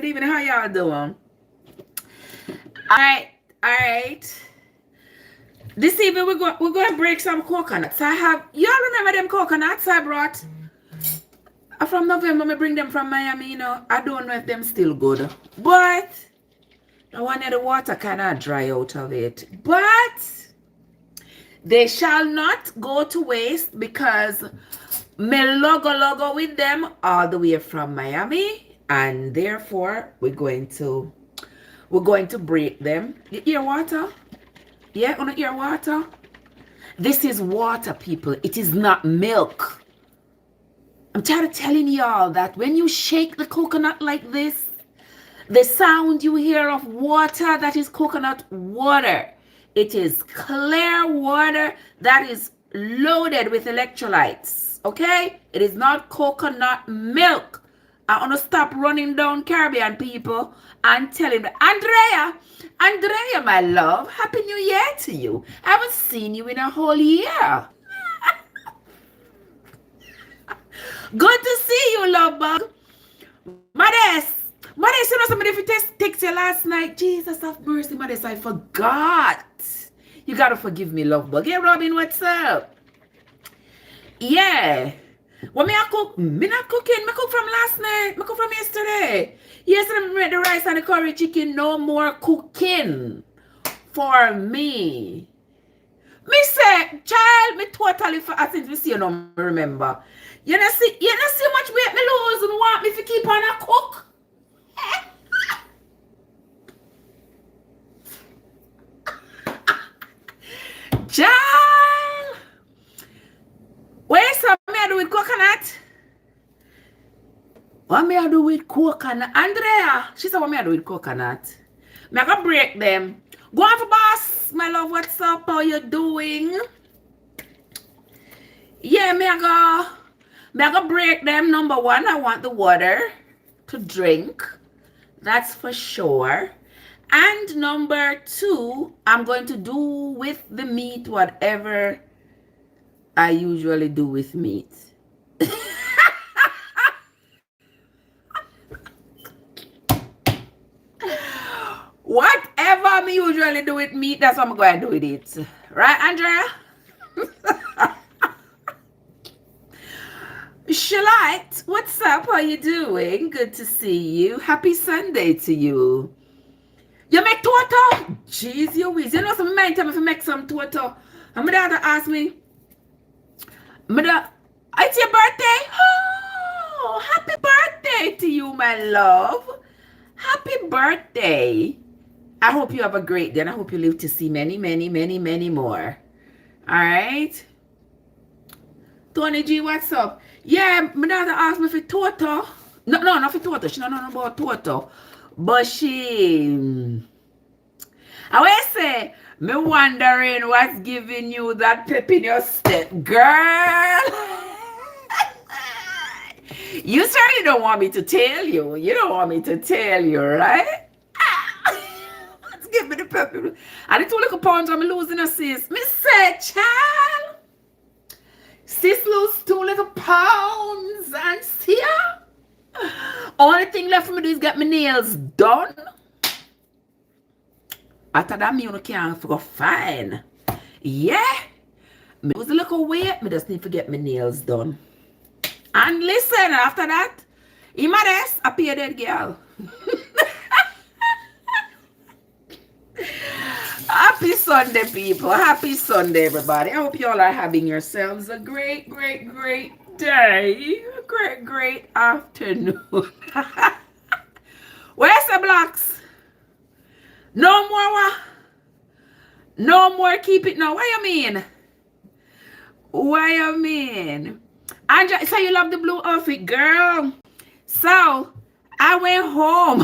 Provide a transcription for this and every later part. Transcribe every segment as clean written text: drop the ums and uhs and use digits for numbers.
evening. How y'all doing? All right. This evening we're going to break some coconuts. Y'all remember them coconuts I brought from November? I bring them from Miami. I don't know if them still good, but I wanted the water kind of dry out of it. But they shall not go to waste because me logo with them all the way from Miami, and therefore we're going to break them. You hear water? Yeah, on hear water? This is water, people. It is not milk. I'm tired of telling y'all that when you shake the coconut like this, the sound you hear of water, that is coconut water. It is clear water that is loaded with electrolytes. Okay? It is not coconut milk. I want to stop running down Caribbean people and telling them, Andrea, my love, Happy New Year to you. I haven't seen you in a whole year. Good to see you, love bug. Modest, you know somebody if you text you last night. Jesus have mercy, Modest, I forgot. You gotta forgive me, love bug. Hey, Robin, what's up? Yeah. What me I cook? Me not cooking. Me cook from last night. Me cook from yesterday. Yesterday, me made the rice and the curry chicken. No more cooking for me. Me say, child, me totally I think we see you don't remember. You know see how much weight me lose and want me to keep on a cook? Child, where's some me I do with coconut? What me I do with coconut? Andrea, she said what me I do with coconut. Me I go break them. Go on for boss, my love, what's up? How you doing? Yeah, me I go break them. Number one, I want the water to drink. That's for sure. And number two, I'm going to do with the meat whatever I usually do with meat. Whatever me usually do with meat, that's what I'm going to do with it. Right, Andrea? Shalite, what's up? How you doing? Good to see you. Happy Sunday to you. You make toto? Jeez, you whiz. You know some mind tell me if you make some toto. And my daughter asked me, it's your birthday? Oh, happy birthday to you, my love. Happy birthday. I hope you have a great day and I hope you live to see many, many, many, many more. All right? Tony G, what's up? Yeah, my daughter asked me for toto. No, not for toto. She don't know about toto. But I always say, me wondering what's giving you that pep in your step, girl. You certainly don't want me to tell you. You don't want me to tell you, right? Let's give me the pep. I need 2 little pounds. I'm losing a sis. Me say, child. Sis lose 2 little pounds and see ya. Only thing left for me to do is get my nails done. After that, me can't go fine. Yeah. Me lose a little weight. Me just need to get my nails done. And listen, after that, in my rest, I pay that girl. Happy Sunday, people. Happy Sunday, everybody. I hope you all are having yourselves a great, great, great day. Great, great afternoon. Where's the blocks? No more. No more keep it now. What you mean? What you mean? Andrea, so you love the blue outfit, girl. So I went home.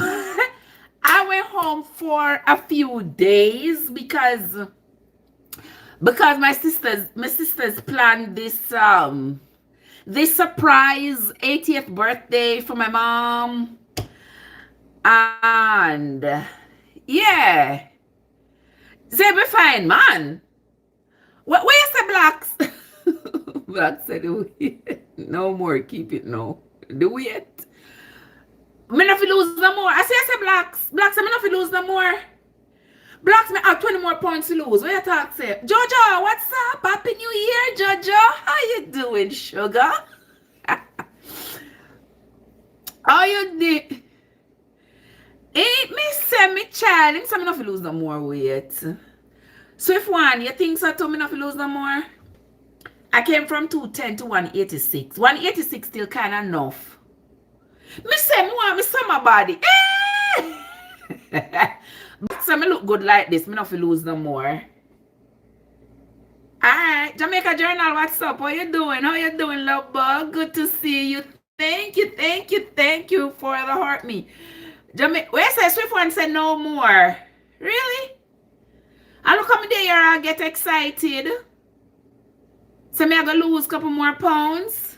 I went home for a few days because my sisters planned this surprise 80th birthday for my mom. And yeah. They be fine, man. Where's the blacks? Black said, no more, keep it now. Do it. Me not fi lose no more. I say blacks. Blacks, me not fi lose no more. Blacks, me have 20 more points to lose. What you talk say? Jojo, what's up? Happy New Year, Jojo. How you doing, sugar? How you doing? Ain't me say me child. Him say me not fi lose no more weight. Swift one, you think so too? Me not fi lose no more? I came from 210 to 186. 186 still kind of enough. Me say me want me summer body. So me look good like this. Me not fi lose no more. Alright, Jamaica Journal, what's up? How you doing? How you doing, love bug? Good to see you. Thank you for the heart me. Jamaica, where say Swift one said no more? Really? I look come there I get excited. So me I gonna lose a couple more pounds.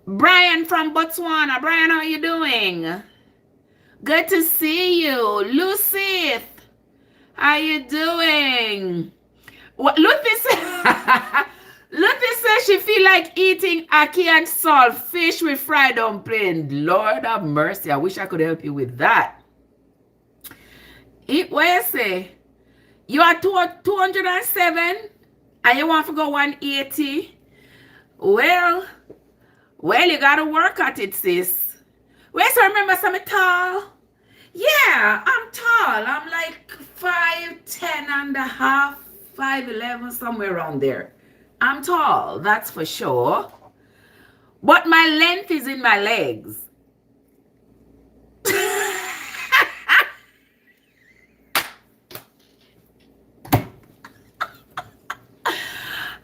Brian from Botswana. Brian, how you doing? Good to see you. Lucy, how you doing? What Lucy said? Lucy says she feel like eating ackee and salt fish with fried dumpling. Lord have mercy. I wish I could help you with that. What you say? You are 207 and you want to go 180? Well, you gotta work at it, sis. Wait, so remember some tall? Yeah, I'm tall. I'm like 5'10 and a half, 5'11, somewhere around there. I'm tall, that's for sure. But my length is in my legs.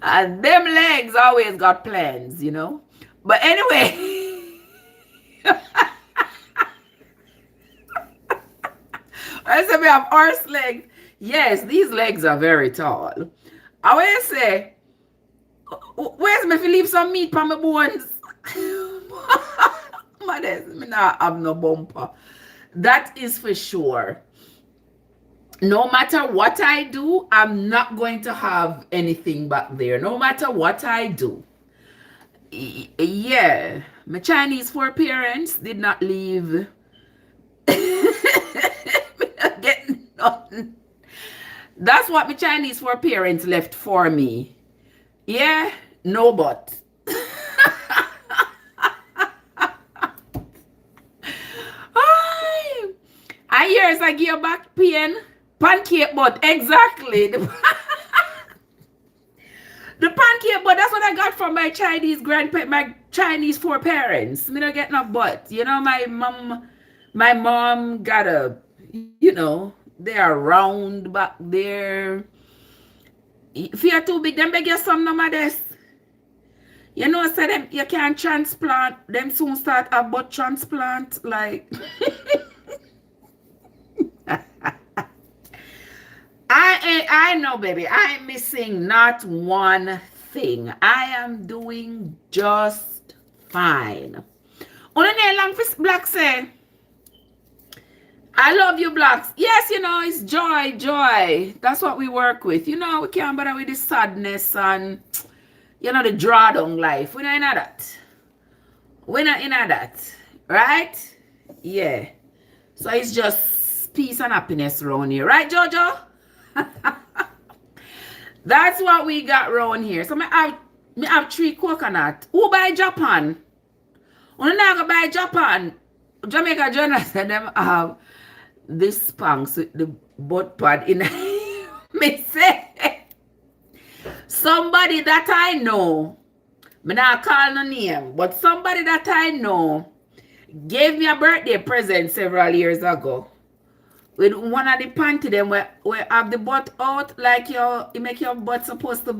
And them legs always got plans, you know. But anyway. I said we have horse legs. Yes, these legs are very tall. I will say, where's me if you leave some meat on my bones? Me not have no bumper. That is for sure. No matter what I do, I'm not going to have anything back there. No matter what I do. Yeah. My Chinese foreparents did not leave. Not getting nothing. That's what my Chinese foreparents left for me. Yeah, no but. I hear I give back pain. Pancake butt, exactly. The pancake butt, that's what I got from my Chinese my Chinese foreparents. Me don't get no butt. You know, my mom got a, you know, they are round back there. If you're too big, them beg you some number this. You know, say them you can't transplant, them soon start a butt transplant, like I know, baby. I ain't missing not one thing. I am doing just fine. Black say, I love you, blacks. Yes, you know, it's joy. That's what we work with. You know, we can't bother with the sadness and, you know, the drawdown life. We're not in that. We're not in that. Right? Yeah. So it's just peace and happiness around here. Right, Jojo? That's what we got around here. So I have 3 coconut. Who buy Japan? When I go buy Japan, Jamaica Journal said them have this spanks with the butt pad in. Me say somebody that I know, me not call no name, but somebody that I know gave me a birthday present several years ago. With one of the panty them where have the butt out, like you make your butt supposed to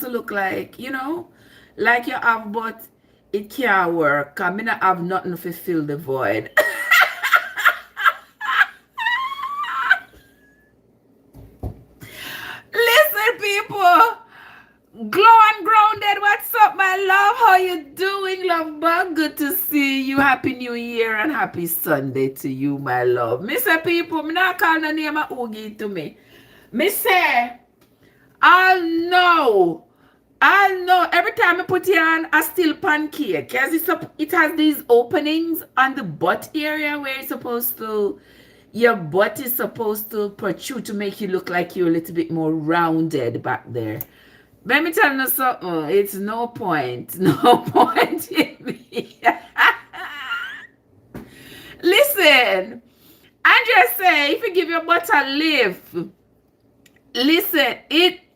look like, you know, like you have, but it can't work. I mean, I have nothing to fill the void. Listen, people. Glow and grounded, what's up, my love? How you doing, love bug? Good to see you. Happy New Year and happy Sunday to you, my love. Me say, people, me not call the name of Oogie to me. Me say, I know I know every time I put it on, I still pancake because it has these openings on the butt area where it's supposed to, your butt is supposed to protrude to make you look like you're a little bit more rounded back there. Let me tell you something. It's no point. No point in me. Listen, Andrea say if you give your butt a lift, listen,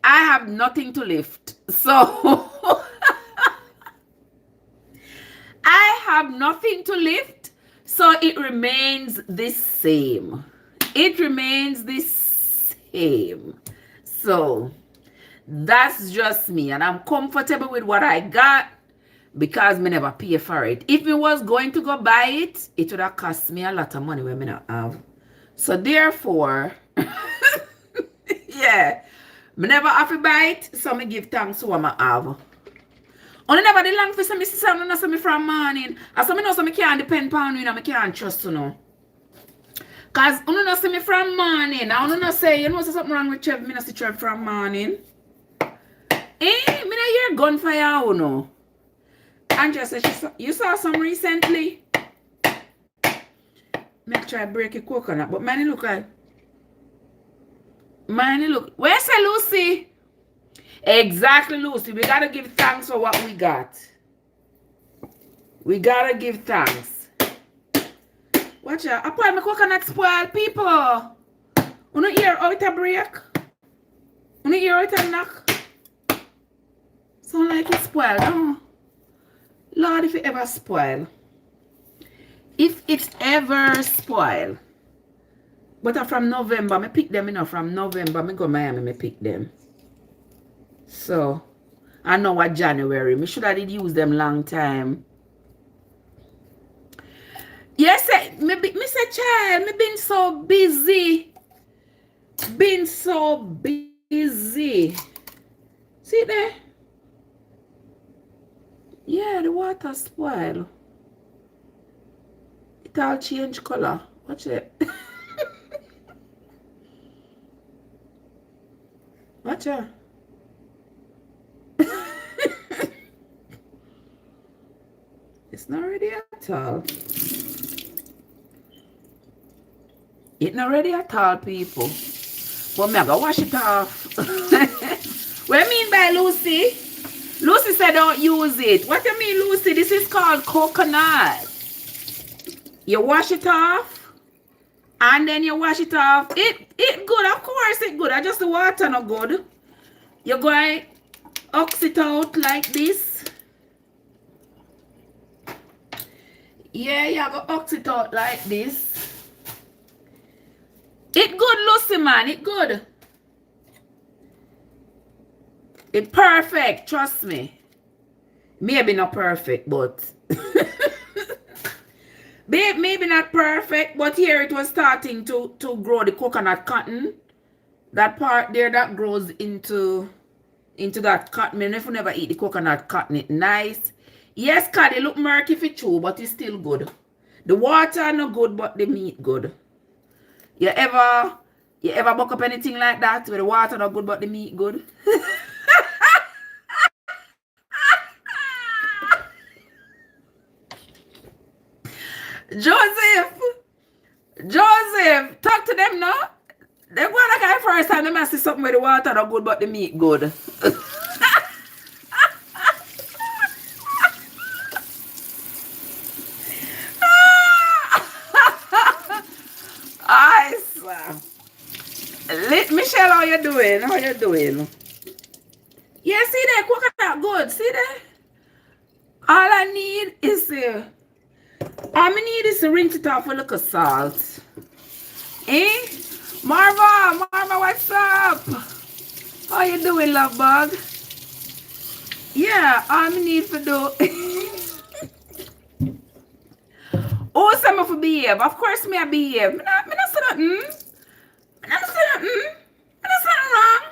I have nothing to lift. So I have nothing to lift. So it remains the same. It remains the same. So that's just me. And I'm comfortable with what I got because me never pay for it. If me was going to go buy it, it would have cost me a lot of money when me not have. So therefore, yeah, me never have to buy it. So me give thanks to what I have. Only never the long for some sister no know me from morning. As some know me can't depend on you, I can't trust you know. Cause you know see me from morning. I don't know say you know something wrong with Trev. Me not see Trev from morning. Me not hear gunfire you know. Andrea said you saw some recently. Me try break a coconut, but mine look like. Where's the Lucy? Exactly, Lucy. We gotta give thanks for what we got. We gotta give thanks. Watch out. I put my coconut spoil, people. You know hear how it a break? You know hear how it a knock? Sound like it spoil, no? Lord, if it ever spoil. If it ever spoil. But from November, I pick them, you know, from November, I go Miami, I pick them. So, I know what January. I should have used them long time. Yes, me say child, me been so busy. Been so busy. See there? Yeah, the water spoil. It all change color. Watch it. Watch it. It's not ready at all. It's not ready at all, people. But me I go wash it off. What you mean by Lucy? Lucy said don't use it. What you mean, Lucy? This is called coconut. You wash it off. And then you wash it off. It good, of course it good. I just the water not good. You're going to ox it out like this. Yeah, you go ox it out like this. It good, Lucy, man. It good. It perfect, trust me. Maybe not perfect, but maybe not perfect, but here it was starting to grow the coconut cotton. That part there that grows into that cotton. If you never eat the coconut cotton, it's nice. Yes, cause it look murky if it's true, but it's still good. The water no good, but the meat good. You ever buck up anything like that where the water not good, but the meat good? Joseph, talk to them now. They go like I first time they must see something where the water not good, but the meat good. Michelle, how you doing? How you doing? Yeah, see that coconut good. See that? All I need is to rinse it off with a little salt. Eh? Marva, what's up? How you doing, love bug? Yeah, all I need to do. Oh, some of you behave. Of course, me I behave. Me not say nothing. Me not say nothing. Me not say nothing wrong.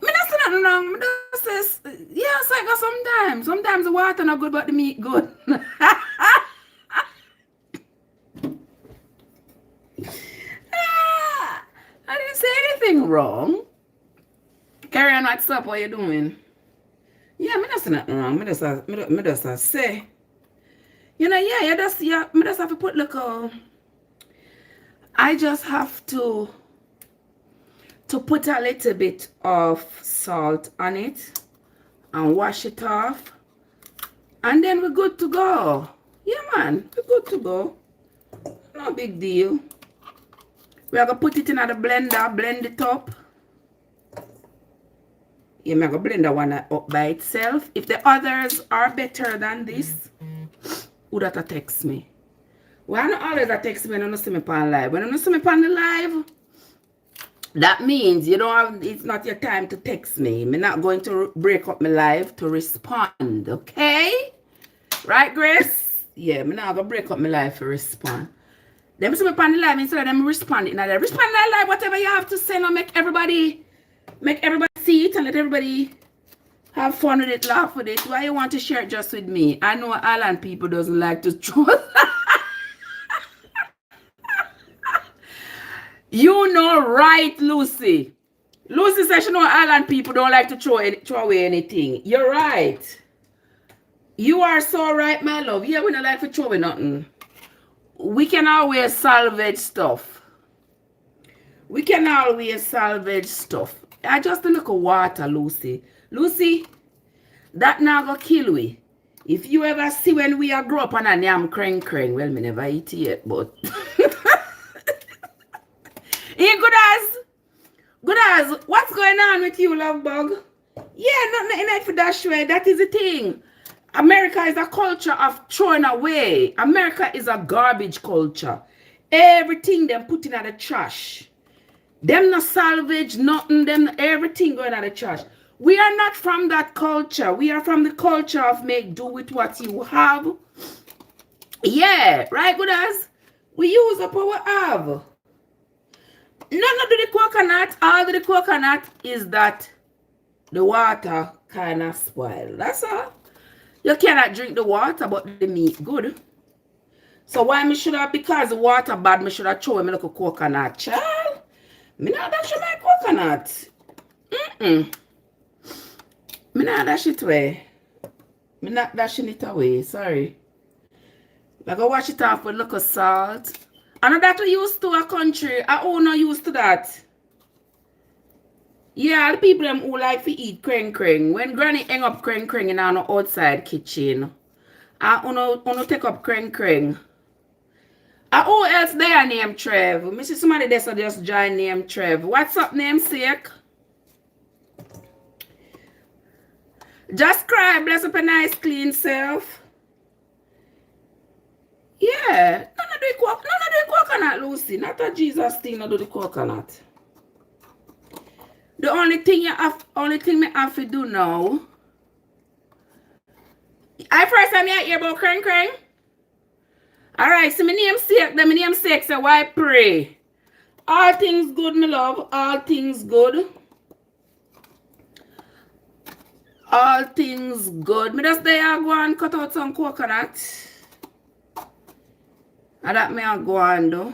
Me not say nothing wrong. Me just say, yeah, it's like sometimes. Sometimes the water not good, but the meat good. I didn't say anything wrong. Carry on What's up? What you doing? Yeah, me just nothing wrong. Me just say. You know, yeah, me just have to put I just have to put a little bit of salt on it and wash it off. And then we're good to go. Yeah, man, we're good to go. No big deal. We are going to put it in the blender, blend it up. Yeah, I'm going to blend that one up by itself. If the others are better than this, who that text me? Why not always text me when you see me on live? When you see me on the live, that means you don't have, it's not your time to text me. I'm not going to break up my live to respond, okay? Right, Grace? Yeah, I'm not going to break up my live to respond. Them see me on the live instead of them responding. Now, respond to the live, whatever you have to say, now make everybody see it and let everybody have fun with it, laugh with it. Why you want to share it just with me? I know Island people doesn't like to throw. You know, right, Lucy? Lucy says she know Island people don't like to throw away anything. You're right. You are so right, my love. Yeah, we don't like to throw away nothing. We can always salvage stuff. We can always salvage stuff. I just look at water, Lucy. Lucy, that now go kill we. If you ever see when we are grow up on a yam creng, well, me never eat it, but... Yeah, good as, what's going on with you, love bug? Yeah, nothing like for that way. That is the thing. America is a culture of throwing away. America is a garbage culture. Everything them putting in the trash. Them not salvage nothing. Them everything going in the trash. We are not from that culture. We are from the culture of make do with what you have. Yeah, right, good as. We use up what we have. None of the coconut, all the coconut is that the water kind of spoil. That's all. You cannot drink the water, but the meat good. So why me should have, because the water bad, me should have thrown me like a coconut, child? Me not dash my coconut. Me not dash it away. Me not dashing it away, sorry. I go wash it off with a little salt. I know that we used to a country. I own not used to that. Yeah, the people them who like to eat creng. When granny hang up creng in our outside kitchen, I wanna take up creng. Who else there name Trev? Me see somebody there so just join name Trev. What's up, namesake? Just cry, bless up a nice clean self. Yeah, none of the coconut, Lucy. Not a Jesus thing, not do the coconut. The only thing me have to do now. I first time I hear about creng. Alright, so my name sake, so why pray? All things good, my love. All things good. All things good. Me just there go and cut out some coconut. And that me I go and do.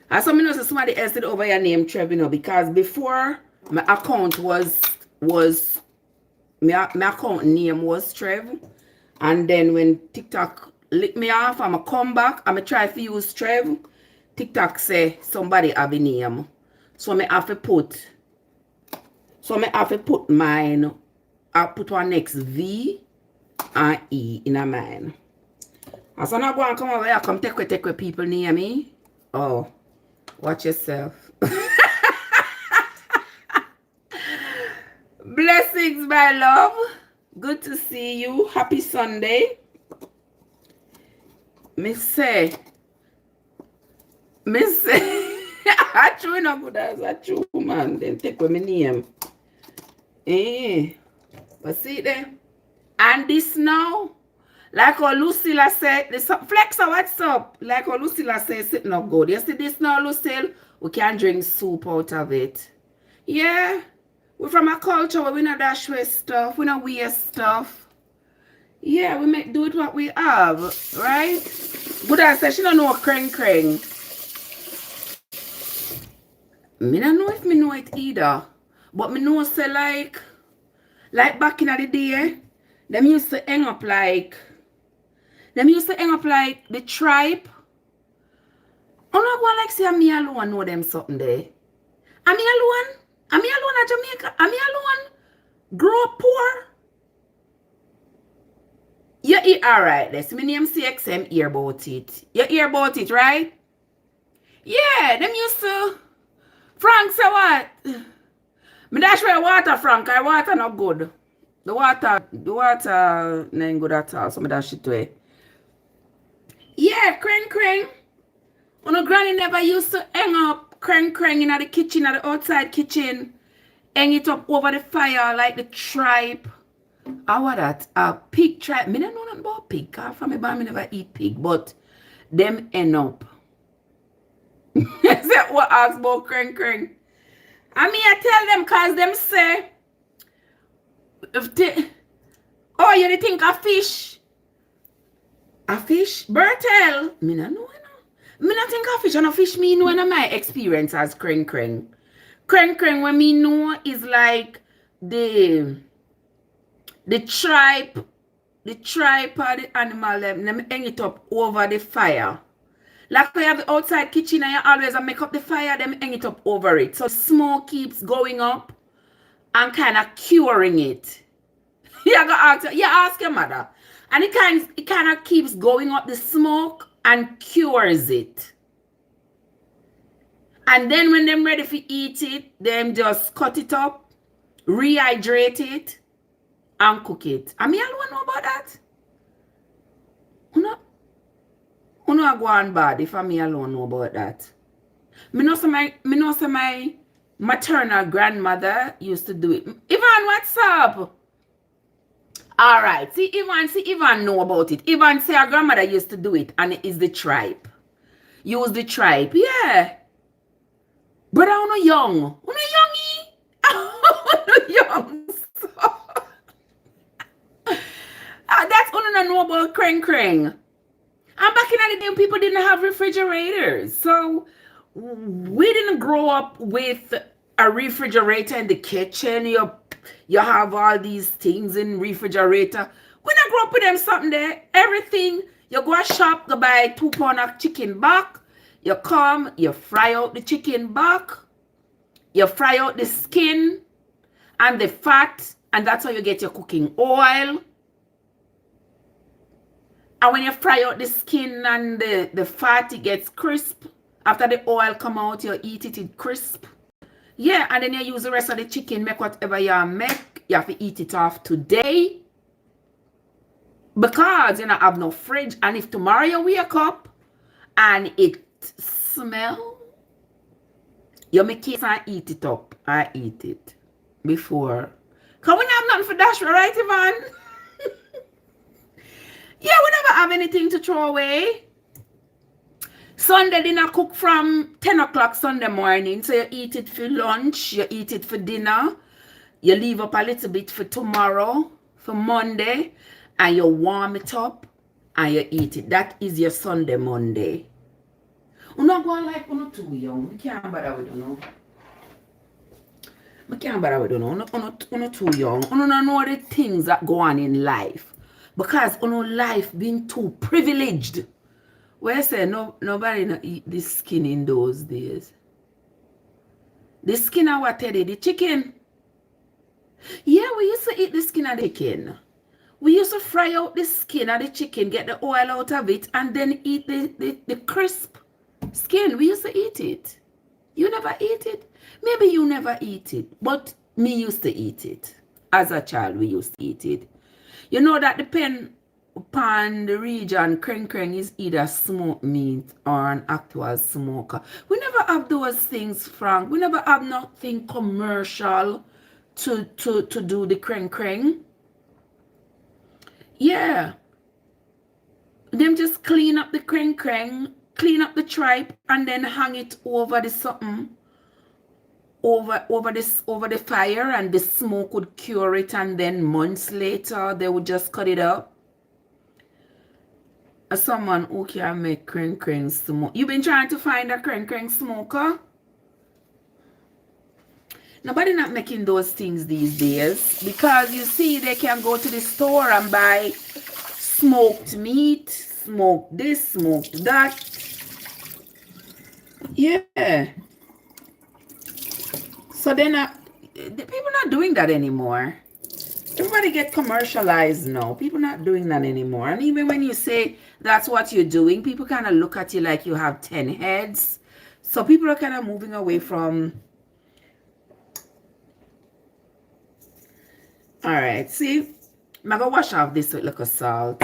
And so me know somebody else did over your name Trev, you know, because before my account was my account name was Trev. And then when TikTok lick me off, I'ma come back, I'ma try to use Trev. TikTok say somebody have a name. So me have to put mine. I put one next V and E in a mine. And so now go and come over here, come take with people near me. Oh, watch yourself. Blessings, my love. Good to see you. Happy Sunday. Miss say, I true not good as a true man. Then take with my name. But see there. And this now, like how Lucilla said, this flex what's up? Like how Lucilla said, it's not good. You see this now, Lucille? We can drink soup out of it. Yeah. We're from a culture where we not dash waste stuff. We not waste stuff. Yeah, we make do with what we have, right? But I said she don't know creng. Me don't know if me know it either. But me know say like back in the day, them used to hang up like the tribe. I'm not going like say me alone know them something there. Am me alone? Am me alone at Jamaica? Am me alone? Grow up poor? You hear alright, this my name CXM hear about it. You hear about it, right? Yeah, them used to Frank say what? Me dash where water, Frank. I water not good. The water not good at all. So me dash it away. Yeah, crane. When granny never used to hang up crane in the kitchen, at the outside kitchen, hang it up over the fire like the tribe. How what that? A pig tribe. Me don't know nothing about pig. Cause from me born me never eat pig, but them end up. Say what ask about crane. I mean, I tell them cause them say, oh, you think a fish? A fish? Bertel? Me no know. Me not think a fish and a fish me know in my experience as crane. Crane when me know is like the tribe of the animal them hang it up over the fire. Like we have the outside kitchen and you always make up the fire, them hang it up over it. So smoke keeps going up and kind of curing it. You ask your mother. And it kind of keeps going up the smoke and cures it. And then when them ready for eat it, them just cut it up, rehydrate it, and cook it. I mean, I don't know about that. You know, I go on bad if I me alone know about that. Me know say my maternal grandmother used to do it. Ivan, what's up? All right. See, Ivan know about it. Ivan say her grandmother used to do it, and it is the tribe. Use the tribe. Yeah. But I'm not young. I'm not young. So. That's what I know about crane. And back in the day, people didn't have refrigerators. So we didn't grow up with a refrigerator in the kitchen. You have all these things in refrigerator. We don't grow up with them something there. Everything, you go to shop, go buy 2 pound of chicken back. You come, you fry out the chicken back. You fry out the skin and the fat. And that's how you get your cooking oil. And when you fry out the skin and the fat, it gets crisp. After the oil come out, you eat it crisp. Yeah, and then you use the rest of the chicken, make whatever you make. You have to eat it off today. Because you don't have no fridge. And if tomorrow you wake up and it smell, you make it and eat it up. I eat it before. Because we don't have nothing for dash, right, Ivan? Yeah, we never have anything to throw away. Sunday dinner cook from 10 o'clock Sunday morning. So you eat it for lunch, you eat it for dinner. You leave up a little bit for tomorrow, for Monday. And you warm it up and you eat it. That is your Sunday, Monday. We're not going like we're not too young. We can't bother with you. We can't bother with you. We're not too young. We don't know the things that go on in life. Because life being too privileged. Where I say nobody not eat the skin in those days. The skin of what Teddy? The chicken. Yeah, we used to eat the skin of the chicken. We used to fry out the skin of the chicken, get the oil out of it, and then eat the crisp skin. We used to eat it. You never eat it? Maybe you never eat it. But me used to eat it. As a child, we used to eat it. You know that depend upon the region, crane is either smoked meat or an actual smoker. We never have those things, Frank. We never have nothing commercial to do the crane. Yeah. Them just clean up the crane, clean up the tripe, and then hang it over the something. Over the fire, and the smoke would cure it, and then months later they would just cut it up. As someone who can make crane smoke. You've been trying to find a crane smoker? Nobody not making those things these days because you see they can go to the store and buy smoked meat, smoked this, smoked that. Yeah. So they're not, the people not doing that anymore. Everybody get commercialized now. People not doing that anymore. And even when you say that's what you're doing, people kind of look at you like you have 10 heads. So people are kind of moving away from. All right, see, I'm gonna wash off this with little salt.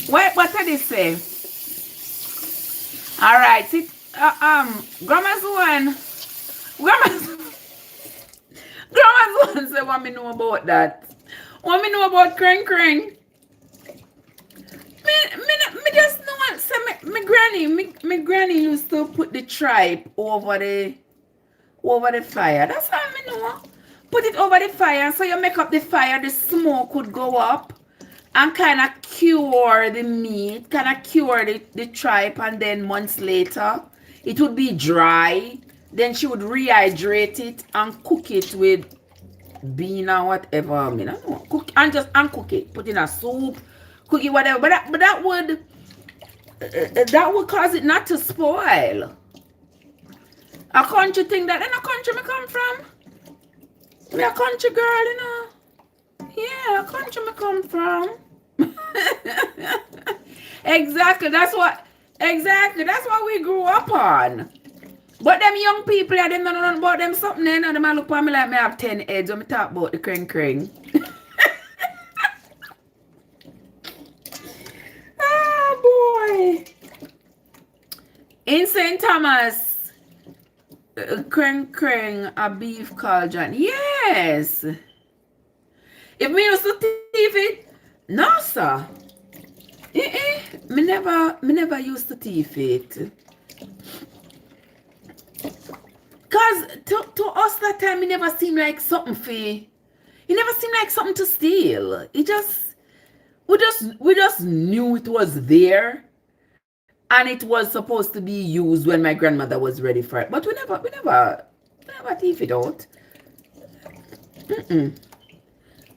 What did they say? All right, see, grandma's one say what me know about that. What me know about crane. Me just know. So my granny used to put the tripe over the fire. That's how me know. Put it over the fire, so you make up the fire. The smoke would go up and kind of cure the meat, kind of cure the tripe, and then months later it would be dry. Then she would rehydrate it and cook it with bean or whatever. I mean, I don't know, cook and cook it. Put in a soup, cook it, whatever. But that would cause it not to spoil. A country thing that in a country me come from. Me a country girl, you know. Yeah, a country me come from. Exactly. That's what we grew up on. But them young people, them don't know about them something. They know them look at me like me have 10 heads when me talk about the crane. Oh boy. In St. Thomas, crane, a beef cauldron. Yes. If me used to thief it, no sir. Me never used to thief it. Cause to us that time it never seemed like something it never seemed like something to steal. We just knew it was there and it was supposed to be used when my grandmother was ready for it. But we never thief it out.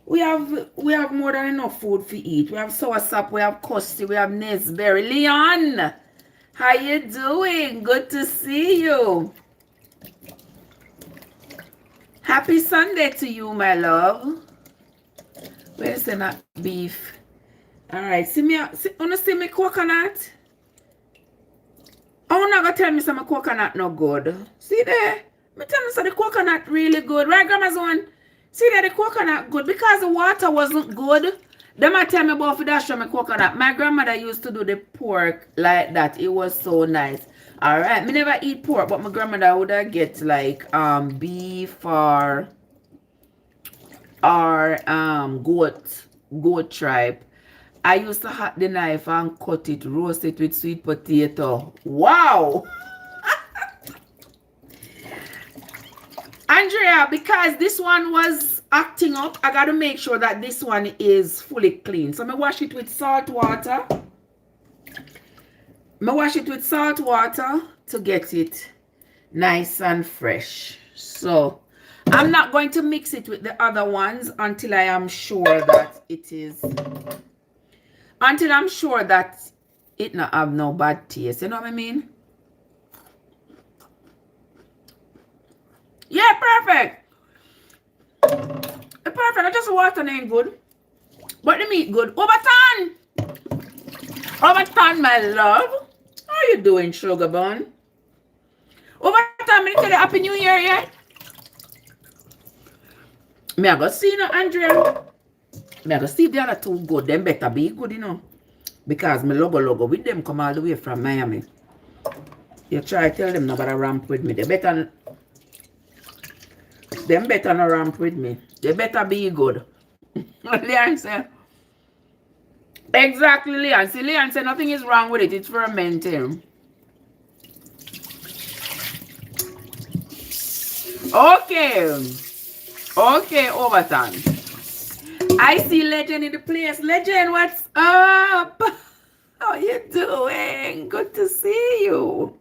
We have more than enough food to eat. We have soursop, we have custard, we have Nesberry. Leon, how you doing? Good to see you. Happy Sunday to you, my love. Where's the beef? All right, wanna see me coconut? Oh, not gonna tell me some coconut no good. See there? Me tell me so the coconut really good. Right, grandma's one? See that the coconut good because the water wasn't good. They might tell me about that show me coconut. My grandmother used to do the pork like that. It was so nice. All right, me never eat pork, but my grandmother would get like beef or goat tripe. I used to hot the knife and cut it, roast it with sweet potato. Wow. Andrea, because this one was acting up, I got to make sure that this one is fully clean. So I'm going to wash it with salt water. To get it nice and fresh. So I'm not going to mix it with the other ones until I am sure that it is, until I'm sure that it not have no bad taste. You know what I mean? Yeah, perfect. Perfect. I just water ain't good. But the meat good. Overton, my love. How you doing, sugar bun? Overton, me tell you Happy New Year yet? Me I go see you, Andrea. Me I go see the other two good. Them better be good, you know. Because my logo with them come all the way from Miami. You try to tell them nobody ramp with me. Them better not ramp with me. They better be good. Leon said. Exactly, Leon. See, Leon said nothing is wrong with it. It's fermenting. Okay, Overton. I see Legend in the place. Legend, what's up? How you doing? Good to see you.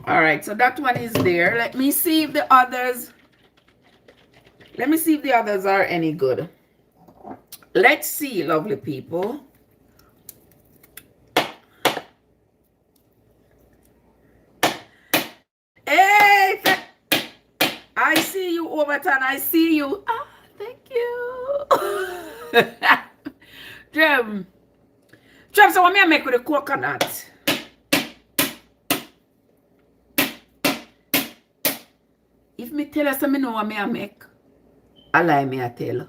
All right, so that one is there. Let me see if the others are any good. Let's see, lovely people. Hey, I see you, Overton. I see you. Ah, thank you. Trev, so what me I make with the coconut? If me tell us me know what me I make, I lie me I tell.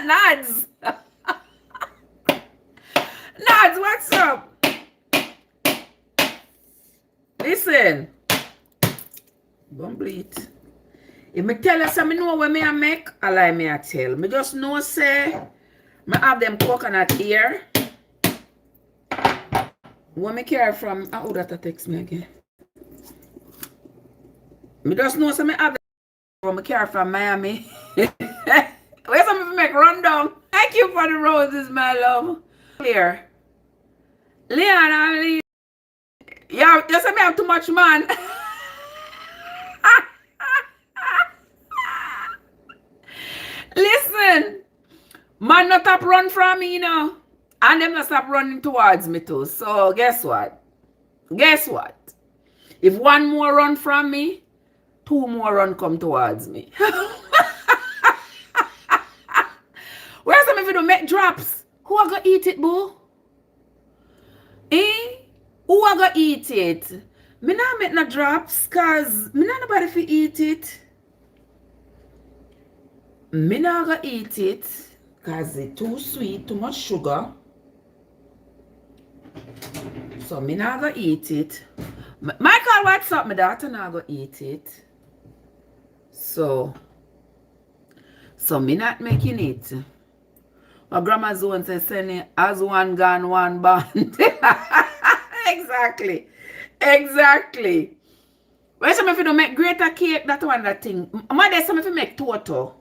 Nads. Nads, what's up? Listen. Complete. If me tell us me know what me I make, I lie me I tell. Me just know say me have them coconut here. When me care from who that text me again? Me just know say me have them when me care from Miami. Where's some of you make rundown? Thank you for the roses, my love. Clear. Leon, yeah, you say me have too much man. Listen, man not stop run from me, you know. And them not stop running towards me too. So guess what? Guess what? If one more run from me, two more run come towards me. Where's some of you don't make drops? Who are gonna eat it, boo? Eh? Who are gonna eat it? Me not make no drops, cause me not nobody fi eat it. Me not gonna eat it, cause it's too sweet, too much sugar. So me not gonna eat it. Michael, what's up? My daughter not gonna eat it. So me not making it. My grandma's one says, "Send as one gone, one bond." Exactly. Exactly. Where some of you don't make greater cake, that one that thing. My day some of you make toto.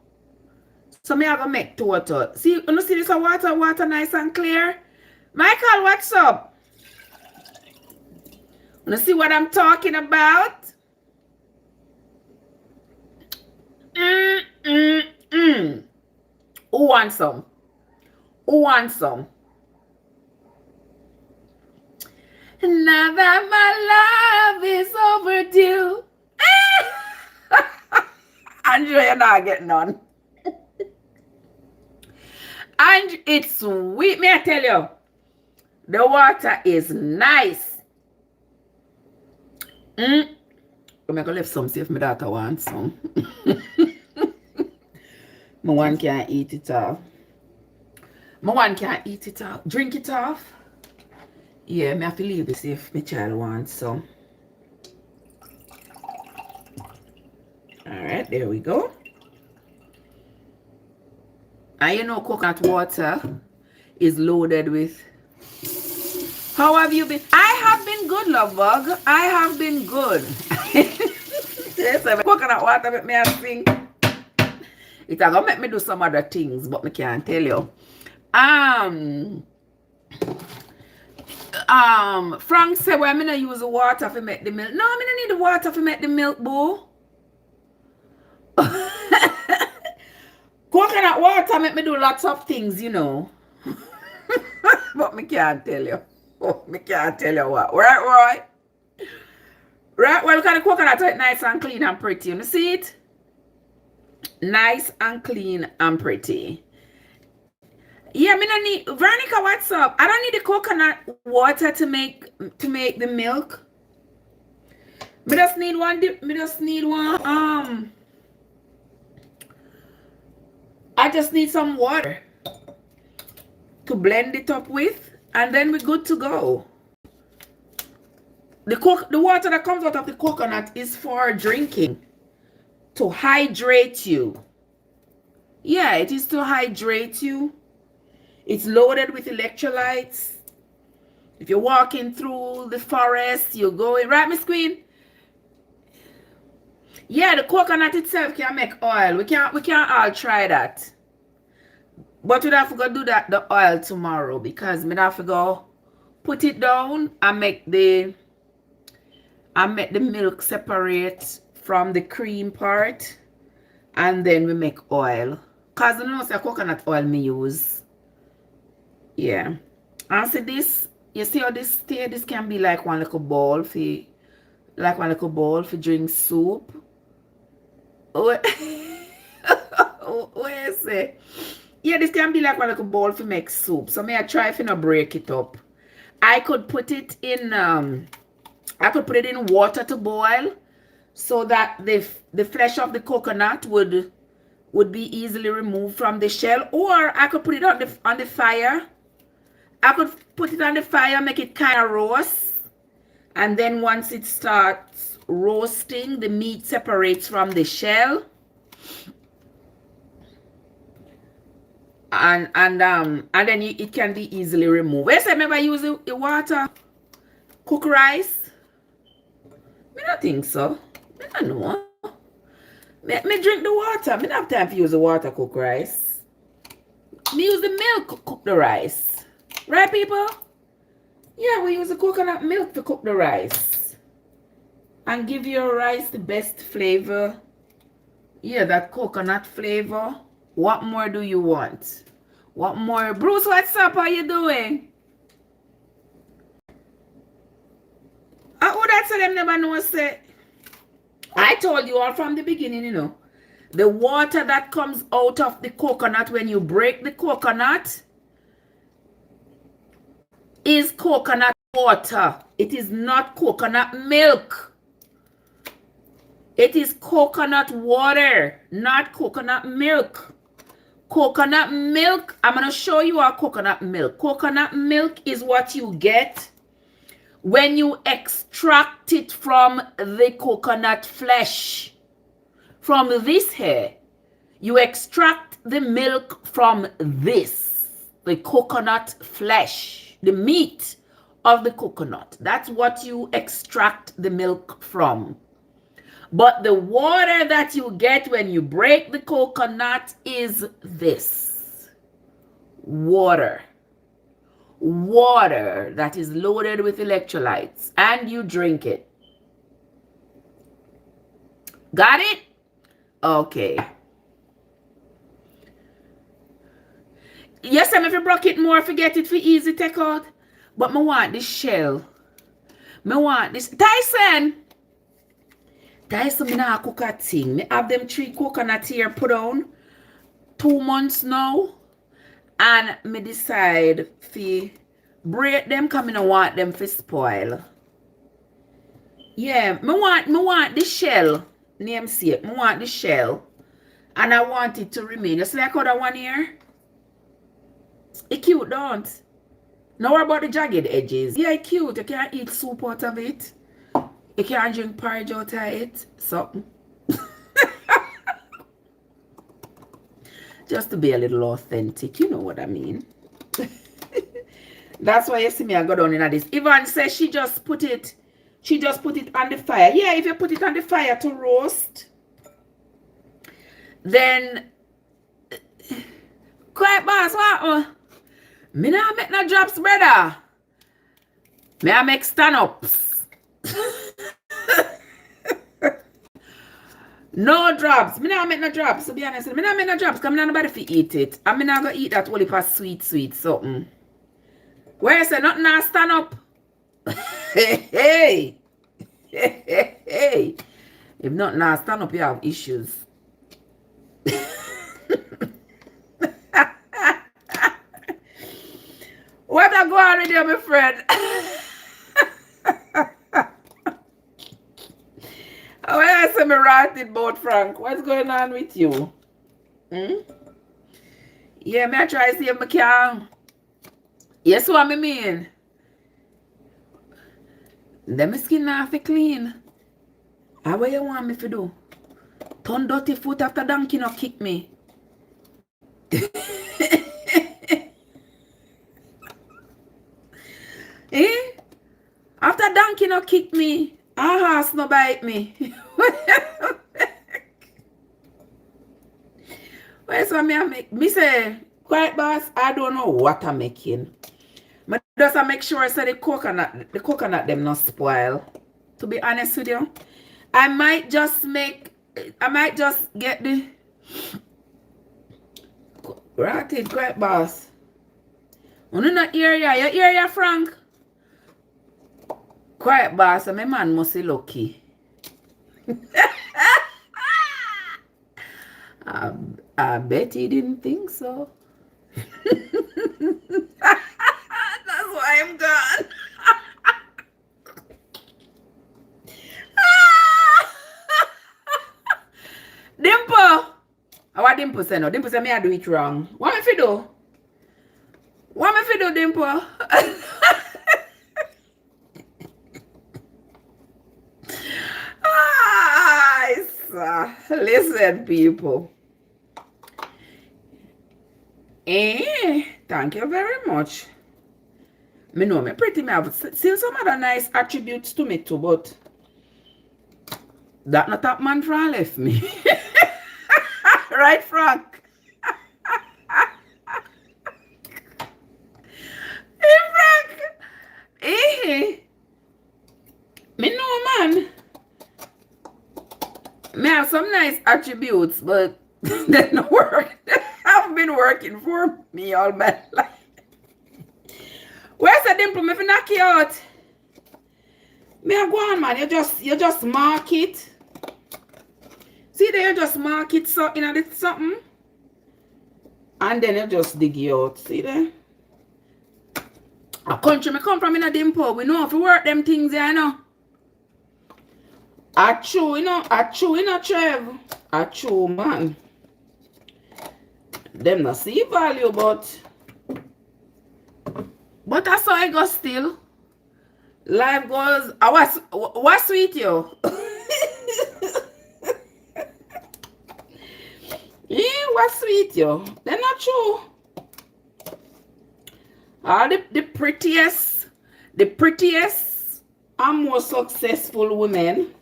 So me I gonna make toto. See, you see this water nice and clear? Michael, what's up? You see what I'm talking about? Who wants some? Who wants some? Now that my love is overdue. Andrew, you're not getting none. And it's sweet, may I tell you. The water is nice. I'm going to leave some, see if my daughter wants some. My one can't eat it off. My one can't eat it off. Drink it off. Yeah, I have to leave it, see if my child wants some. Alright, there we go. And you know coconut water is loaded with... How have you been? I have been good, love bug. I have been good. Yes, coconut water make me sing. It's gonna make me do some other things, but I can't tell you. Frank said, well, I'm gonna use the water to make the milk. No, I don't need the water to make the milk, boo. Coconut water make me do lots of things, you know. But me can't tell you. Oh, me can't tell you what. Right, Roy? Right, well, look at the coconut, it's nice and clean and pretty. You see it? Nice and clean and pretty. Yeah, me don't need... Veronica, what's up? I don't need the coconut water to make the milk. Me just need one... I just need some water to blend it up with, and then we're good to go. The water that comes out of the coconut is for drinking, to hydrate you. Yeah, it is to hydrate you. It's loaded with electrolytes. If you're walking through the forest, you're going, right, Miss Queen? Yeah, the coconut itself can make oil. We can't all try that. But we'd have to go do that the oil tomorrow because me have to go put it down and make the milk separate from the cream part, and then we make oil. Cause you know it's a coconut oil me use. Yeah. And see this, you see how this stay? This can be like one little bowl for drink soup. What you say? Yeah, this can be like one little bowl for make soup. So may I try if you not break it up. I could put it in water to boil so that the flesh of the coconut would be easily removed from the shell, or I could put it on the fire. I could put it on the fire, make it kind of roast, and then once it starts roasting, the meat separates from the shell, and then it can be easily removed. Where say remember use the water cook rice? I don't think so. I don't know. Me drink the water. Me don't have time to use the water cook rice. Me use the milk cook the rice. Right, people? Yeah, we use the coconut milk to cook the rice. And give your rice the best flavor. Yeah, that coconut flavor. What more do you want? What more? Bruce, what's up? How you doing? Who that say them never know say? I told you all from the beginning, you know. The water that comes out of the coconut when you break the coconut is coconut water. It is not coconut milk. It is coconut water, not coconut milk. Coconut milk, I'm going to show you our coconut milk. Coconut milk is what you get when you extract it from the coconut flesh. From this here, you extract the milk from this, the coconut flesh, the meat of the coconut. That's what you extract the milk from. But the water that you get when you break the coconut is this. Water. Water that is loaded with electrolytes, and you drink it. Got it? Okay. Yes, if you broke it more, forget it for easy take out. But me want this shell. Me want this. Tyson, me not cook a thing. Me have them 3 coconut here put on 2 months now. And me decide to break them because I don't want them to spoil. Yeah, me want the shell. Name see it. Me want the shell. And I want it to remain. Just like other one here. It's cute, don't? Now what about the jagged edges? Yeah, it's cute. You can eat soup out of it. You can drink porridge out of it. Something. Just to be a little authentic, you know what I mean. That's why you see me I go down in this. Yvonne says she just put it on the fire. Yeah, if you put it on the fire to roast, then quiet boss, what? Me not make no drops, brother. Me I make stand-ups. No drops. Me not make no drops, to be honest. Me not make no drops because me not nobody fi eat it. And me not go eat that only for sweet something. Where you say nothing not stand up? Hey. If nothing not stand up, you have issues. What I go on with you, my friend? When I say me ranted about Frank, what's going on with you? Yeah, me I try to see if I can. Yes, what I mean? Then my skin not fi clean. How what you want me to do? Turn dirty foot after donkey no kick me. Eh? After donkey no kick me, a horse no bite me. Where's what me I make? Me say, Quiet boss, I don't know what I'm making. But just to make sure I say the coconut them not spoil. To be honest with you. I might just get the rotted quiet boss. You not hear ya, you hear ya, Frank? Quiet boss, my man must be lucky. I bet he didn't think so. That's why I'm gone. Dimple. What Dimple say no? Dimple say me I do it wrong. What me fi do? What me fi do, Dimple? Listen, people. Thank you very much. Me know me pretty, me have still some other nice attributes to me too, but that not that man from left me. Right, Frank? Hey, Frank. Me know, man. Me have some nice attributes, but they don't work. They haven't been working for me all my life. Where's the Dimple? Me fi knock you out. Me a go on, man. You just mark it. See there, you just mark it so in a something. And then you just dig it out. See there? A country me come from in a Dimple. We know how to work them things there, you know. I chew, you know, Trev. I chew, man. Them not see value, but that's how I go still. Life goes. What's sweet, yo? Yeah, what's sweet, yo? They're not true. All the prettiest and more successful women.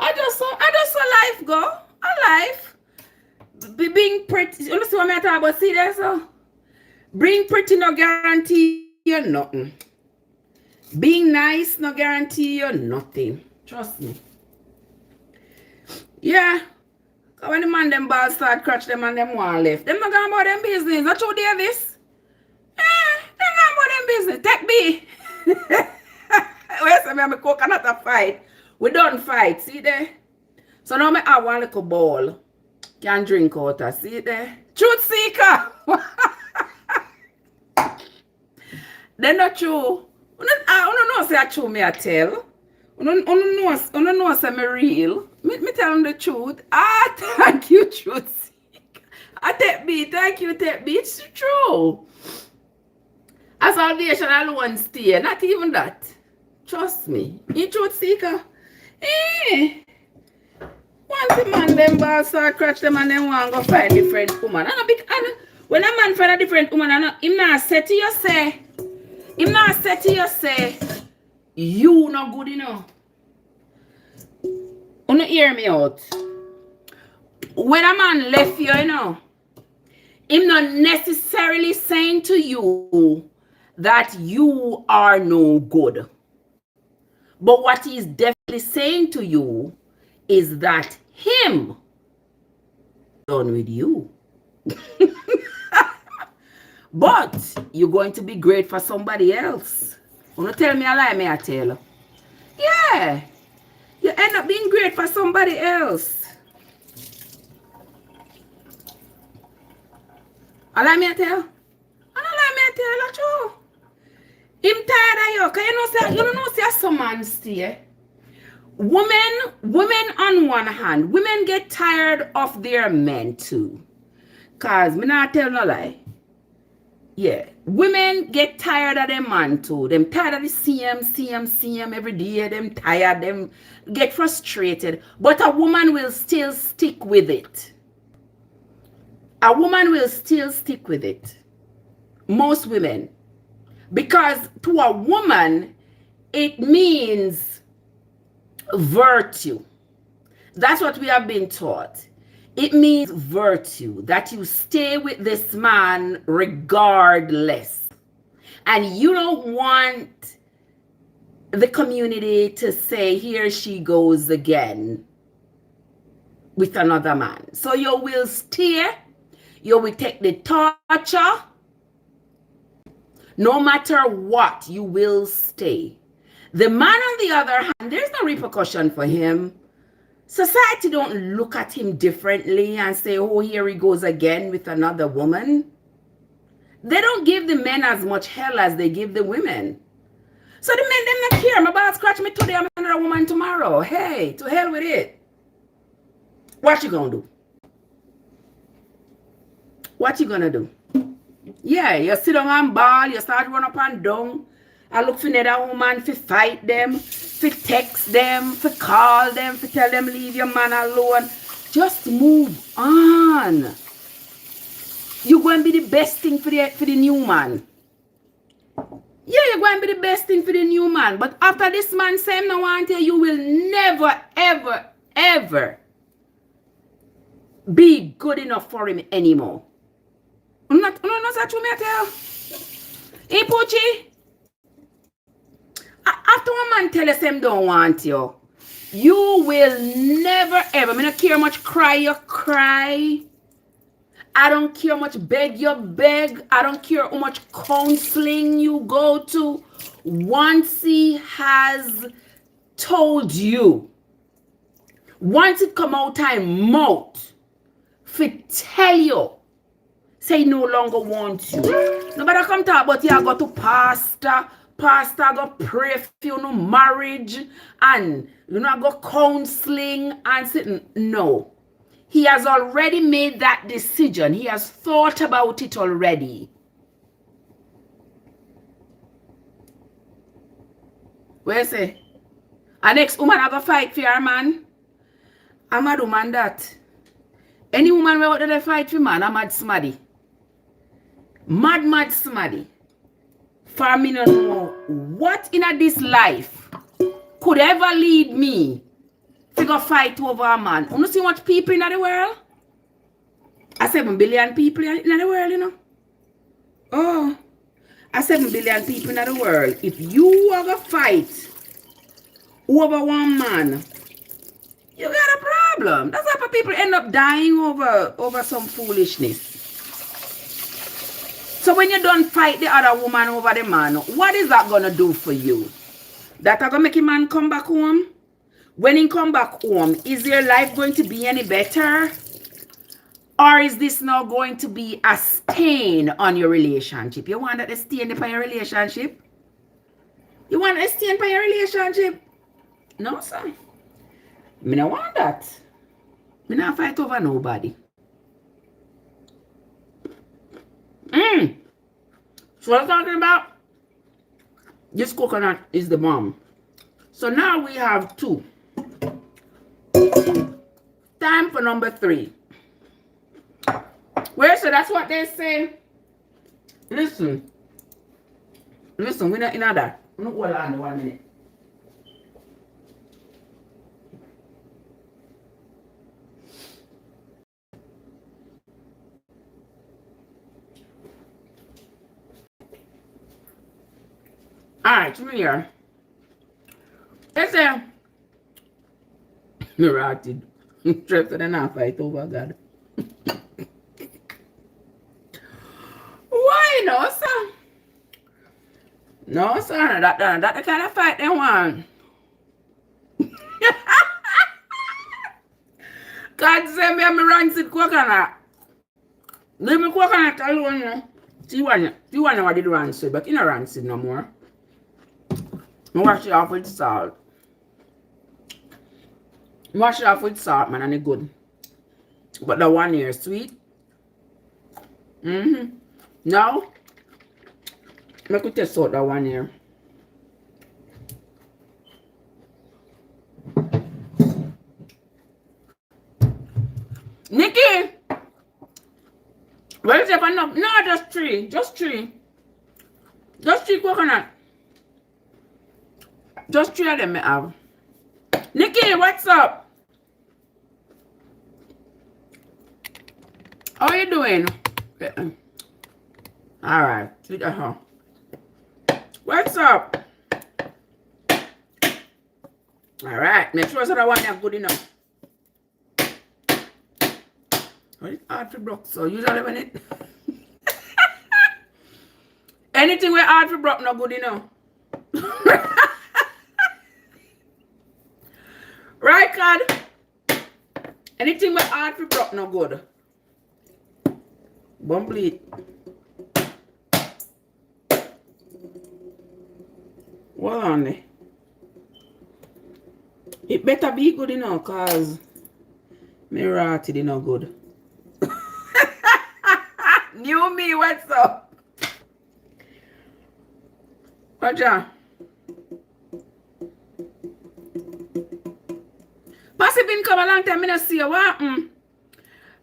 I just saw life go. A life. Being pretty. You understand what I'm talking about? See there, so? Being pretty no guarantee you nothing. Being nice no guarantee you nothing. Trust me. Yeah. When the man them balls start crutch them and them one left. Them not going about them business. Not you, Davis. Them not about them business. Take me. Where's the coconut a fight? We don't fight. See there? So now I have one little ball. Can drink out of. See there? Truth seeker. They're not true. I don't know say I true me I tell. I don't know say me real. Me tell them the truth. Thank you, truth seeker. Thank you, it's true. A salvation alone stay. Not even that. Trust me. You truth seeker. Once the man them balls start crutch them and then want go find different woman. When a man find a different woman, him not say to you say, you not good enough. You not hear me out. When a man left you, you know, him not necessarily saying to you that you are no good. But what he's definitely saying to you is that him done with you. But you're going to be great for somebody else. You don't tell me a lie, me I tell. Yeah. You end up being great for somebody else. A lie me I tell? I don't lie me I tell, that's true. Him tired of you, because you don't know see some man stay. Women on one hand, women get tired of their men too. Because me not tell no lie. Yeah, women get tired of them man too. Them tired of the CM every day. Them tired, them get frustrated. But a woman will still stick with it. A woman will still stick with it. Most women. Because to a woman, it means virtue. That's what we have been taught. It means virtue, that you stay with this man regardless. And you don't want the community to say, here she goes again with another man. So you will stay, you will take the torture. No matter what, you will stay. The man, on the other hand, there's no repercussion for him. Society don't look at him differently and say, oh, here he goes again with another woman. They don't give the men as much hell as they give the women. So the men, them not care. My boss scratch me today, I'm another woman tomorrow. Hey, to hell with it. What you gonna do? What you gonna do? Yeah, you sit down and ball, you start run up and down. I look for another woman to fight them, to text them, to call them, to tell them leave your man alone. Just move on. You're going to be the best thing for the new man. Yeah, you're going to be the best thing for the new man. But after this man saying no want you will never, ever, ever be good enough for him anymore. Not such me tell. Hey, Poochie. After one man tell us him don't want you, you will never ever. I don't care how much cry you cry. I don't care how much beg you beg. I don't care how much counseling you go to. Once he has told you, once it come out time mouth, for tell you, say no longer want you. Nobody come talk about you go to pastor go pray for you no marriage and you know go counseling and sitting. No. He has already made that decision. He has thought about it already. Where say? Our next woman I go fight for her man. I'm a woman that. Any woman where out there fight for man, I'm mad smaddy. Mad smaddy. For me no know what in this life could ever lead me to go fight over a man. You know see much people in the world? 7 billion people in the world, you know. Oh, 7 billion people in the world. If you have a fight over one man, you got a problem. That's how people end up dying over some foolishness. So when you don't fight the other woman over the man, what is that going to do for you? That going to make a man come back home? When he come back home, is your life going to be any better? Or is this now going to be a stain on your relationship? You want that to stain upon your relationship? You want to stain upon your relationship? No, sir. Me don't want that. Me not fight over nobody. So what I'm talking about? This coconut is the bomb. So now we have 2. Time for number 3. Well, so that's what they say. Listen, we're not in that. I'm not going on 1 minute. Alright, come here. Let's say Mirati. Trev said enough fight over God. Why no, sir? No, sir, that the kind of fight they want. God send me a rancid coconut. Leave me coconut alone. See one what did rancid, but in a rancid no more. I wash it off with salt. Wash it off with salt, man, and it's good. But the one here is sweet. Now, make it taste out that one here. Nikki! Where's your enough? No, just 3. Just 3. Just 3 coconut. Just 3 of them I have. Nikki, what's up? How you doing? All right. What's up? All right. Make sure that one is good enough. It's hard for broke, so usually when it anything with hard for broke not good enough. Right, God? Anything with hard for broke not good. Bumbly. Well on there. It better be good enough, cause me rotted is not good. New me, what's up? Roger. Massive been come a long time, I don't see you. What?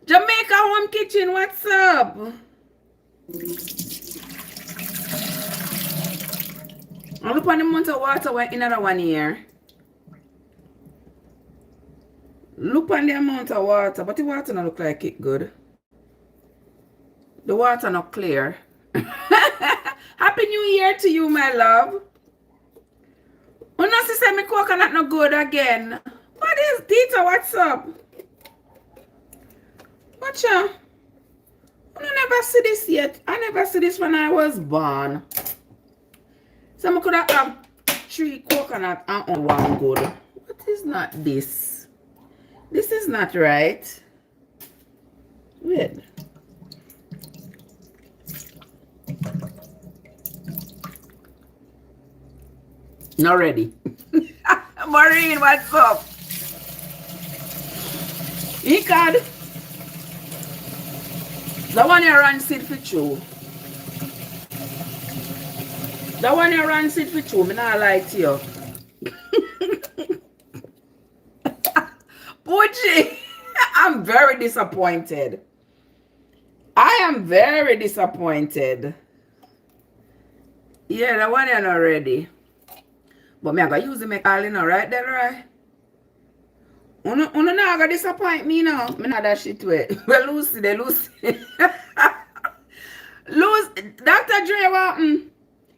Jamaica Home Kitchen, what's up? I look on the amount of water we're in another 1 year. Look on the amount of water, but the water don't look like it good. The water not clear. Happy New Year to you, my love. Oh no, sister, my coconut not good again. What is Tita? What's up? Watcha? I never see this yet. I never see this when I was born. So I could have 3 coconut and one good. What is not this? This is not right. Wait. Not ready. Maureen, what's up? Icad. The one you run sit for you. The one you run sit for you. Me not like you. Poochie, I'm very disappointed. I am very disappointed. Yeah, the one you're not ready. But me I gotta use the make all in right there, right? Uno not gonna disappoint me now. Me not that shit way. Well, Lucy. Lucy, Dr. Dre, what?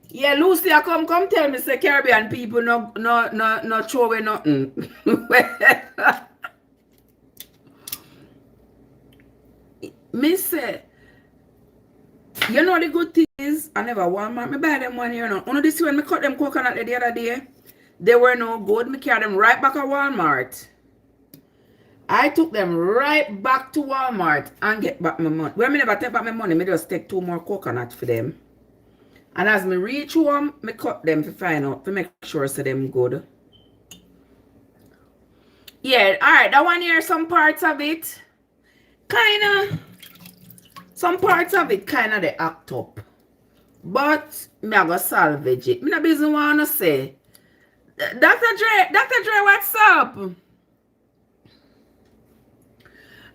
Yeah, Lucy, I come tell me say Caribbean people no throw away nothing. Me say, you know the good thing is, I never Walmart. Me buy them one year now. You know this when me cut them coconut the other day, they were no good. Me carry them right back at Walmart. I took them right back to Walmart and get back my money. Well, me never take back my money. Me just take 2 more coconut for them. And as me reach home, me cut them to find out, to make sure so them good. Yeah, alright, that one here, some parts of it, some parts of it they act up. But me I go salvage it. Me no business wanna say. Dr. Dre, what's up?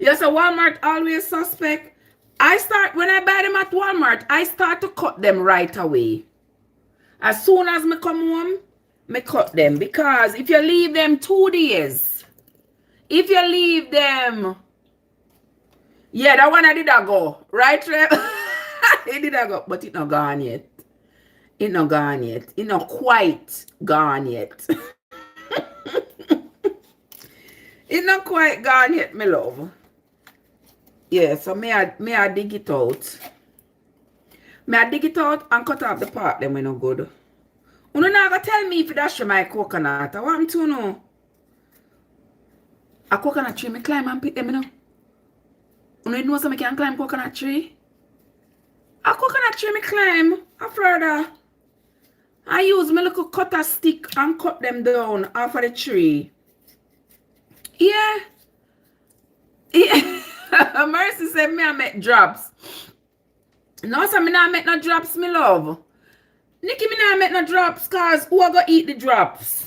Yes, a Walmart always suspect. When I buy them at Walmart, I start to cut them right away. As soon as me come home, me cut them. Because if you leave them 2 days, if you leave them, yeah, that one I did go. Right, Trev? It did go, but it not gone yet. It not gone yet. It not quite gone yet. It not quite gone yet, my love. Yeah, so may I dig it out. May I dig it out and cut off the part them when no good. You not gonna tell me if you dash my coconut. I want to know. A coconut tree, me climb and pick them, you know. You know something can climb coconut tree? A coconut tree me climb. Further. I use my little cutter stick and cut them down off of the tree. Yeah. Mercy said me I make drops. No, so me not make no drops, me love. Nikki, me not make no drops, cause who I go eat the drops?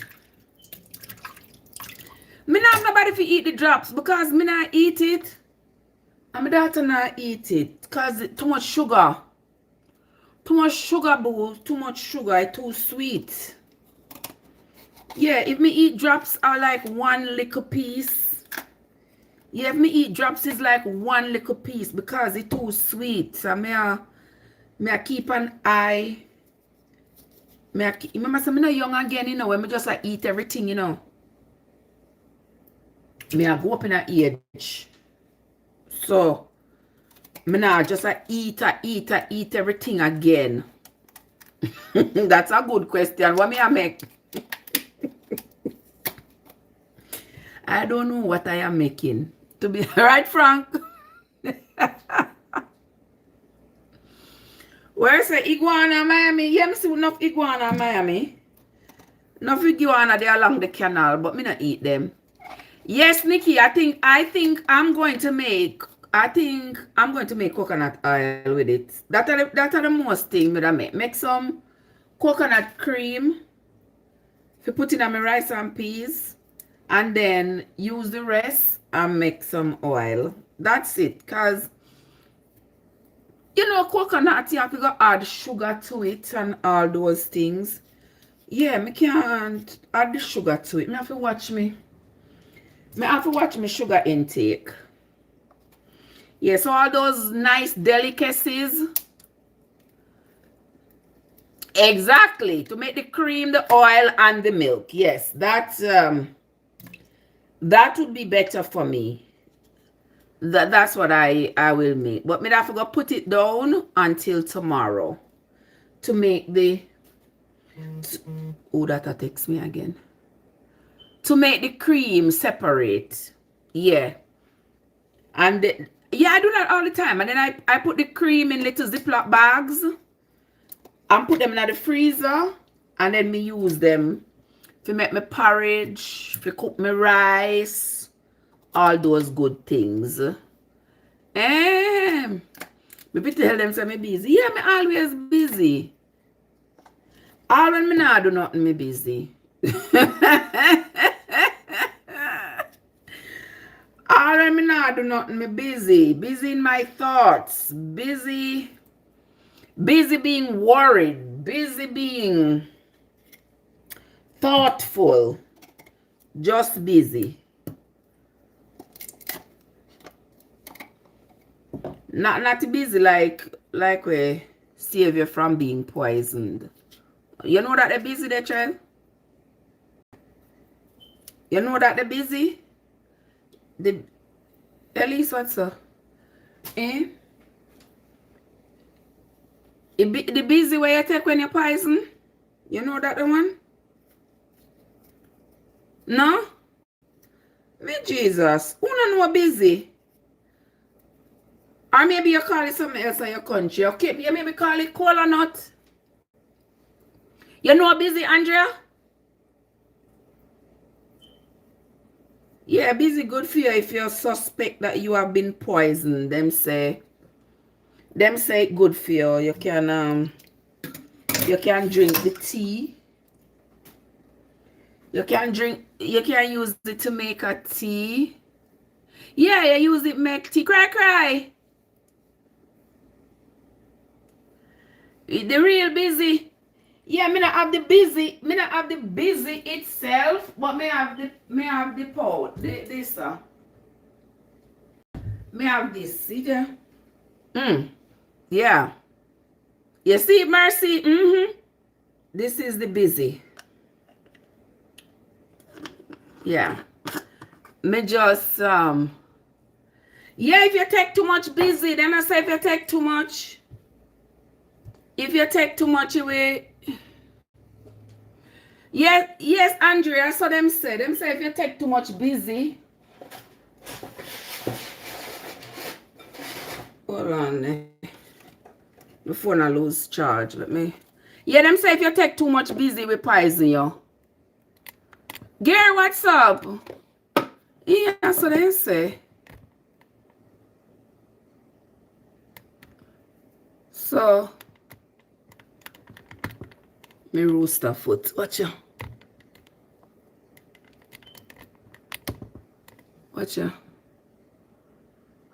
Me not have nobody to eat the drops because me not eat it. And my daughter not eat it. Cause it too much sugar. Too much sugar, boo. Too much sugar. It's too sweet. Yeah, if me eat drops, I like 1 little piece. Yeah, if me eat drops is like one little piece because it's too sweet. So me I keep an eye. Remember, so me no young again, you know, when me just like eat everything, you know. Me I go up in an age. So me now just like eat everything again. That's a good question. What me I make? I don't know what I am making. To be right, Frank. Where's the iguana Miami? Yeah, me see enough iguana Miami. Enough iguana there along the canal, but me not eat them. Yes, Nikki, I think I'm going to make coconut oil with it. That are the most thing that I make. Make some coconut cream to put in on my rice and peas, and then use the rest and make some oil. That's it. Cause you know coconut you have to go add sugar to it and all those things. Yeah, me can't add the sugar to it. Me have to watch me sugar intake. Yeah, so all those nice delicacies. Exactly. To make the cream, the oil, and the milk. Yes, that would be better for me. That's what I will make. But me have to go put it down until tomorrow to make the that takes me again. To make the cream separate. Yeah. And yeah, I do that all the time. And then I put the cream in little Ziploc bags and put them in the freezer. And then me use them to make my porridge, to cook my rice, all those good things. Maybe tell them say me busy. Yeah, me always busy. All when me not do nothing, me busy. All when me not do nothing, me busy. Busy in my thoughts. Busy being worried. Busy being thoughtful. Just busy. Not busy like we save you from being poisoned. You know that they're busy there, Trev? You know that they're busy? At least what's up? Eh? The busy way you take when you're poison? You know that the one? No? Me Jesus. Who don't know busy? Or maybe you call it something else in your country. Okay, you maybe call it cola nut. You know busy, Andrea? Yeah, busy good for you if you suspect that you have been poisoned. Them say good for you. You can drink the tea. You can use it to make a tea. Yeah, you use it make tea. Cry. The real busy. Yeah, me not have the busy. Me not have the busy itself, but me have the pot. This me have this. See there? Yeah. You see, Mercy? This is the busy. Yeah. Me just yeah, if you take too much busy, then I say if you take too much. If you take too much away. Yes, Andrea, so them say if you take too much busy. Hold on. My phone I lose charge. Let me. Yeah, them say if you take too much busy, we poison you. Gary, what's up? Yeah, so they say. So me rooster foot. Watch ya.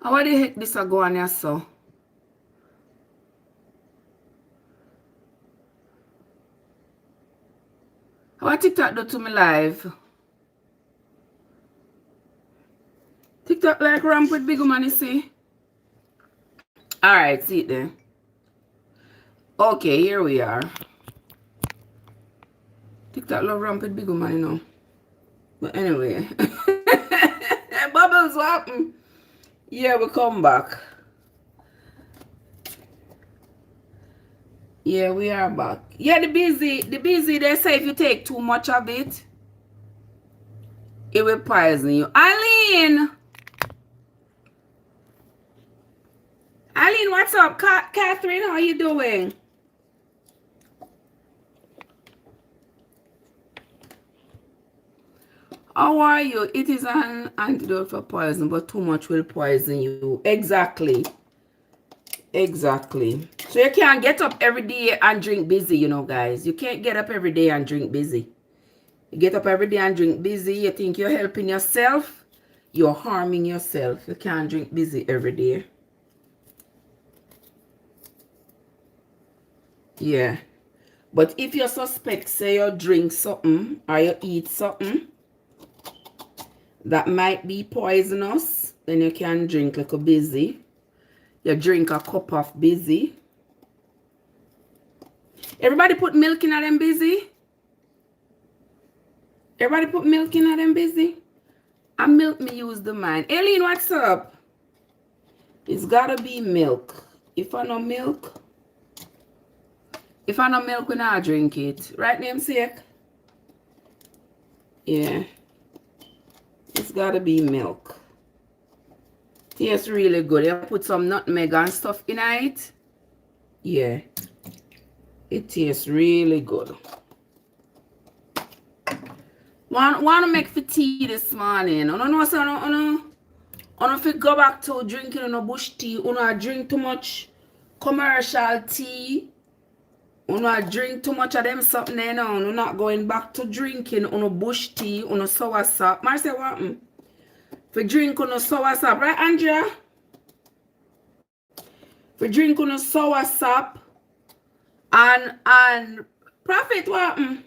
How the heck this a go on here so? How TikTok do to me live? TikTok TikTok like ramp with big money, see? Alright, see it there. Okay, here we are. TikTok love ramp with big money now. But anyway. Bubbles, what happened? Yeah, we come back. Yeah, we are back. Yeah, the busy, they say if you take too much of it, it will poison you. Eileen, what's up? Catherine, how you doing? How are you? It is an antidote for poison, but too much will poison you. Exactly. Exactly. So you can't get up every day and drink busy, you know, guys. You can't get up every day and drink busy. You get up every day and drink busy, you think you're helping yourself, you're harming yourself. You can't drink busy every day. Yeah. But if you suspect, say you drink something or you eat something that might be poisonous, then you can drink like a busy. You drink a cup of busy. Everybody put milk in them busy. Everybody put milk in them busy. And milk me use the mine. Aileen, what's up? It's gotta be milk. If I no milk, we not drink it. Right, namesake? Yeah. It's gotta be milk. Tastes really good. You put some nutmeg and stuff in it. Yeah. It tastes really good. Want to make for tea this morning. I don't know, so I don't feel go back to drinking no bush tea. I drink too much commercial tea. I drink too much of them something there now. I'm not going back to drinking no bush tea, sour sap. Marcia, what happened? For drink on a sour sap, right, Andrea? For drink on a sour sap and Prophet, what happened?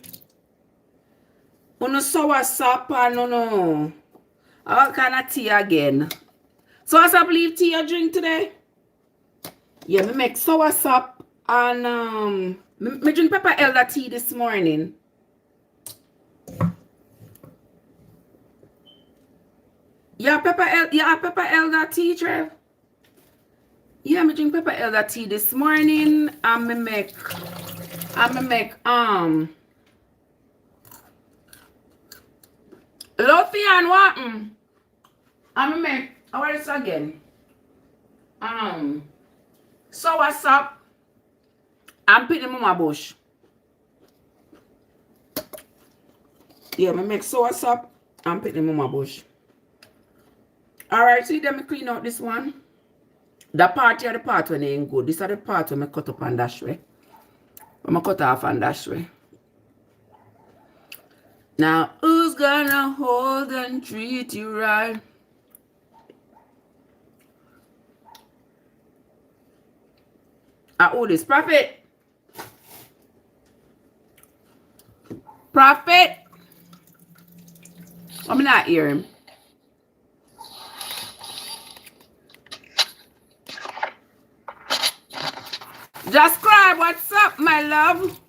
On a sour sap and no. What kind of tea again? Sour sap leaf tea you drink today? Yeah, me make sour sap and me drink pepper elder tea this morning. Yeah, pepper elder tea, Trev. Yeah, me drink pepper elder tea this morning. And me make Lothian what? And me make what is it again? Sour sap and put them in my bush. Yeah, me make sour sap and put them in my bush. Alright, so let me clean out this one. The part here, the part when it ain't good. This is the part when I cut up and dash way. When I cut off and dash way. Now, who's gonna hold and treat you right? Oh, this Prophet. Prophet. I'm not hearing him. Just cry, what's up, my love?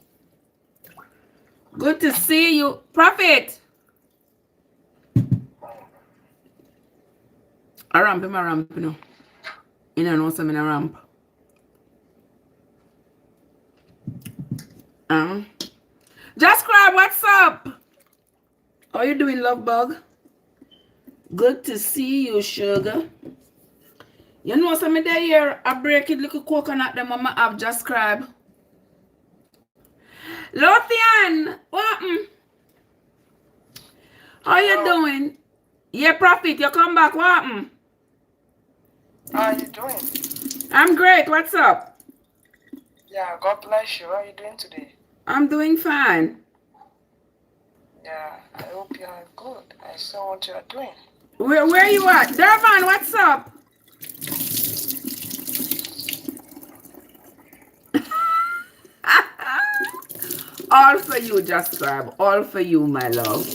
Good to see you. Prophet. I ramp, you know. You don't know something, I ramp. Just cry, what's up? How you doing, love bug? Good to see you, sugar. You know something there here, I break it little coconut them mama have just crab. Lothian, what? How you doing? Yeah, Prophet, you come back, what? How are you doing? I'm great, what's up? Yeah, God bless you. How are you doing today? I'm doing fine. Yeah, I hope you are good. I saw what you are doing. Where you at? Durban, what's up? All for you, just grab. All for you, my love.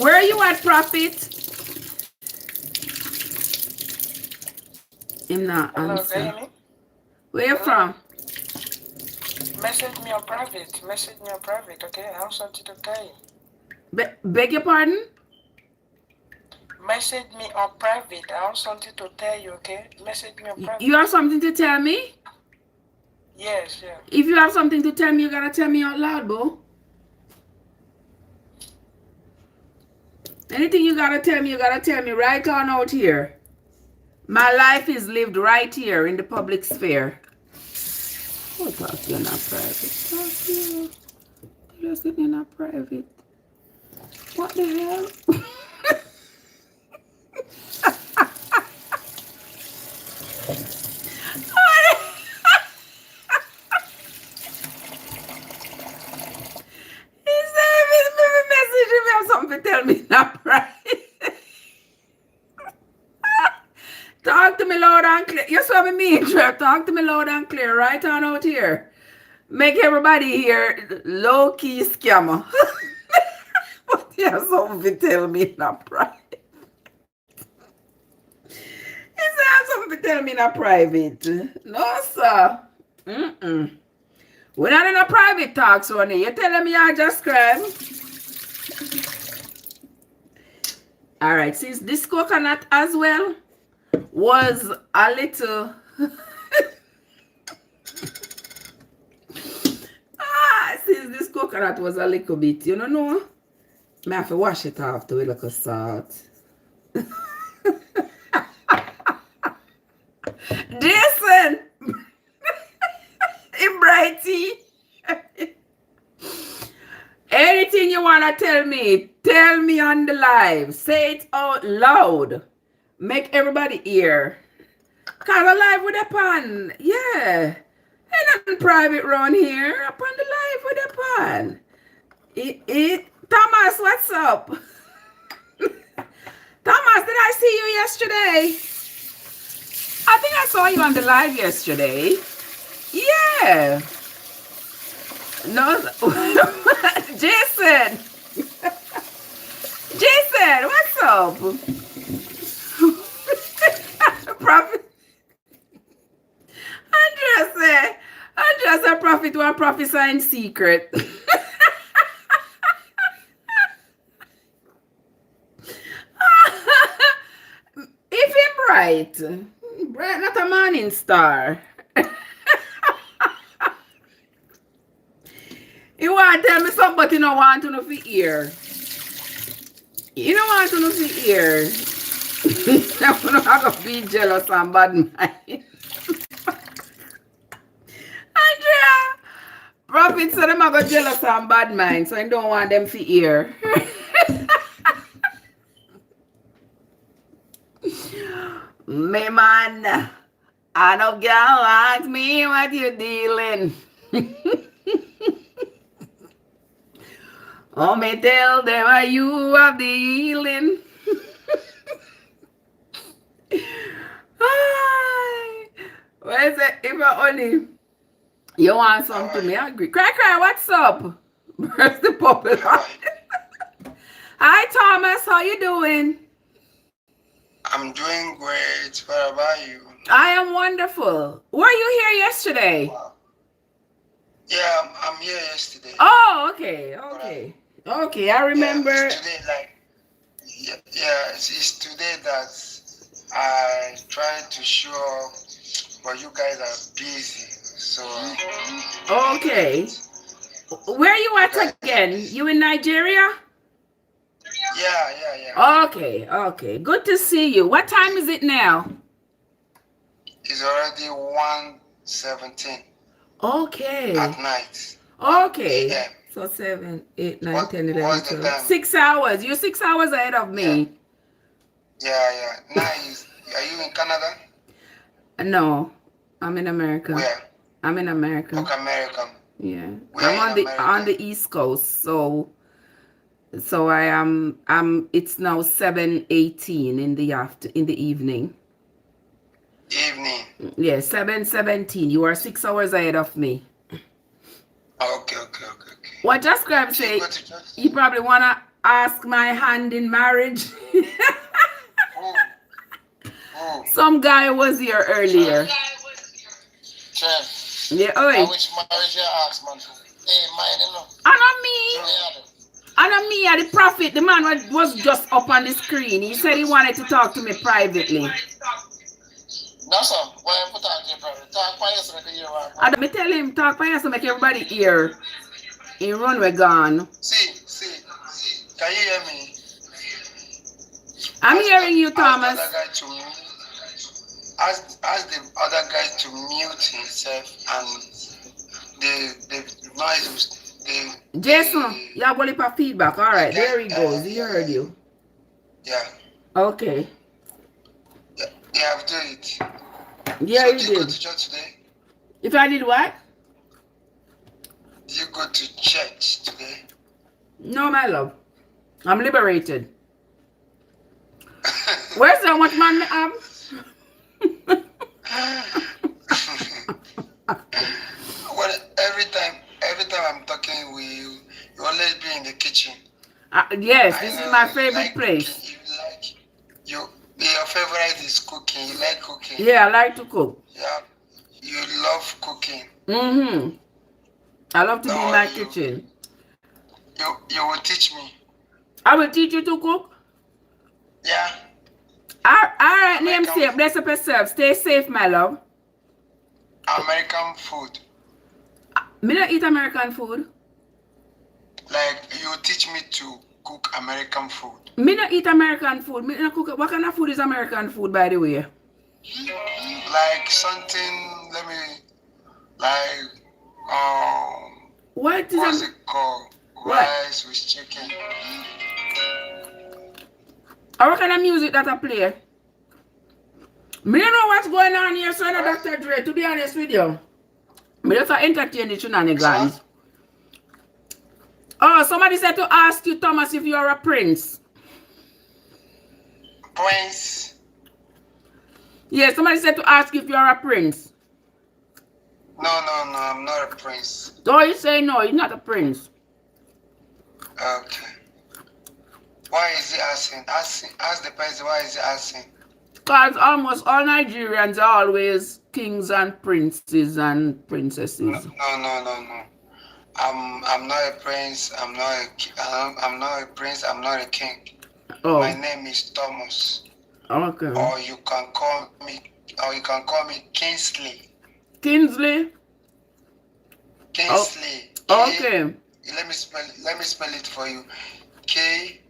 Where are you at, Prophet? Him not Hello, answer. Danny. Where you from? Message me on private. Message me on private, okay? I have something to tell you. Beg your pardon? Message me on private. I have something to tell you, okay? Message me on private. You have something to tell me? Yes, yeah. If you have something to tell me, you gotta tell me out loud, bro. Anything you gotta tell me right on out here. My life is lived right here in the public sphere. Oh, talk to you not private. Talk to you. Just let me not private. What the hell? Something tell me not private. Talk to me loud and clear. You saw me, Trev. Talk to me loud and clear right on out here. Make everybody here low-key scammer. But you have something tell me not private. You say have something tell me not private. No, sir. We're not in a private talk, Sonny. You're telling me I just crime. All right, since this coconut as well was a little since this coconut was a little bit, you know, I have to wash it off with like a salt. Jason, in Brighty. Anything you want to tell me on the live. Say it out loud. Make everybody hear. Cause a live with a pan. Yeah. Ain't nothing private around here. Up on the live with a pan. Thomas, what's up? Thomas, did I see you yesterday? I think I saw you on the live yesterday. Yeah. No, Jason. Jason, what's up? Prophet. Andrea said prophet will prophesy in secret. If him bright, not a morning star. You want to tell me something, but you don't want to know for ear. You don't want to know for ear. I'm going to be jealous and bad mind. Andrea, Prophet said I'm going to jealous and bad mind, so I don't want them for ear. Me man, I know girl ask me what you dealing. Oh, me tell them are you have the healing. Where's it? If I only you want something to me, I agree. Cry, what's up? Where's the puppet? Hi, Thomas. How you doing? I'm doing great. What about you? I am wonderful. Were you here yesterday? Wow. Yeah, I'm here yesterday. Oh, okay. Okay, I remember. Yeah, it's today, it's today that I tried to show up, but you guys are busy. So. Okay. Where you at again? You in Nigeria? Yeah. Okay. Good to see you. What time is it now? It's already 1:17. Okay. At night. Okay. Yeah. So 7, 8, 9, 10, 11, what's the 12. time? 6 hours. You're 6 hours ahead of me. Yeah. Nice. Are you in Canada? No, I'm in America. Where? I'm in America. Okay, America. Yeah. Where I'm on the East Coast, so I am it's now 7:18 in the evening. Evening. Yeah, 7:17. You are 6 hours ahead of me. Okay. What just grab say you probably wanna ask my hand in marriage. Who? Who? Some guy was here earlier. Trev. Yeah, I oi. wish marriage you ask, man. Hey, mine, you know. And on me. And on me, the prophet, the man was just up on the screen. He said he wanted to talk to me privately. No, sir. Why put on your private? Talk by yourself, make you hear. And me tell him, talk by yourself, make everybody hear. He run, we gone. See. Can you hear me? I'm hearing you, Thomas. Ask the other guy to mute himself and the noise. Jason, you have a for feedback. All right, there he goes. He heard you. Yeah. Okay. Yeah, I've done it. Yeah, so you did. did. You go to church today? If I did what? Did you go to church today? No, my love. I'm liberated. Where's so much man me have? Well, every time I'm talking with you, you always be in the kitchen. Yes, this is my favorite place. Your favorite is cooking. You like cooking. Yeah, I like to cook. Yeah, you love cooking. Mm-hmm. I love to be in my kitchen. You will teach me. I will teach you to cook. Yeah. All right, name safe. Bless up yourself. Stay safe, my love. American food. Me not eat American food. Like, you teach me to cook American food. Me not eat American food. Me not cook. What kind of food is American food, by the way? Like something, what's it called? Rice with chicken. Or what kind of music that I play? Me don't know what's going on here, so I know Dr. Dre, to be honest with you. Me just entertain the shenanigans. Oh, somebody said to ask you, Thomas, if you're a prince. Prince? Yeah, somebody said to ask if you're a prince. No, I'm not a prince. So you say no, you're not a prince. Okay. Why is he asking? Ask the person why is he asking. Because almost all Nigerians are always kings and princes and princesses. No. I'm not a prince. I'm not a prince. I'm not a king. Oh. My name is Thomas. Okay. Or you can call me Kingsley. Kingsley? Kingsley. Oh. Okay. Let me spell it for you. Kinsleey.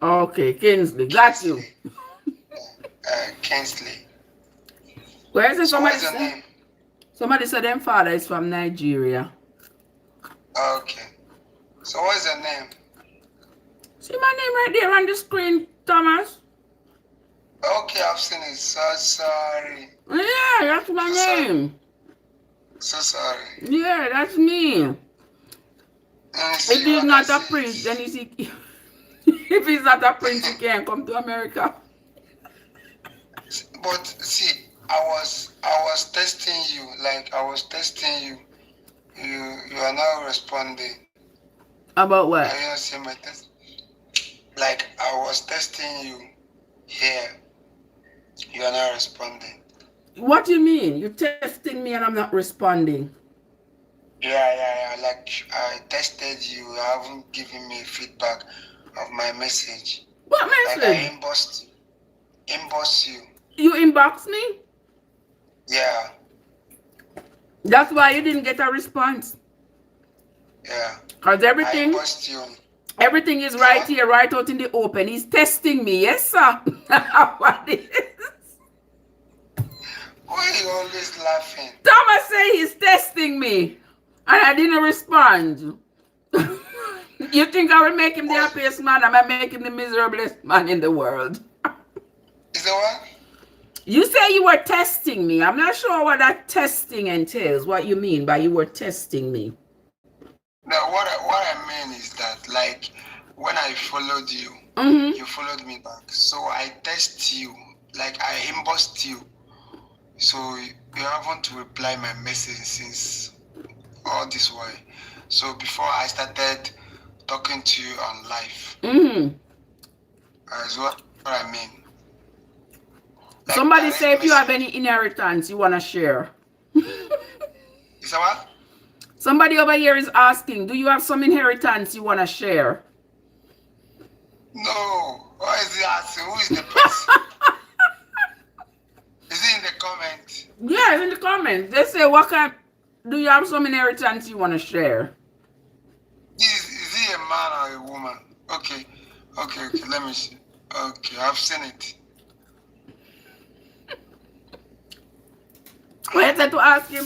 Okay, Kingsley. Got you. Kingsley. Where's the somebody what's your name? Somebody said their father is from Nigeria. Okay. So what's your name? See my name right there on the screen, Thomas. Okay, I've seen it. So sorry. Yeah, that's my name. So sorry. Yeah, that's me. If he's not a prince, then is he... If he's not a prince, he can't come to America. But see, I was testing you. Like I was testing you. You are not responding. About what? I didn't see my test. Like I was testing you here. You are not responding. What do you mean? You're testing me and I'm not responding? Yeah. Like I tested you. You haven't given me feedback of my message. What message? Like I inboxed you. You inboxed me? Yeah. That's why you didn't get a response. Yeah. Because everything... I inboxed you. Everything is right here, right out in the open. He's testing me. Yes, sir. What is? Why are you always laughing? Thomas say he's testing me. And I didn't respond. You think I will make him the happiest man? I might make him the miserablest man in the world. Is that what? You say you were testing me. I'm not sure what that testing entails. What you mean by you were testing me? No, what I mean is that, like, when I followed you, you followed me back. So I test you, like I inboxed you. So you haven't replied my message since all this way. So before I started talking to you on live, is what I mean. Like Somebody say if you have message. any inheritance you want to share. Is that what? Somebody over here is asking, do you have some inheritance you want to share? No. Why is he asking? Who is the person? Is it in the comment? Yeah, in the comments. They say, what kind, do you have some inheritance you want to share? Is he a man or a woman? Okay. Let me see. Okay, I've seen it. What I said to ask him?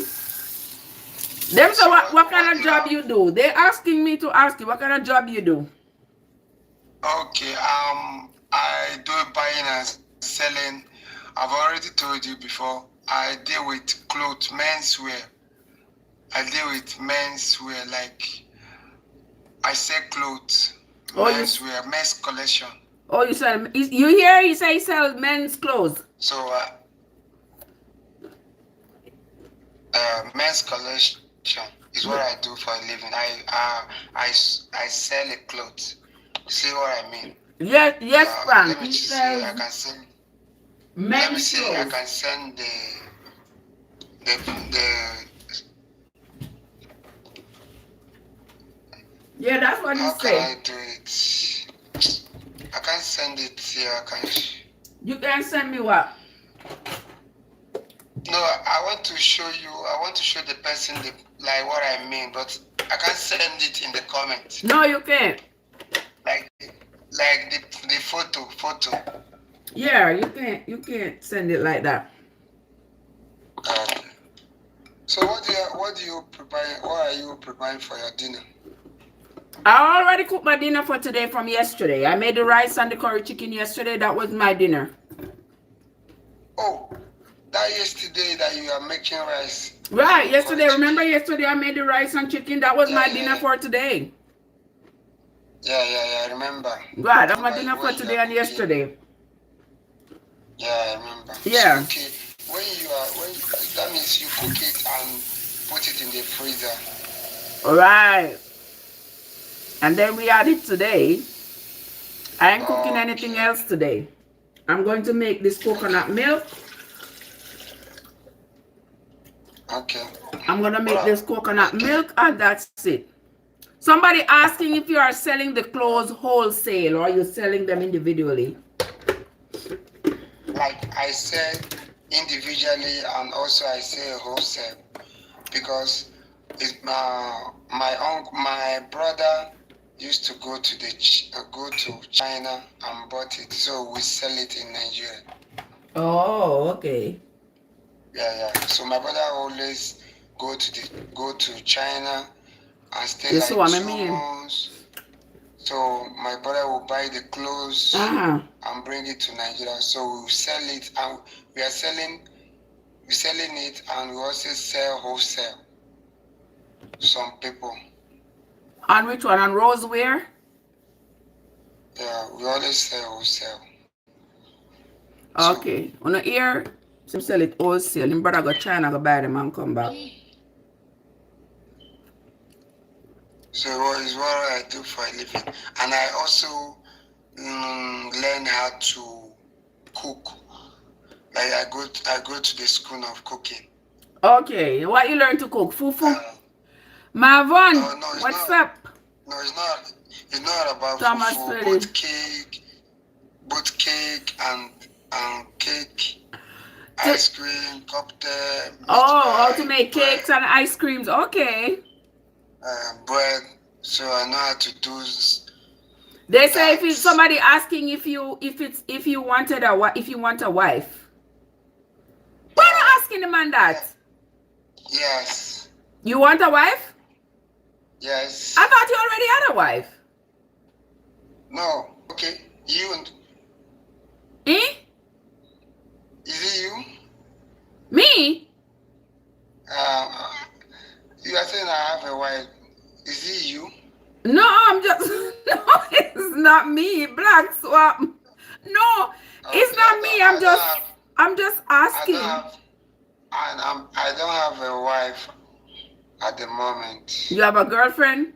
Them say, what kind of job you do? They're asking me to ask you, what kind of job you do? Okay, I do buying and selling. I've already told you before. I deal with clothes, menswear. I deal with menswear, like I sell clothes, menswear, men's collection. Oh, you sell? You hear? You say you sell men's clothes. So, men's collection is what I do for a living. I sell a clothes. See what I mean? Yes, Frank. Let me just see. I can send. Let me see. I can send the. Yeah, that's what How he can said. I do it? I can't send it here. You can send me what? No, I want to show you. I want to show the person like what I mean, but I can't send it in the comment. No, you can't. Like the photo. Yeah, you can't send it like that. So what do you prepare? What are you preparing for your dinner? I already cooked my dinner for today from yesterday. I made the rice and the curry chicken yesterday. That was my dinner. Oh, that yesterday that you are making rice. Right, yesterday. Remember yesterday I made the rice and chicken? That was my dinner for today. Yeah, I remember. Right, that's my dinner for today and yesterday. Yeah, I remember. Yeah. So, okay, that means you cook it and put it in the freezer. Right. And then we had it today. I ain't cooking anything else today. I'm going to make this coconut milk. Okay. I'm going to make this coconut milk and that's it. Somebody asking if you are selling the clothes wholesale or you're selling them individually. Like I said, individually and also I say wholesale because it's my brother used to go to China and bought it, so we sell it in Nigeria. Oh, okay. Yeah. So my brother always go to China and stay Yes, like so 2 months. So my brother will buy the clothes and bring it to Nigeria. So we sell it and we're selling it and we also sell wholesale. Some people. On which one? On Roseware? Yeah, we always sell wholesale. Okay. On the ear, some sell it wholesale. Him brother go China go buy them and come back. So is what I do for a living. And I also learn how to cook. Like I go to the school of cooking. Okay. What you learn to cook? Fufu? Marvin, no, what's up? No, it's not. It's not about Thomas fufu. Both cake and cake, ice cream, cocktail. How to make cakes and ice creams. Okay. Bread. So I know how to do. They say if it's somebody asking if you want a wife. Why not asking the man that? Yes. You want a wife? Yes. I thought you already had a wife. No. Okay. You. Eh? Is it you? Me? You are saying I have a wife. Is it you? No, I'm just no. It's not me. Black Swap. No, it's not me. I'm just asking. I don't have a wife. at the moment. You have a girlfriend?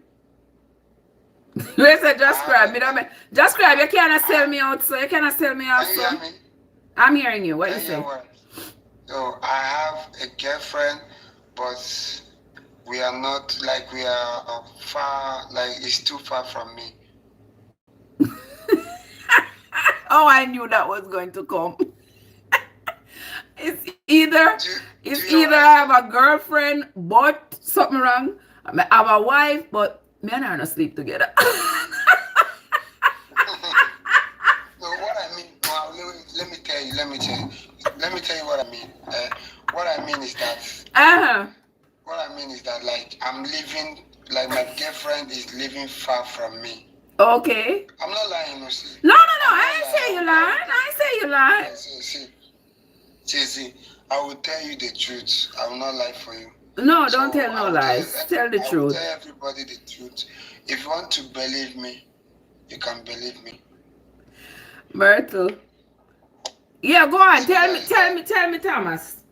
You said just grab me. Just grab. You cannot sell me out, so you cannot sell me out, Can you so. hear me? I'm hearing you. What you Can you say? hear what? So I have a girlfriend, but we are not like we are far. Like it's too far from me. Oh, I knew that was going to come. It's either I have a girlfriend, but something wrong. I have a wife, but me and her not sleep together. So what I mean, well, let me tell you what I mean. What I mean is that. What I mean is that, like, I'm living, like, my girlfriend is living far from me. Okay. I'm not lying, you see. No. I ain't say you lying. See, I will tell you the truth. I will not lie for you. No, don't tell no lies. Tell the truth. I will tell everybody the truth. If you want to believe me, you can believe me. Myrtle. Yeah, go on. Tell me, Thomas.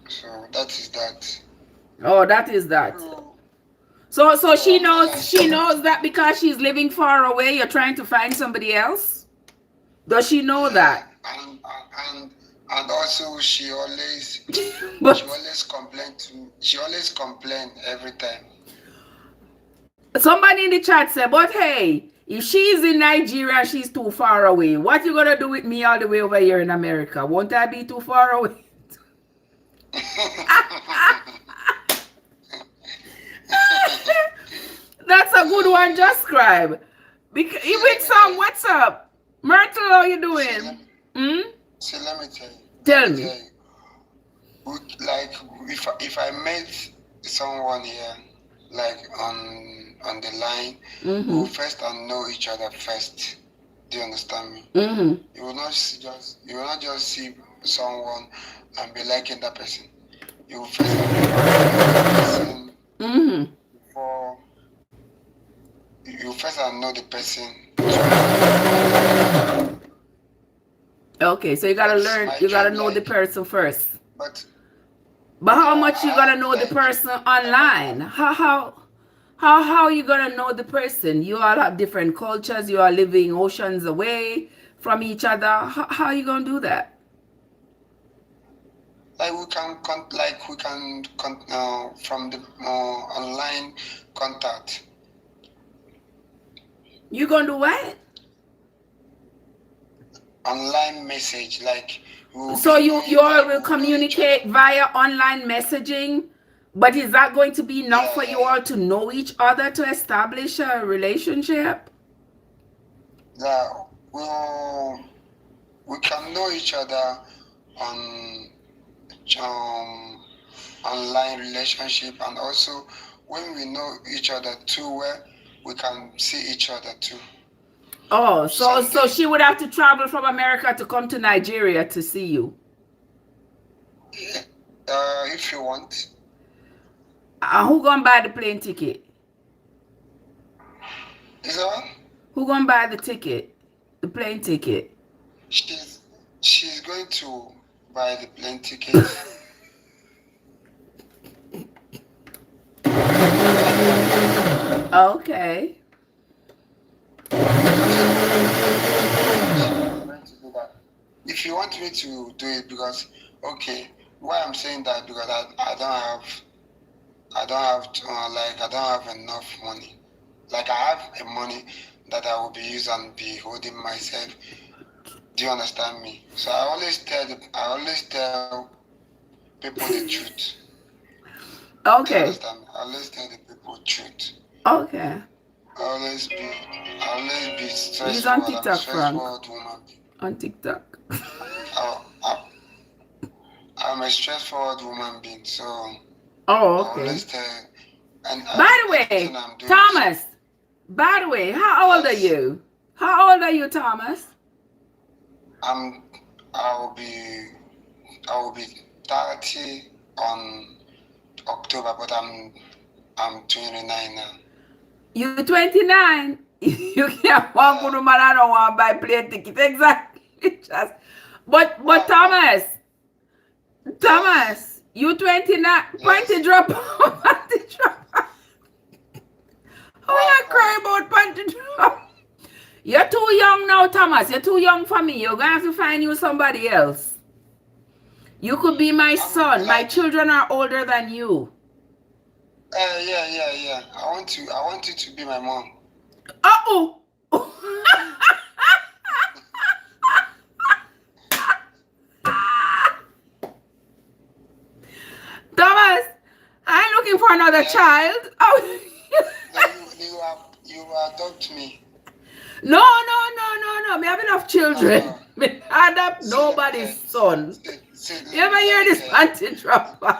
So that is that. Oh, that is that. So she knows that because she's living far away, you're trying to find somebody else? Does she know that? And also she always complain every time. Somebody in the chat said, but hey, if she's in Nigeria, she's too far away. What you gonna do with me all the way over here in America? Won't I be too far away? That's a good one, just scribe. With some, what's up? Myrtle, how you doing? See, let me tell you. Tell me. Like, if I met someone here, like on the line, we'll first know each other first. Do you understand me? You will not just see someone and be liking that person. You will first know the person before you first know the person. Okay, so you gotta learn. You gotta know the person first. But how much you gotta know the person online? How you gonna know the person? You all have different cultures. You are living oceans away from each other. How you gonna do that? Like we can from the online contact. You gonna do what? Online message, like. So you all will communicate via online messaging, but is that going to be enough for you all to know each other to establish a relationship? Yeah, we can know each other on online relationship, and also when we know each other too well, we can see each other too. Oh, so she would have to travel from America to come to Nigeria to see you? Yeah, if you want. Who gonna buy the plane ticket? Is that? Who gonna buy the ticket? The plane ticket? She's going to buy the plane ticket. Okay. If you want me to do it, because why I'm saying that, because I don't have enough money. Like, I have a money that I will be using and be holding myself. Do you understand me? So I always tell people the truth. Okay. Do you understand me? I always tell the people the truth. Okay. I always be stressful. He's on TikTok, Frank. Woman. On TikTok. I'm a stressful woman being, so. Oh, okay. By the way, Thomas. By the way, how old are you? How old are you, Thomas? I will be 30 on October, but I'm 29 now. You 29? You can't walk with a man. I don't want to buy plane ticket. Exactly. But Thomas, You 20 not panty drop. Panty drop. Oh, you cry about panty drop. You're too young now, Thomas. You're too young for me. You're gonna have to find you somebody else. You could be my son. My children are older than you. Yeah. I want you to be my mom. Uh-oh. Thomas, I'm looking for another child. Oh. You adopt me. No. Me have enough children. Me adopt nobody's son. You ever hear this panty dropper?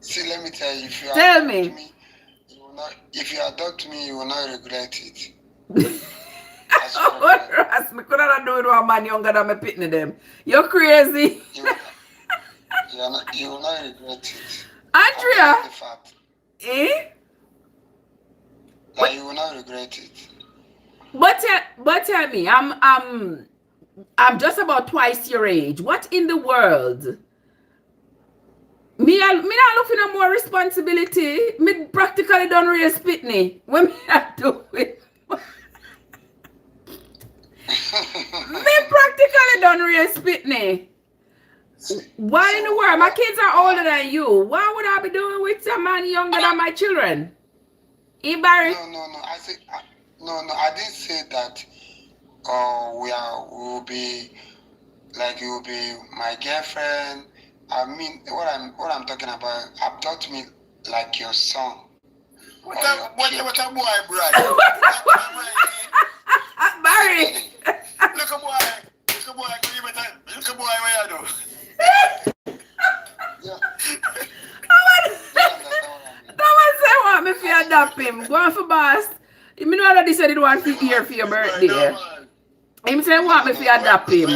See, let me tell you, if you Tell adopt me. If you adopt me, you will not regret it. Ras, me could not do it with a man younger than me pitney them. You're crazy. You will not regret it. Andrea. The fact Eh? that you will not regret it. But tell me, I'm just about twice your age. What in the world? Me not looking at more responsibility. Me practically done raise pitney. When me not do it. Me practically done raise pitney. Why in the world? My kids are older than you. What would I be doing with a man younger than my children? Barry? No. I didn't say that. We will be like you will be my girlfriend. I mean, what I'm talking about. Adopt me like your son. What a boy, Brian. Barry. Look a boy. Look a boy, what you do? Yeah. Someone say want me to adopt him. Go on for boss. You know already said it want to hear for your birthday. Him say want me to adopt him.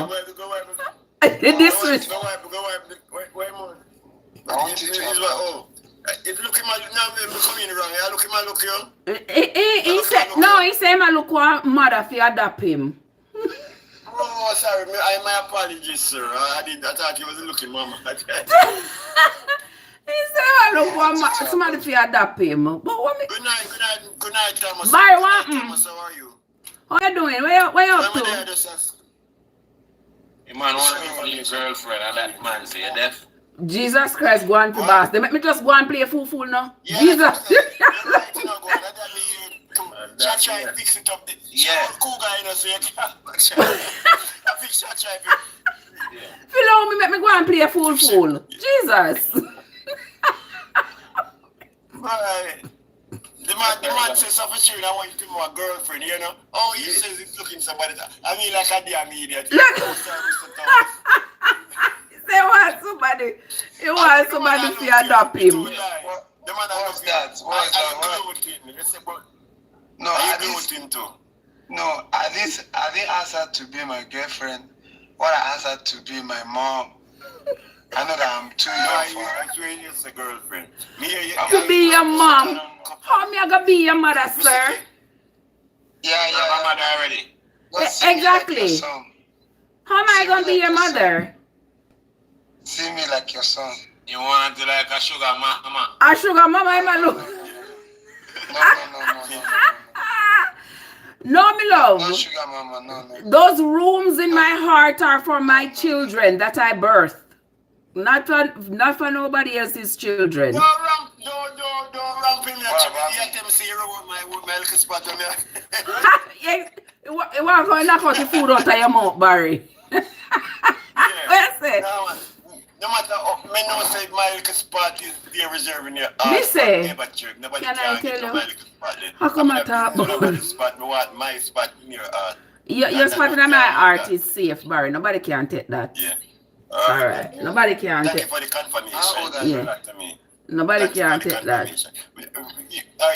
This is. If look him now, come in wrong. Look him, look you. He said no. He said I look one mother to adopt him. Oh, sorry. My apologies, sir. I thought he wasn't looking, Mama. He said I look one somebody to adopt him. But what me? Good night, Thomas. Bye, what? Thomas, how are you? How you doing? Where you up to? The man want to be your girlfriend, and that man say you're deaf. Jesus Christ, go on to boss. They make me just go and play fool now. Yeah, Jesus. Try to fix it up. Yeah. Cool guy, you know, so you can't fix that. Philo, me make me go and play fool. Jesus. Right. The man says something serious. I want you to be my girlfriend, you know. Oh, he says he's looking somebody. I mean, like a damn idiot. Say what somebody. You want somebody to adopt him. The man What's that? No, at least I didn't ask her to be my girlfriend. What I asked her to be my mom. I know that I'm too young for her. Actually, it's a girlfriend. To be your mom. How me I gonna be your mother, sir? Yeah. My mother already. Exactly. How am I gonna be your mother? See me like your son. You want to like a sugar mama? A sugar mama, I'm look. No, me love. No sugar mama, no. Those rooms in my heart are for my children that I birthed. Not for nobody else's children. Don't ramp in your chicken. Let them see my milk spot on there. You want to knock out the food out of your mouth, Barry. Where's it? No matter how many know say milk spot is there reserving your heart. Me say, nobody can I get tell no you? milk spot. How come I talk about spot? Me want my spot in your heart. Your spot in my heart is safe, Barry. Nobody can take that. Yeah. Alright. Nobody can Thank take you for the confirmation. Yeah. Nobody can take that.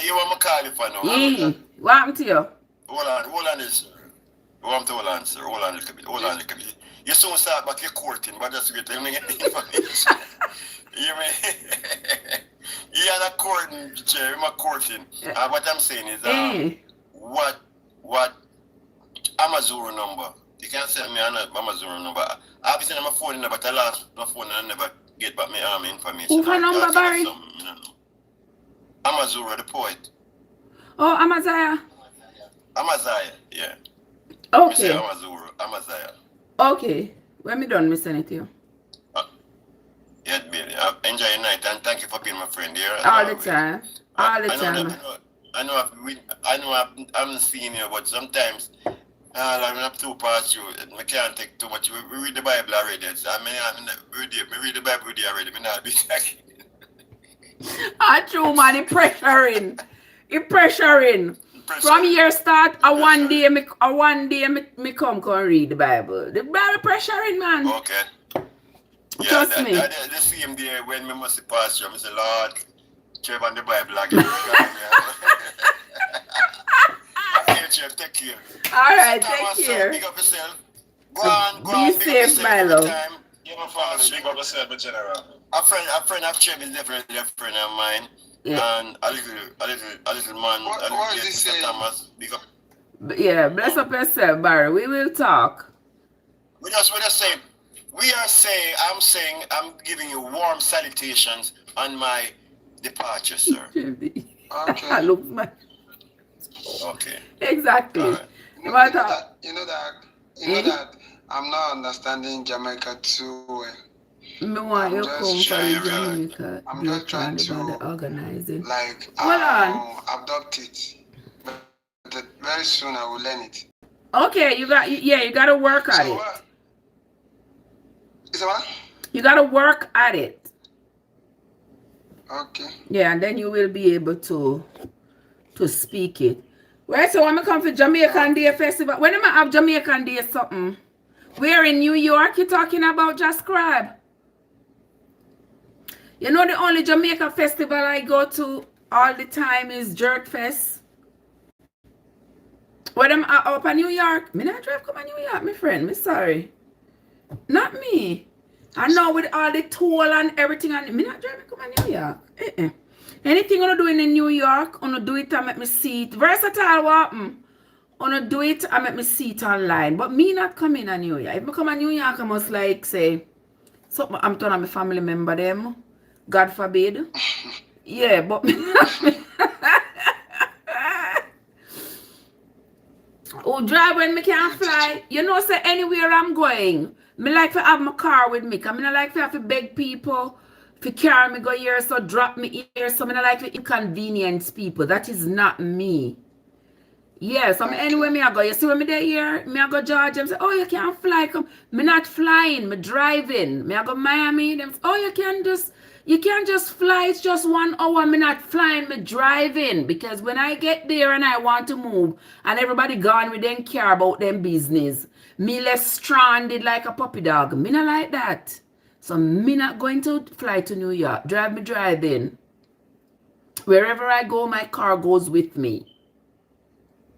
You want me call you for now? Yeah. What happened to you? Hold on, sir. You want to hold on, sir? Hold on a little bit. You soon start back your courting, but just wait till me get the information. You mean? You are not courting, Chair. You're not courting. What I'm saying is, what Amazon number? You can't send me an Amazon number. I've been sending my phone number, but I lost my phone and I never get back my information. Who for number, Barry? Amazura, the poet. Oh, Amaziah. Amaziah, yeah. Okay. Amazura, Amaziah. Okay. When me done, me send it to you. Yeah, baby. Enjoy your night and thank you for being my friend here. All the time. All the time. I know I'm seeing you, but sometimes I'm not too past you. I can't take too much. We read the Bible already. So I read the Bible already. I'm not be talking. True, man. It's pressuring. It's pressuring. From year start, one day me come read the Bible. The Bible pressuring, man. Okay. Yeah, Trust me. The same day when me must pass you, I say, Lord, Trev and the Bible again. Okay, Trev, take care. All right, take care. Big up yourself. Go on, be safe, my love. You know, big up yourself in general. A friend of Trev is definitely a friend of mine. Yeah. And a little man, What is he saying? Thomas, big up. Yeah, bless up yourself, Barry. We will talk. We just say, I'm giving you warm salutations on my departure, sir. Okay. Look, man. Okay. Exactly. Right. You know that I'm not understanding Jamaica too well. Me want you come from Jamaica. I'm just trying to organizing. Like adopt it. But very soon I will learn it. Okay, you got to work at it. Is it what? You got to work at it. Okay. Yeah, and then you will be able to speak it. Right, so when I come for Jamaican Day Festival, when I have Jamaican Day something, we're in New York, you're talking about Just Scribe. You know the only Jamaica festival I go to all the time is Jerk Fest. When I'm up in New York, me not drive come to New York, my friend, me sorry. Not me. I know with all the toll and everything, and me not driving come to New York. Anything I'm doing in New York, I'm do it and make me see it. Versatile what happen? I'm do it and make me see it online. But me not coming to New York. If I come to New York, I must like say something I'm telling my family member them. God forbid. Yeah, but me who drive when me can't fly. You know, say anywhere I'm going, me like to have my car with me. Cause me not like to have to beg people to carry me go here, so drop me here. So me not like to inconvenience people. That is not me. Yes, yeah, so anywhere me I go. You see when me there here, me I go Georgia. Them say, oh, you can't fly. Come, me not flying. Me driving. Me I go Miami. Them say, oh, you can't just fly. It's just 1 hour. Me not flying. Me driving. Because when I get there and I want to move, and everybody gone, we don't care about them business. Me less stranded like a puppy dog. Me not like that. So me not going to fly to New York. Drive me driving. Wherever I go, my car goes with me.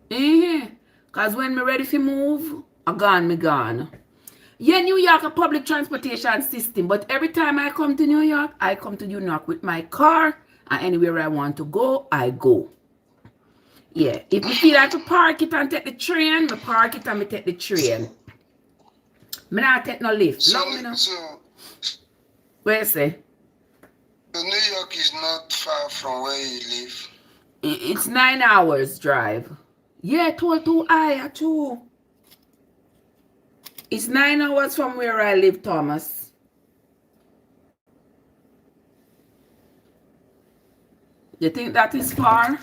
Because when me ready to move, me gone. Yeah, New York a public transportation system, but every time I come to New York, I come to New York with my car, and anywhere I want to go, I go. Yeah, if you feel like to park it and take the train, me park it and me take the train. Me not take no lift. Where you say? So New York is not far from where you live. It's 9 hours drive. Yeah, too high too. It's 9 hours from where I live, Thomas. You think that is far?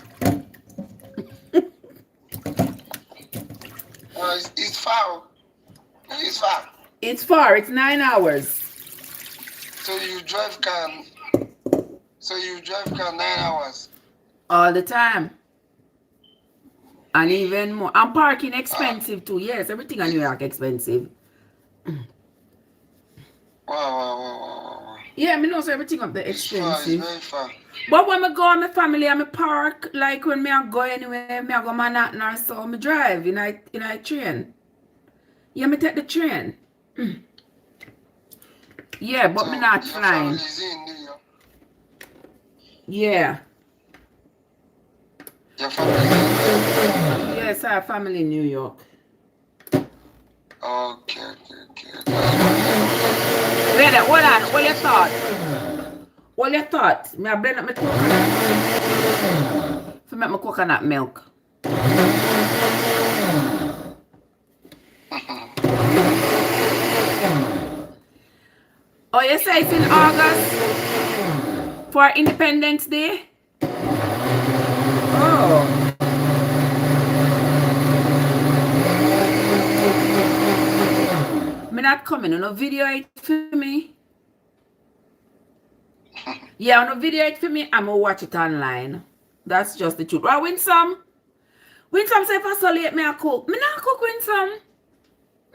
It's far. It's far. It's far. It's 9 hours. So you drive car 9 hours? All the time. And even more. And parking expensive too. Yes, everything in New York expensive. Wow. Yeah, me know so everything up there expensive. It's very far. But when I go with my family and I park, like when I go anywhere, I go Manhattan or so, I drive in a train. Yeah, I take the train. Yeah, but me not flying. Is in New York? Yeah. Your family is in New York? Yes, I have family in New York. Okay. Then hold on. What your thought? What your thought? Me I blend up my coconut. To make my coconut milk. Oh, you say it's in August for Independence Day? Oh. Me not coming on a video it for me. Yeah, on a video it for me, I'm gonna watch it online. That's just the truth. Right, Winsome? Winsome say for so late me I cook. Me not cook, Winsome.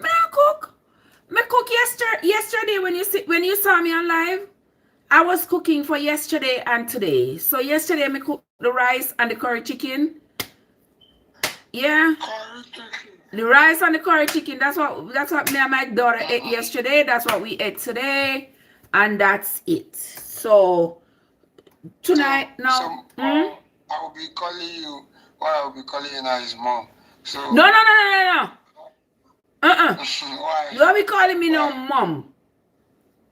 Me not cook. Me cook yesterday when you saw me on live. I was cooking for yesterday and today. So yesterday me cooked the rice and the curry chicken. Yeah. The rice and the curry chicken. That's what me and my daughter ate yesterday. That's what we ate today. And that's it. So tonight now. I will be calling you. What I will be calling you now is mom. So No. Why? You don't be calling me no mom.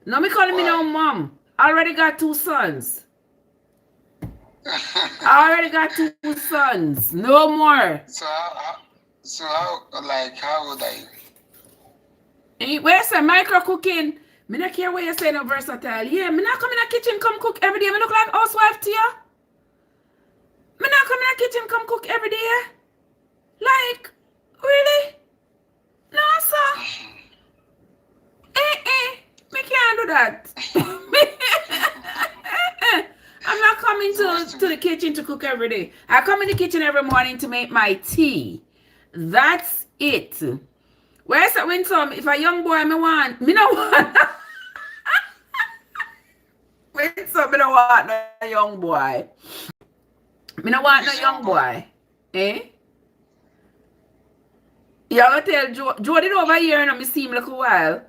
No be calling me no mom. I already got 2 sons. I already got 2 sons. No more. So how old are you? Where's the micro cooking? Me not care what you say no versatile. Yeah, me not come in the kitchen come cook every day. Me look like housewife to you. Me not come in the kitchen come cook every day. Like, really? No, sir. Me can't do that. I'm not coming to the kitchen to cook every day. I come in the kitchen every morning to make my tea. That's it. Where's that Winsome? If a young boy me no want. Winsome, me no want no young boy. Me no want no young boy. Eh? You gonna tell Joe did over here and me see him like a while.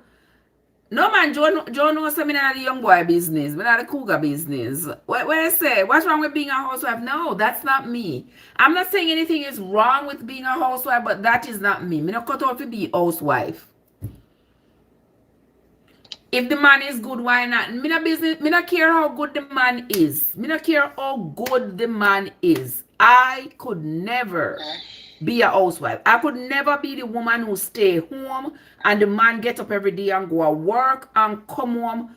No man, Joe knows me not the young boy business. Me not the cougar business. What I say? What's wrong with being a housewife? No, that's not me. I'm not saying anything is wrong with being a housewife, but that is not me. Me not cut out to be a housewife. If the man is good, why not? Me not business. Me not care how good the man is. Me not care how good the man is. I could never be a housewife. I could never be the woman who stay home and the man get up every day and go to work and come home.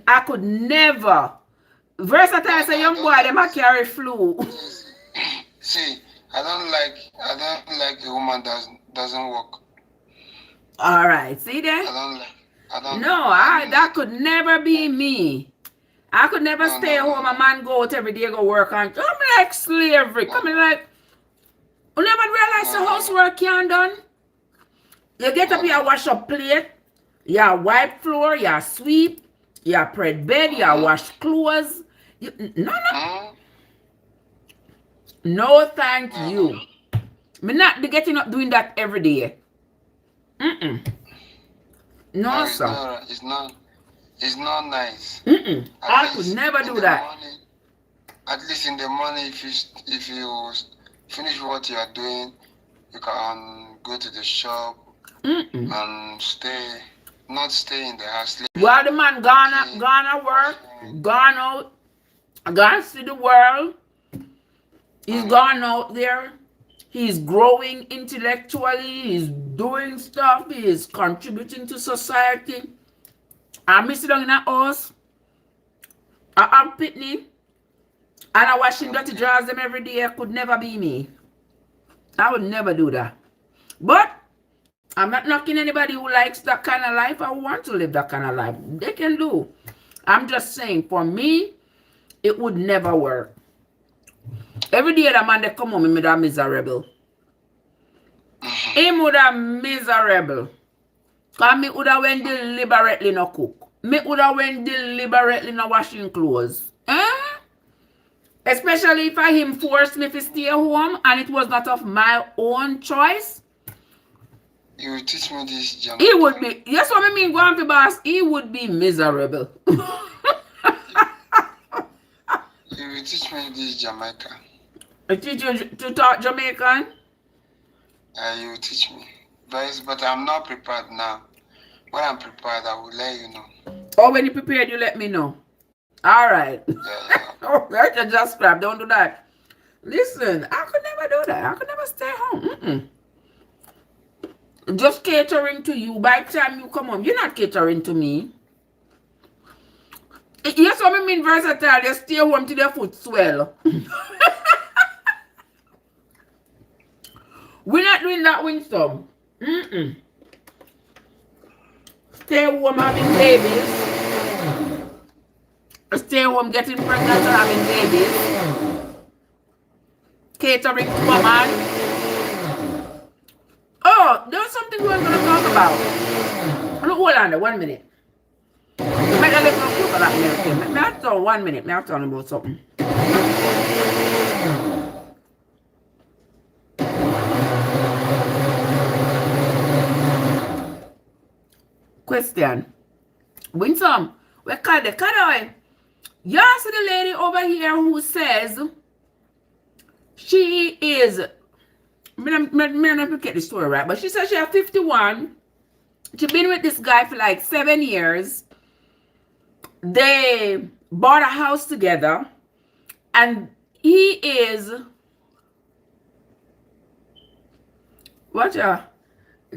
I could never. Versatile say young boy, them a carry flu. See, I don't like a woman doesn't work. All right, see there? That could never be me. I could never stay home. A man go out every day go work and come like slavery. Coming like. You never realize the housework can't done. You get up here, wash up plate, you wipe floor, you sweep, you spread bed, you wash clothes. No, thank you. Me not getting up doing that every day. No, sir. It's not nice. I could never do that. At least in the morning, if you finish what you are doing, you can go to the shop and not stay in the house. Well, the man gonna work, gone out, gone see the world. He's gone out there. He's growing intellectually. He's doing stuff. He's contributing to society. I sit down in a house. I'm pitney. And I washing dirty drawers them every day. Could never be me. I would never do that. But I'm not knocking anybody who likes that kind of life. I want to live that kind of life. They can do. I'm just saying, for me, it would never work. Every day that man they come home, he would have miserable. He would have miserable. Because me would have went deliberately no cook. Me would have went deliberately no washing clothes. Especially if him forced me to stay home and it was not of my own choice. You will teach me this, Jamaica. He would be, yes, what I mean, go on to boss, he would be miserable. You will teach me this, Jamaica. I teach you to talk Jamaican? You will teach me. But I'm not prepared now. When I'm prepared, I will let you know. Or when you prepared, you let me know. All right. Yeah. Oh, I can just grab. Don't do that. Listen, I could never do that. I could never stay home. Just catering to you. By the time you come home, you're not catering to me. Yes, what I mean versatile. You stay home till your foot swell. We're not doing that, Winston. Stay home having babies. Stay home getting pregnant or having babies. Catering to a man. Oh, there's something we were going to talk about. Hold on there, 1 minute. Make a little look at that milk. May I tell 1 minute? May I tell you about something? Question. Winsome, we call the cuddle. You see the lady over here who says she is, I'm not get the story right, but she says she's 51. She's been with this guy for like 7 years. They bought a house together, and he is, watch out.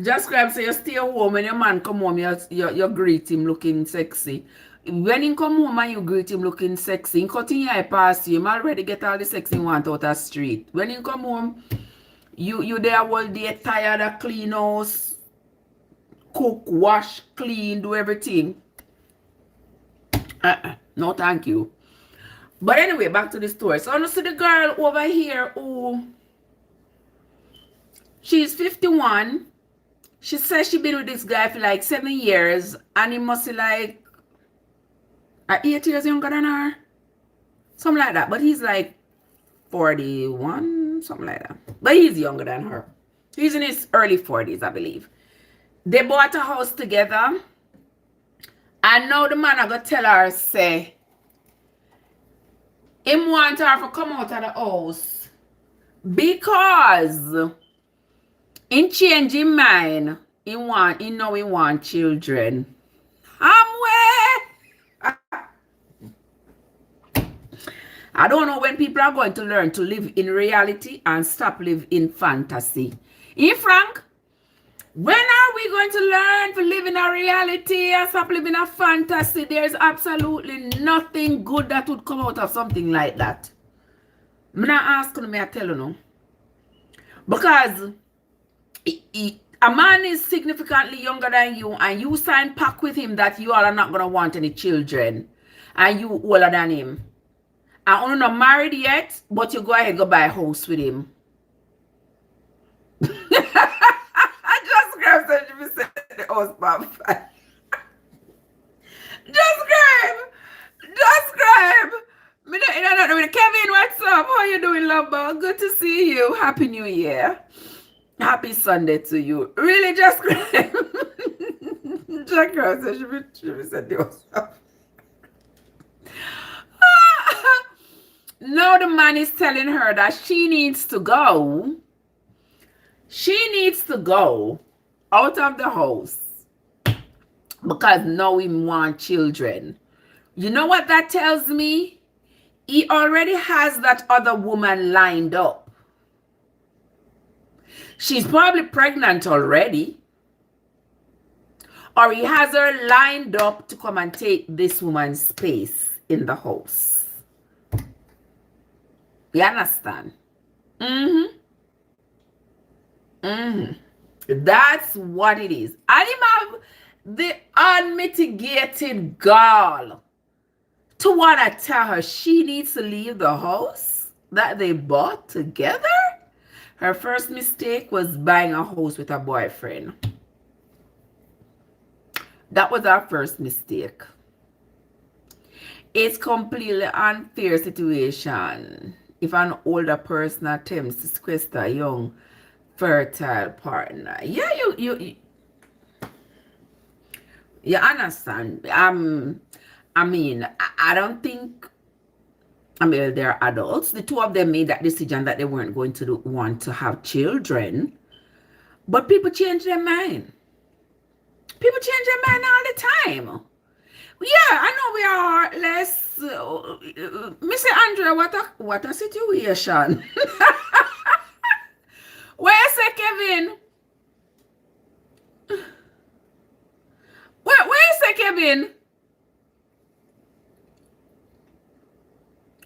Just grab, say you stay home and your man come home, you greet him looking sexy. When he come home and you greet him looking sexy, he cut in your eye past you, him already get all the sex he want out of the street. When he come home, you there all day tired of clean house, cook, wash, clean, do everything. No thank you. But anyway, back to the story. So I see the girl over here who, she's 51. She says she been with this guy for like 7 years, and he must be like 8 years younger than her. Something like that. But he's like 41, something like that. But he's younger than her. He's in his early 40s, I believe. They bought a house together. And now the man I gonna tell her, say, him want her to come out of the house because in changing mind, he know he want children. I don't know when people are going to learn to live in reality and stop live in fantasy. Frank, when are we going to learn to live in a reality and stop living a fantasy? There's absolutely nothing good that would come out of something like that. I'm not asking me, I tell you no. Because a man is significantly younger than you, and you sign pact with him that you all are not going to want any children, and you older than him. And you're not married yet, but you go ahead and go buy a house with him. I just grab such a the house, Bob. Just grab. Kevin, what's up? How you doing, love? Good to see you. Happy New Year. Happy Sunday to you. Really, just grab. Just grab. So she said the house. Now the man is telling her that she needs to go. She needs to go out of the house because now he wants children. You know what that tells me? He already has that other woman lined up. She's probably pregnant already. Or he has her lined up to come and take this woman's space in the house. You understand? That's what it is. And him have the unmitigated gall to want to tell her she needs to leave the house that they bought together. Her first mistake was buying a house with a boyfriend. That was our first mistake. It's completely unfair situation if an older person attempts to sequester a young, fertile partner. Yeah, you understand. I mean, I don't think, they're adults. The two of them made that decision that they weren't going to want to have children. But people change their mind. People change their mind all the time. Yeah, I know we are heartless. Mr. Andrea, what a situation. Where is it, Kevin? Where is it, Kevin?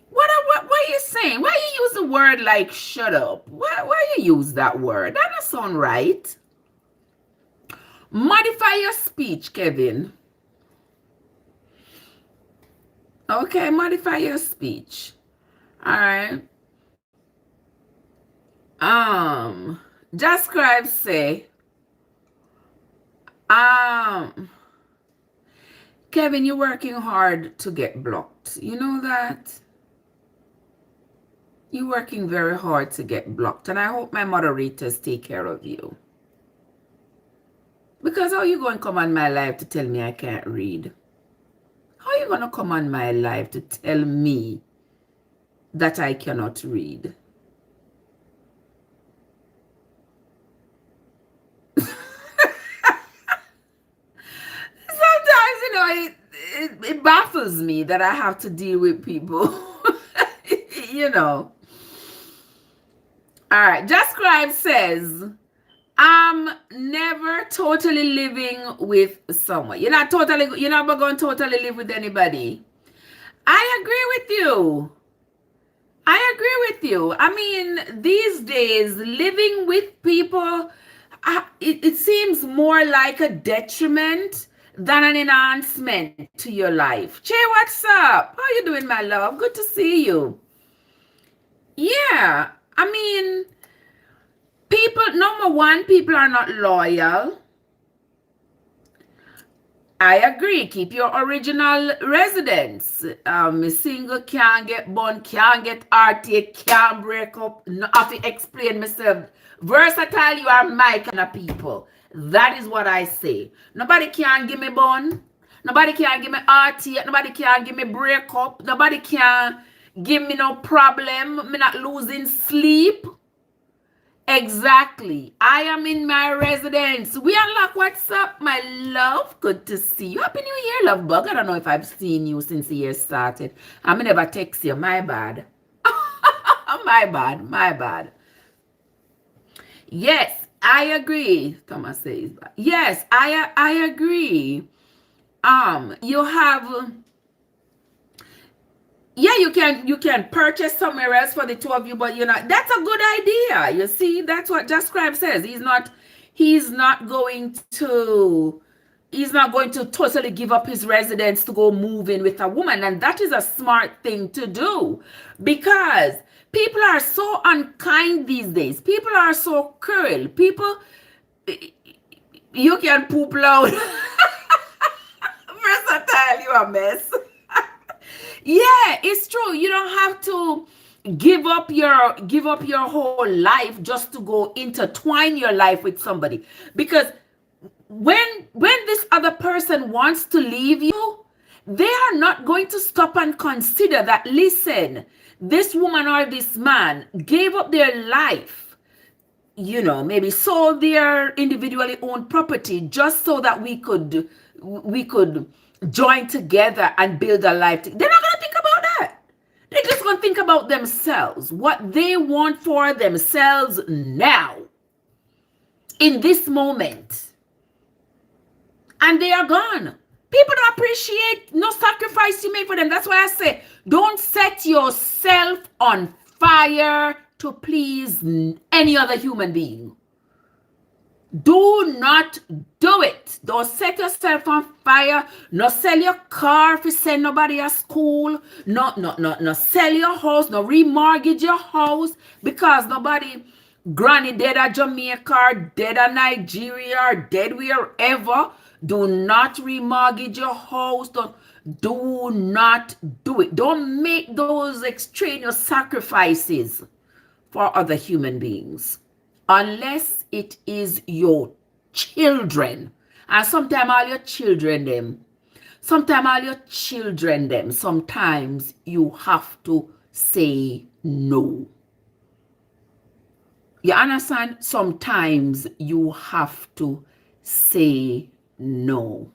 What are you saying? Why you use the word like shut up? Why you use that word? That doesn't sound right. Modify your speech, Kevin. Okay, modify your speech. All right. Just scribe say, Kevin, you're working hard to get blocked. You know that? You're working very hard to get blocked. And I hope my moderators take care of you. Because how you going to come on my live to tell me I can't read? How are you going to come on my live to tell me that I cannot read? Sometimes, you know, it baffles me that I have to deal with people. You know. All right. Just Scribe says, I'm never totally living with someone. You're not going to totally live with anybody. I agree with you. I mean, these days, living with people, it seems more like a detriment than an enhancement to your life. Che, what's up? How you doing, my love? Good to see you. Yeah, I mean, number one, people are not loyal. I agree. Keep your original residence. Single, can't get bun, can't get RTA, can't break up. No, I have to explain myself. Versatile, you are my kind of people. That is what I say. Nobody can give me bun. Nobody can give me RTA. Nobody can give me break up. Nobody can give me no problem. Me not losing sleep. Exactly. I am in my residence. We unlock. What's up, my love? Good to see you. Happy New Year, love bug. I don't know if I've seen you since the year started. I may never text you. My bad. My bad. Yes, I agree. Thomas says, yes, I agree. You have... Yeah, you can purchase somewhere else for the two of you, but that's a good idea. You see, that's what Just Scribe says. He's not going to totally give up his residence to go move in with a woman, and that is a smart thing to do, because people are so unkind these days. People are so cruel. People, you can poop loud. Versatile, you a mess. Yeah, it's true. You don't have to give up your whole life just to go intertwine your life with somebody. Because when this other person wants to leave you, they are not going to stop and consider that, listen, this woman or this man gave up their life, maybe sold their individually owned property just so that we could join together and build a life. They're not going to think about that. They're just going to think about themselves, what they want for themselves now, in this moment. And they are gone. People don't appreciate no sacrifice you make for them. That's why I say, don't set yourself on fire to please any other human being. Do not do it. Don't set yourself on fire. No sell your car if you send nobody to school. No sell your house. No remortgage your house because nobody, granny dead at Jamaica, or dead at Nigeria, or dead wherever. Do not remortgage your house. Do not do it. Don't make those extraneous sacrifices for other human beings. Unless it is your children. And sometimes all your children them. Sometimes you have to say no. You understand? Sometimes you have to say no.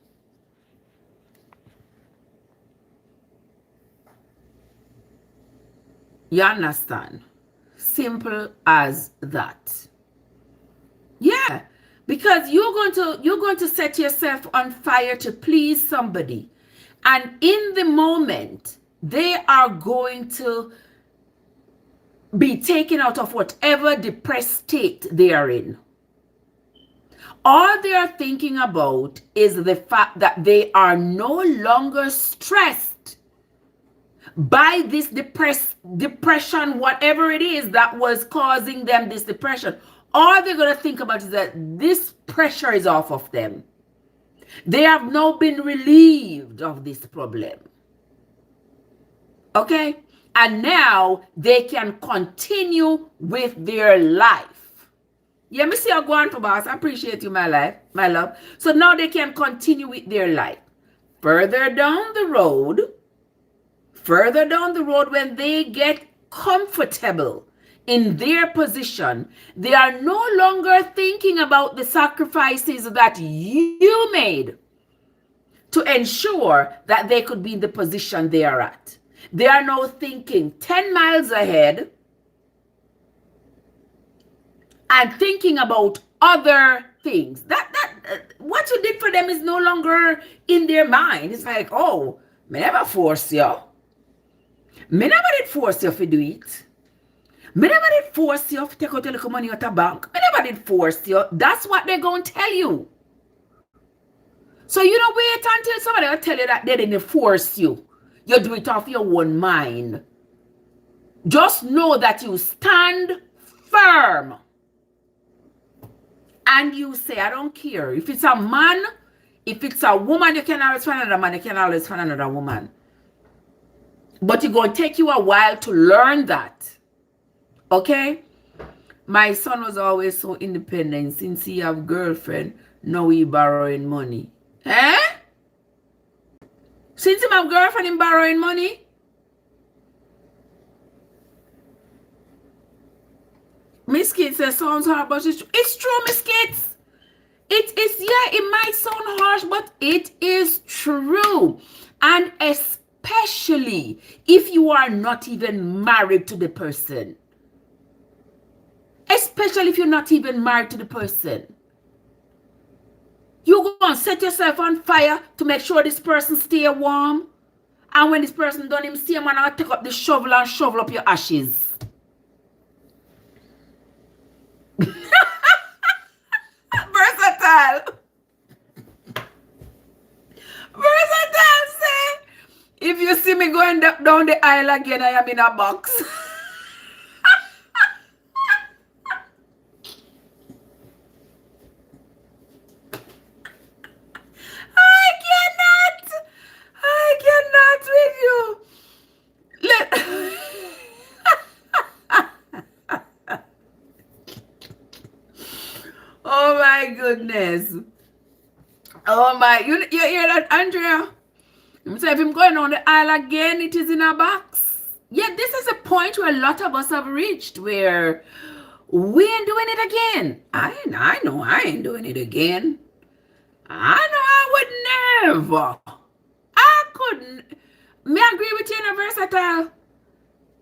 You understand? Simple as that. Yeah. Because you're going to set yourself on fire to please somebody. And in the moment, they are going to be taken out of whatever depressed state they are in. All they are thinking about is the fact that they are no longer stressed by this depression, whatever it is that was causing them this depression. All they're going to think about is that this pressure is off of them. They have now been relieved of this problem. Okay? And now they can continue with their life. Yeah, me see you go on for boss. I appreciate you, my love. So now they can continue with their life. Further down the road, when they get comfortable in their position, they are no longer thinking about the sacrifices that you made to ensure that they could be in the position they are at. They are now thinking 10 miles ahead and thinking about other things. What you did for them is no longer in their mind. It's like, oh, me never force you. Me never did force you to do it. Me never did force you to take out your little money out of bank. Me never did force you. That's what they're going to tell you. So you don't wait until somebody will tell you that they didn't force you. You do it off your own mind. Just know that you stand firm. And you say, I don't care. If it's a man, if it's a woman, you can always find another man. You can always find another woman. But it's going to take you a while to learn that. Okay? My son was always so independent. Since he have girlfriend, now he borrowing money. Eh? Since he have girlfriend, he borrowing money? Miss Kid says sounds hard, but it's true, Miss Kids. It is, yeah, it might sound harsh, but it is true. And especially if you are not even married to the person. Especially if you're not even married to the person. You're going to set yourself on fire to make sure this person stay warm. And when this person done him, see him and I'll take up the shovel and shovel up your ashes. Versatile. Versatile say, if you see me going down the aisle again, I am in a box. I cannot with you. Oh my goodness. Oh my, you hear that, Andrea? So if I'm going on the aisle again, it is in a box. Yeah, this is a point where a lot of us have reached where we ain't doing it again. I know I ain't doing it again. I know I would never. I couldn't. Me agree with you in a versatile.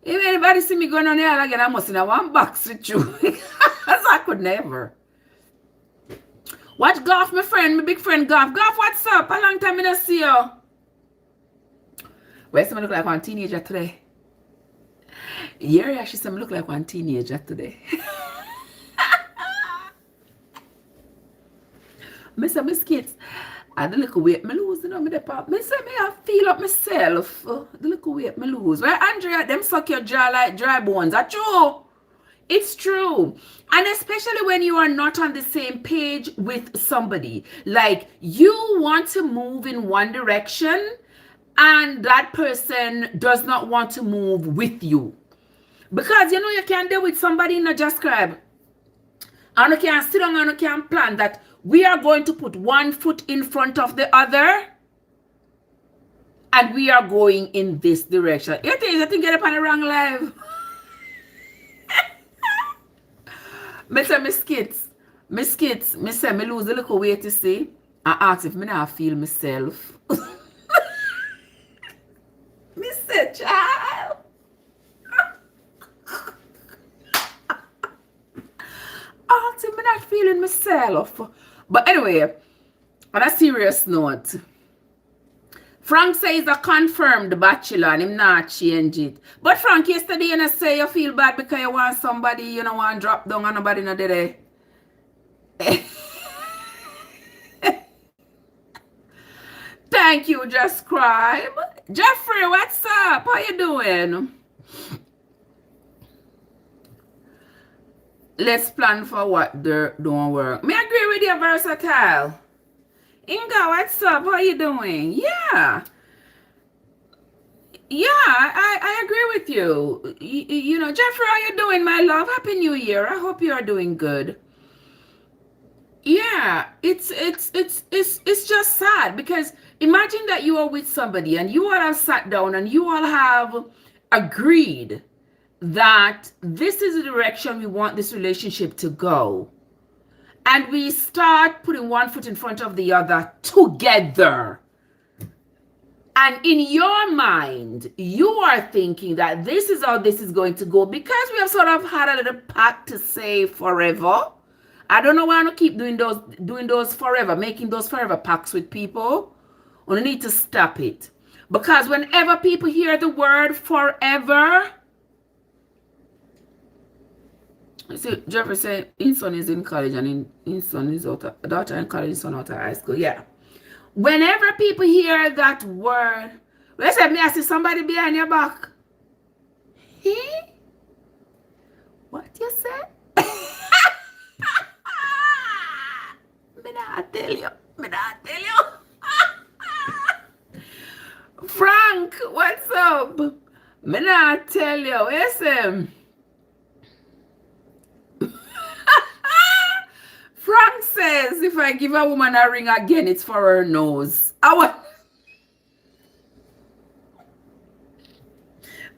If anybody see me going on the aisle again, I must have one box with you. Because I could never. Watch Golf, my friend, my big friend Golf. Golf, what's up? A long time I don't see you. Where's someone look like one teenager today? Yeah, she said me look like one teenager today. Miss Kids, and the little weight me lose, you know, me depart. Me say me I feel up myself. The little weight me lose. Right, Andrea, them suck your jaw like dry bones. That's true. It's true. And especially when you are not on the same page with somebody. Like you want to move in one direction and that person does not want to move with you. Because you know you can't deal with somebody in a just scribe. And you can't sit down and you can't plan that we are going to put one foot in front of the other and we are going in this direction. You think get up on the wrong live. Me say Miss Kids, me say me lose a little weight to see. I ask if me not feel myself. Me say child. feeling myself. But anyway, on a serious note, Frank says a confirmed bachelor and him not change it. But Frank, yesterday you say you feel bad because you want somebody, you know, want to drop down and nobody not there. Thank you, Just Scribe. Jeffrey, what's up? How you doing? Let's plan for what don't work. Me agree with you, Versatile. Inga, what's up? How you doing? Yeah. Yeah, I agree with you. You know, Jeffrey, how you doing, my love? Happy New Year. I hope you are doing good. Yeah, it's just sad because imagine that you are with somebody and you all have sat down and you all have agreed that this is the direction we want this relationship to go. And we start putting one foot in front of the other together. And in your mind, you are thinking that this is how this is going to go because we have sort of had a little pact to say forever. I don't know why I don't keep doing those forever, making those forever pacts with people. We need to stop it. Because whenever people hear the word forever, you see, Jeffrey said his son is in college and his son is out of, daughter in college, his son out of high school. Yeah. Whenever people hear that word, listen, me I see somebody behind your back. He? What you said? Me not tell you. Frank, what's up? Me not tell you. Listen. Frank says if I give a woman a ring again, it's for her nose. Frank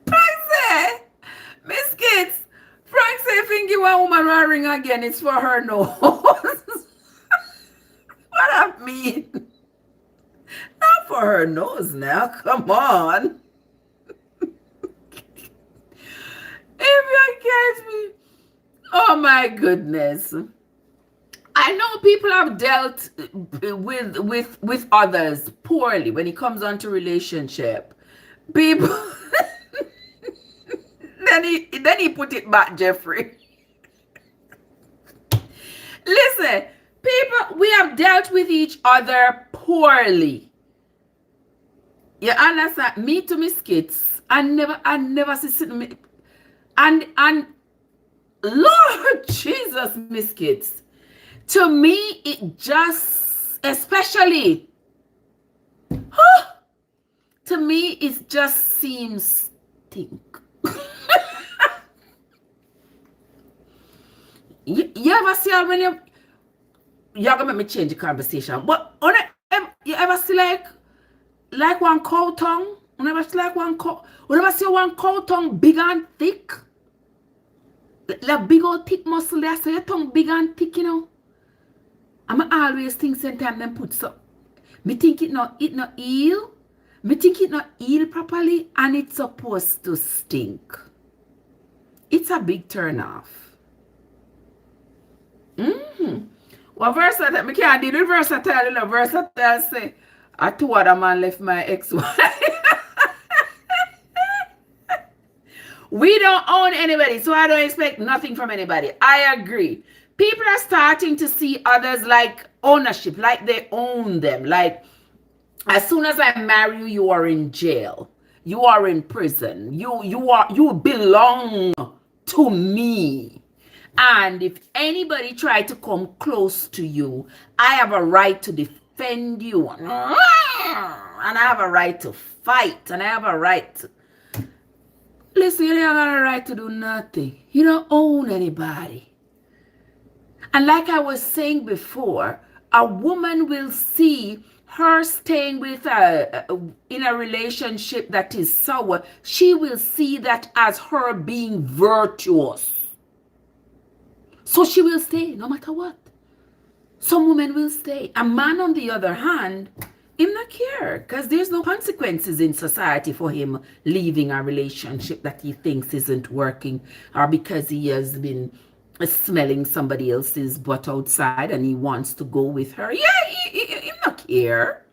said, Miss Kids, Frank said if you give a woman a ring again, it's for her nose. What I mean? Not for her nose now. Come on. If you catch me. Oh my goodness. I know people have dealt with others poorly when it comes on to relationship. People then he put it back, Jeffrey. Listen, people, we have dealt with each other poorly. You understand? Me to Miss Kids. I never see me. And Lord Jesus, Miss Kids. To me, it just, especially, to me, it just seems stink. you ever see how when you're gonna make me change the conversation, but you ever see like one cow tongue? You never see like one cow tongue big and thick? Like big old thick muscle there, so your tongue big and thick, you know? I'm always think sometimes them put so. Me think it not heal. Me think it not heal properly and it's supposed to stink. It's a big turn off. Well, Versatile, me can't deal with Versatile, you know. Versatile say, I two other man left my ex-wife. We don't own anybody, so I don't expect nothing from anybody. I agree. People are starting to see others like ownership, like they own them. Like, as soon as I marry you, you are in jail. You are in prison. You belong to me. And if anybody try to come close to you, I have a right to defend you. And I have a right to fight. And I have a right to... Listen, you don't have a right to do nothing. You don't own anybody. And like I was saying before, a woman will see her staying with in a relationship that is sour. She will see that as her being virtuous. So she will stay no matter what. Some women will stay. A man, on the other hand, him not care because there's no consequences in society for him leaving a relationship that he thinks isn't working or because he has been smelling somebody else's butt outside and he wants to go with her. Yeah, he not care.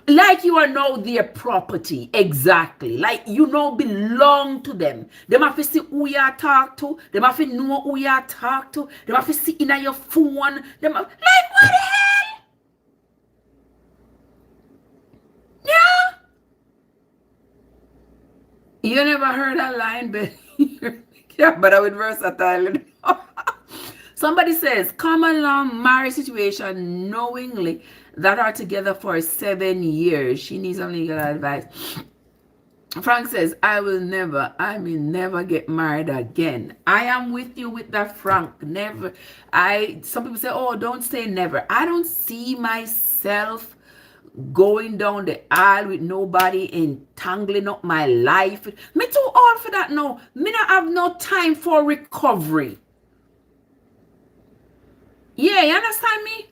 Like you are now their property. Exactly. Like you now belong to them. Them have to see who you talk to. Them have to know who you talk to. Them have to see in your phone. Them have, like what the hell? Yeah. You never heard that line, but yeah, but I would versatile. Somebody says, come along marriage situation knowingly that are together for 7 years. She needs some legal advice. Frank says, I will never get married again. I am with you with that, Frank. Never. Some people say, oh, don't say never. I don't see myself going down the aisle with nobody entangling up my life. Me too old for that now. Me not have no time for recovery. Yeah, you understand me?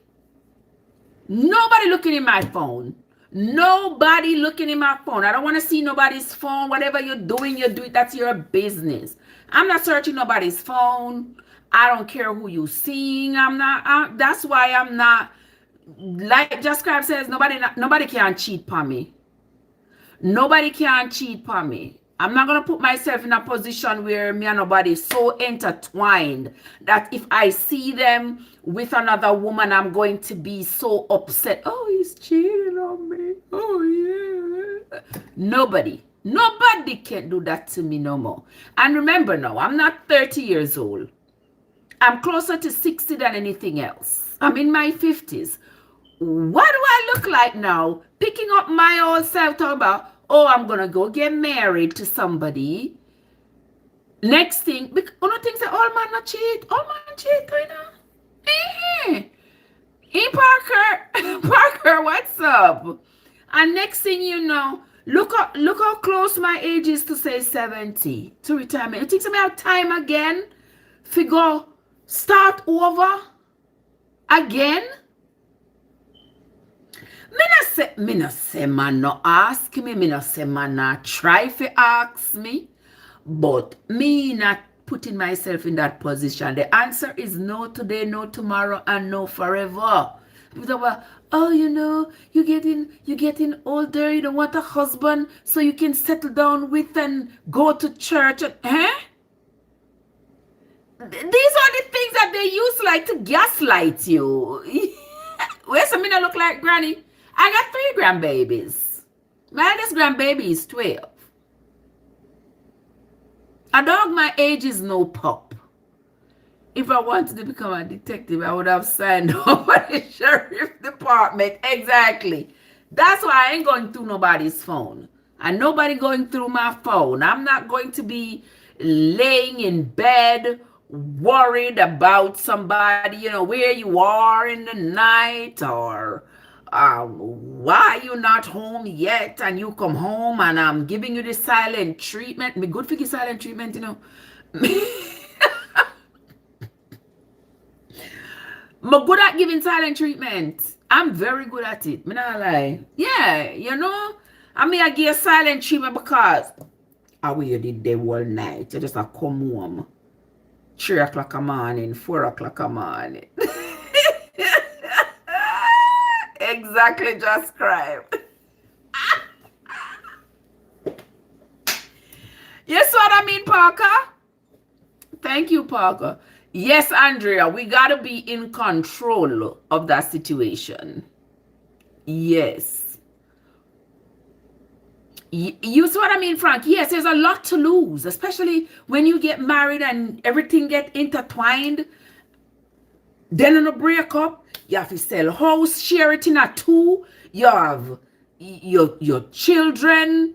Nobody looking in my phone. Nobody looking in my phone. I don't want to see nobody's phone. Whatever you're doing, you do it. That's your business. I'm not searching nobody's phone. I don't care who you seeing. That's why I'm not, like Just Crab says, nobody can cheat on me. Nobody can cheat on me. I'm not going to put myself in a position where me and nobody is so intertwined that if I see them with another woman, I'm going to be so upset. Oh, he's cheating on me. Oh, yeah. Nobody can do that to me no more. And remember now, I'm not 30 years old. I'm closer to 60 than anything else. I'm in my 50s. What do I look like now? Picking up my old self, talking about, oh, I'm going to go get married to somebody. Next thing, one of the things that all man not cheat. All man cheat, you know. Hey, Parker, what's up? And next thing you know, look how close my age is to say 70 to retirement. You think I have time again? Figure, start over again? Me no say man no ask me. Me no say man not try to ask me. But me not putting myself in that position. The answer is no today, no tomorrow, and no forever. People talk about, oh, you know, you're getting older. You don't want a husband, so you can settle down with and go to church. These are the things that they use like to gaslight you. Where's me not look like granny? I got 3 grandbabies. My eldest grandbaby is 12. A dog my age is no pup. If I wanted to become a detective, I would have signed up for the sheriff department. Exactly. That's why I ain't going through nobody's phone. And nobody going through my phone. I'm not going to be laying in bed worried about somebody, you know, where you are in the night or why you not home yet and you come home and I'm giving you the silent treatment. Me good for the silent treatment, you know. Me good at giving silent treatment. I'm very good at it. Me not lie. Yeah, you know. I give silent treatment because I waited the whole night. I just come home. 3 o'clock a morning, 4 o'clock a morning. Exactly, Just Crime. Yes, what I mean, Parker? Thank you, Parker. Yes, Andrea, we got to be in control of that situation. Yes. You see what I mean, Frank? Yes, there's a lot to lose, especially when you get married and everything get intertwined. Then in a breakup, you have to sell house, share it in a 2. You have your children.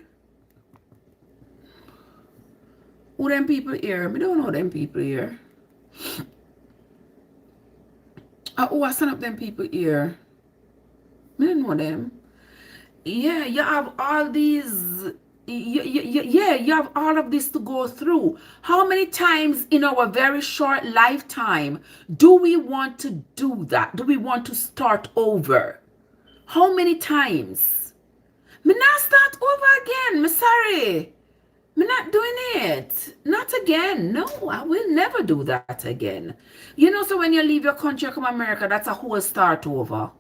Who them people here? I don't know them people here. I send up them people here. I don't know them. Yeah, you have all these. You have all of this to go through. How many times in our very short lifetime do we want to do that? Do we want to start over? How many times? Me not start over again. Me sorry. Me not doing it. Not again. No, I will never do that again. You know, so when you leave your country, come America, that's a whole start over.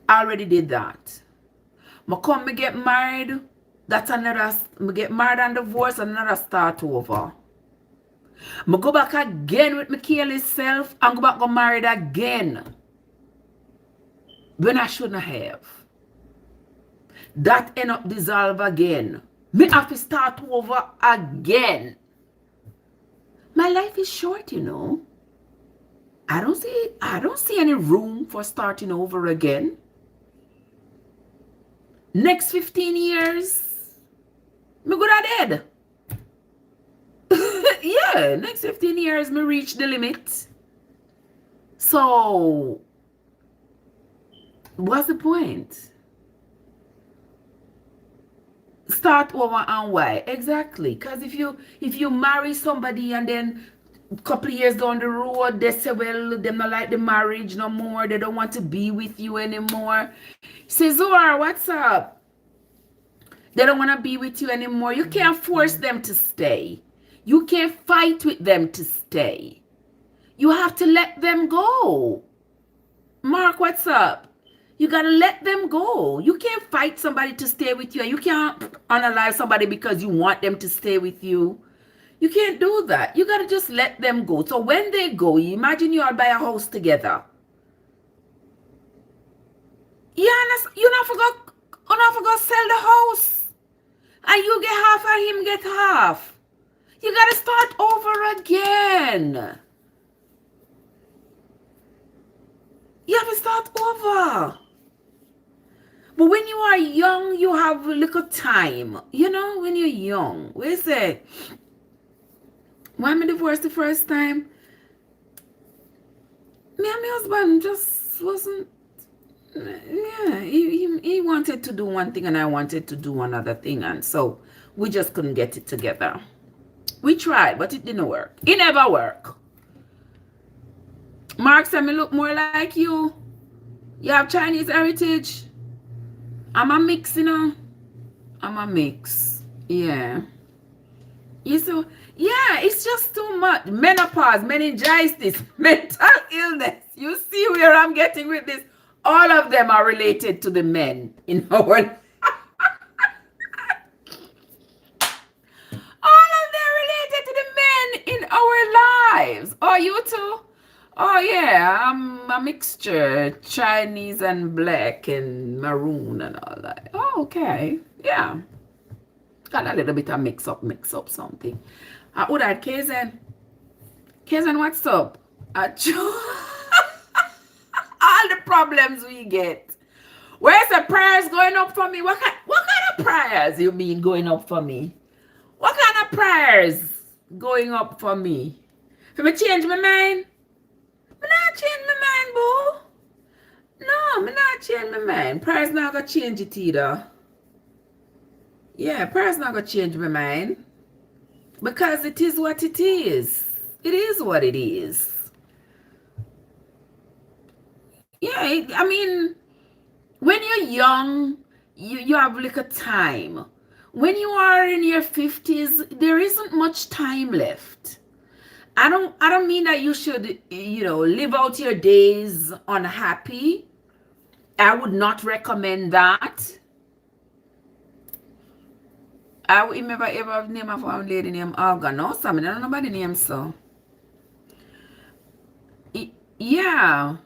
I already did that. Me get married, that's another, me get married and divorce, another start over. Me go back again with my careless self and go back go married again. When I shouldn't have. That end up dissolve again. Me have to start over again. My life is short, you know. I don't see any room for starting over again. Next 15 years, me good at dead. Yeah, next 15 years, me reach the limit. So, what's the point? Start over and why? Exactly. Because if you marry somebody and then a couple of years down the road, they say, well, they don't like the marriage no more. They don't want to be with you anymore. Say, Zora, what's up? They don't want to be with you anymore. You can't force them to stay. You can't fight with them to stay. You have to let them go. Mark, what's up? You got to let them go. You can't fight somebody to stay with you. You can't unalive somebody because you want them to stay with you. You can't do that. You got to just let them go. So when they go, you imagine you all buy a house together. Yeah, you not forgot sell the house. And you get half and him get half. You got to start over again. You have to start over. But when you are young, you have a little time. You know, when you're young. We say, when I divorced the first time, me and my husband just wasn't, yeah, he wanted to do one thing and I wanted to do another thing. And so we just couldn't get it together. We tried, but it didn't work. It never worked. Mark said, me look more like you. You have Chinese heritage. I'm a mix, you know. I'm a mix. Yeah. You so, yeah, it's just too much. Menopause, meningitis, mental illness. You see where I'm getting with this? All of them are related to the men in our in our lives. Oh, you too? Oh, yeah. I'm a mixture. Chinese and black and maroon and all that. Oh, okay. Yeah. Got a little bit of mix up something. Oh, that Kaizen. Kaizen, what's up? All the problems we get. Where's the prayers going up for me? What kind of prayers you mean going up for me? What kind of prayers going up for me? For me change my mind? Me not change my mind, boo. No, me not change my mind. Prayers not gonna change it either. Yeah, prayers not gonna change my mind. Because it is what it is. It is what it is. Yeah, I mean, when you're young, you have like a time. When you are in your 50s, there isn't much time left. I don't mean that you should, live out your days unhappy. I would not recommend that. I would never ever name a found lady named Olga. No, Sam, I don't know nobody name so. Yeah.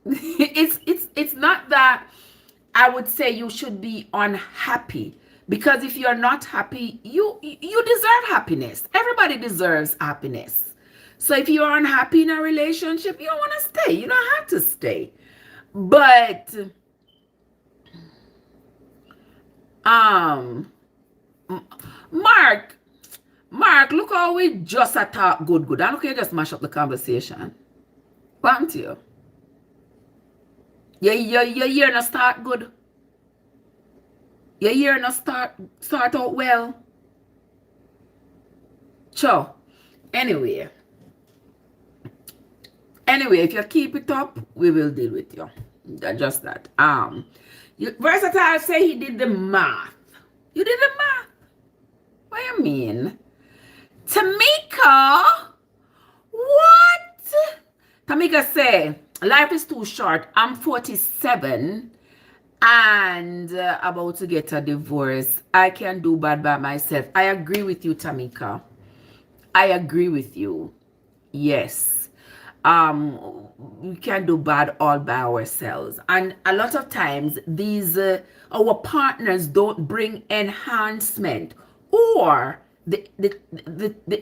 It's not that I would say you should be unhappy, because if you're not happy, you deserve happiness. Everybody deserves happiness. So if you're unhappy in a relationship, you don't want to stay. You don't have to stay. But Mark, look how we just talk good. I look, you just mash up the conversation. Won't you? Your year not start good. Your year not start out well. Sure. Anyway, if you keep it up, we will deal with you. Just that. Versatile say he did the math. You did the math? What do you mean? Tamika, what? Tamika say, life is too short. I'm 47 and about to get a divorce. I can do bad by myself. I agree with you, Tamika. I agree with you. Yes. We can do bad all by ourselves. And a lot of times these our partners don't bring enhancement, or the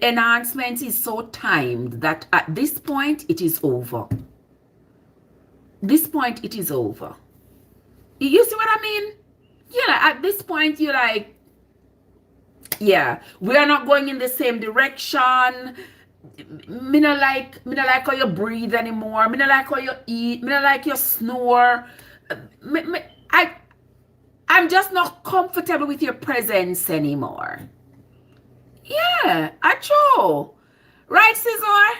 enhancement is so timed that at this point it is over. This point it is over. You see what I mean? Yeah, at this point you're like, yeah, we are not going in the same direction. Me not like how you breathe anymore. Me not like how you eat. Me not like your snore. I'm just not comfortable with your presence anymore. Yeah, I true. Right, Cesar?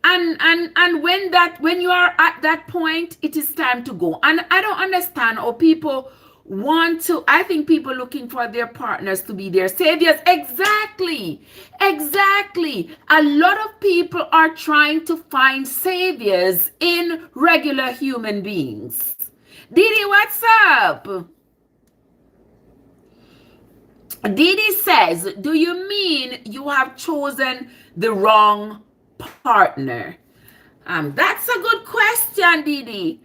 And when you are at that point, it is time to go. And I don't understand how people want to. I think people looking for their partners to be their saviors. Exactly. A lot of people are trying to find saviors in regular human beings. Didi, what's up? Didi says, do you mean you have chosen the wrong partner? That's a good question, Didi.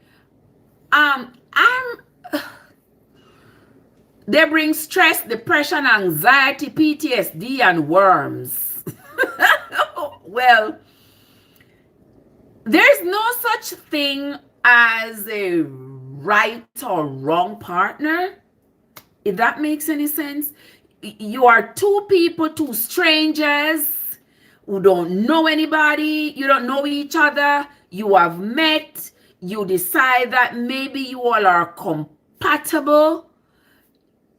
They bring stress, depression, anxiety, PTSD, and worms. Well, there's no such thing as a right or wrong partner, if that makes any sense. You are two people, two strangers who don't know anybody. You don't know each other. You have met. You decide that maybe you all are compatible.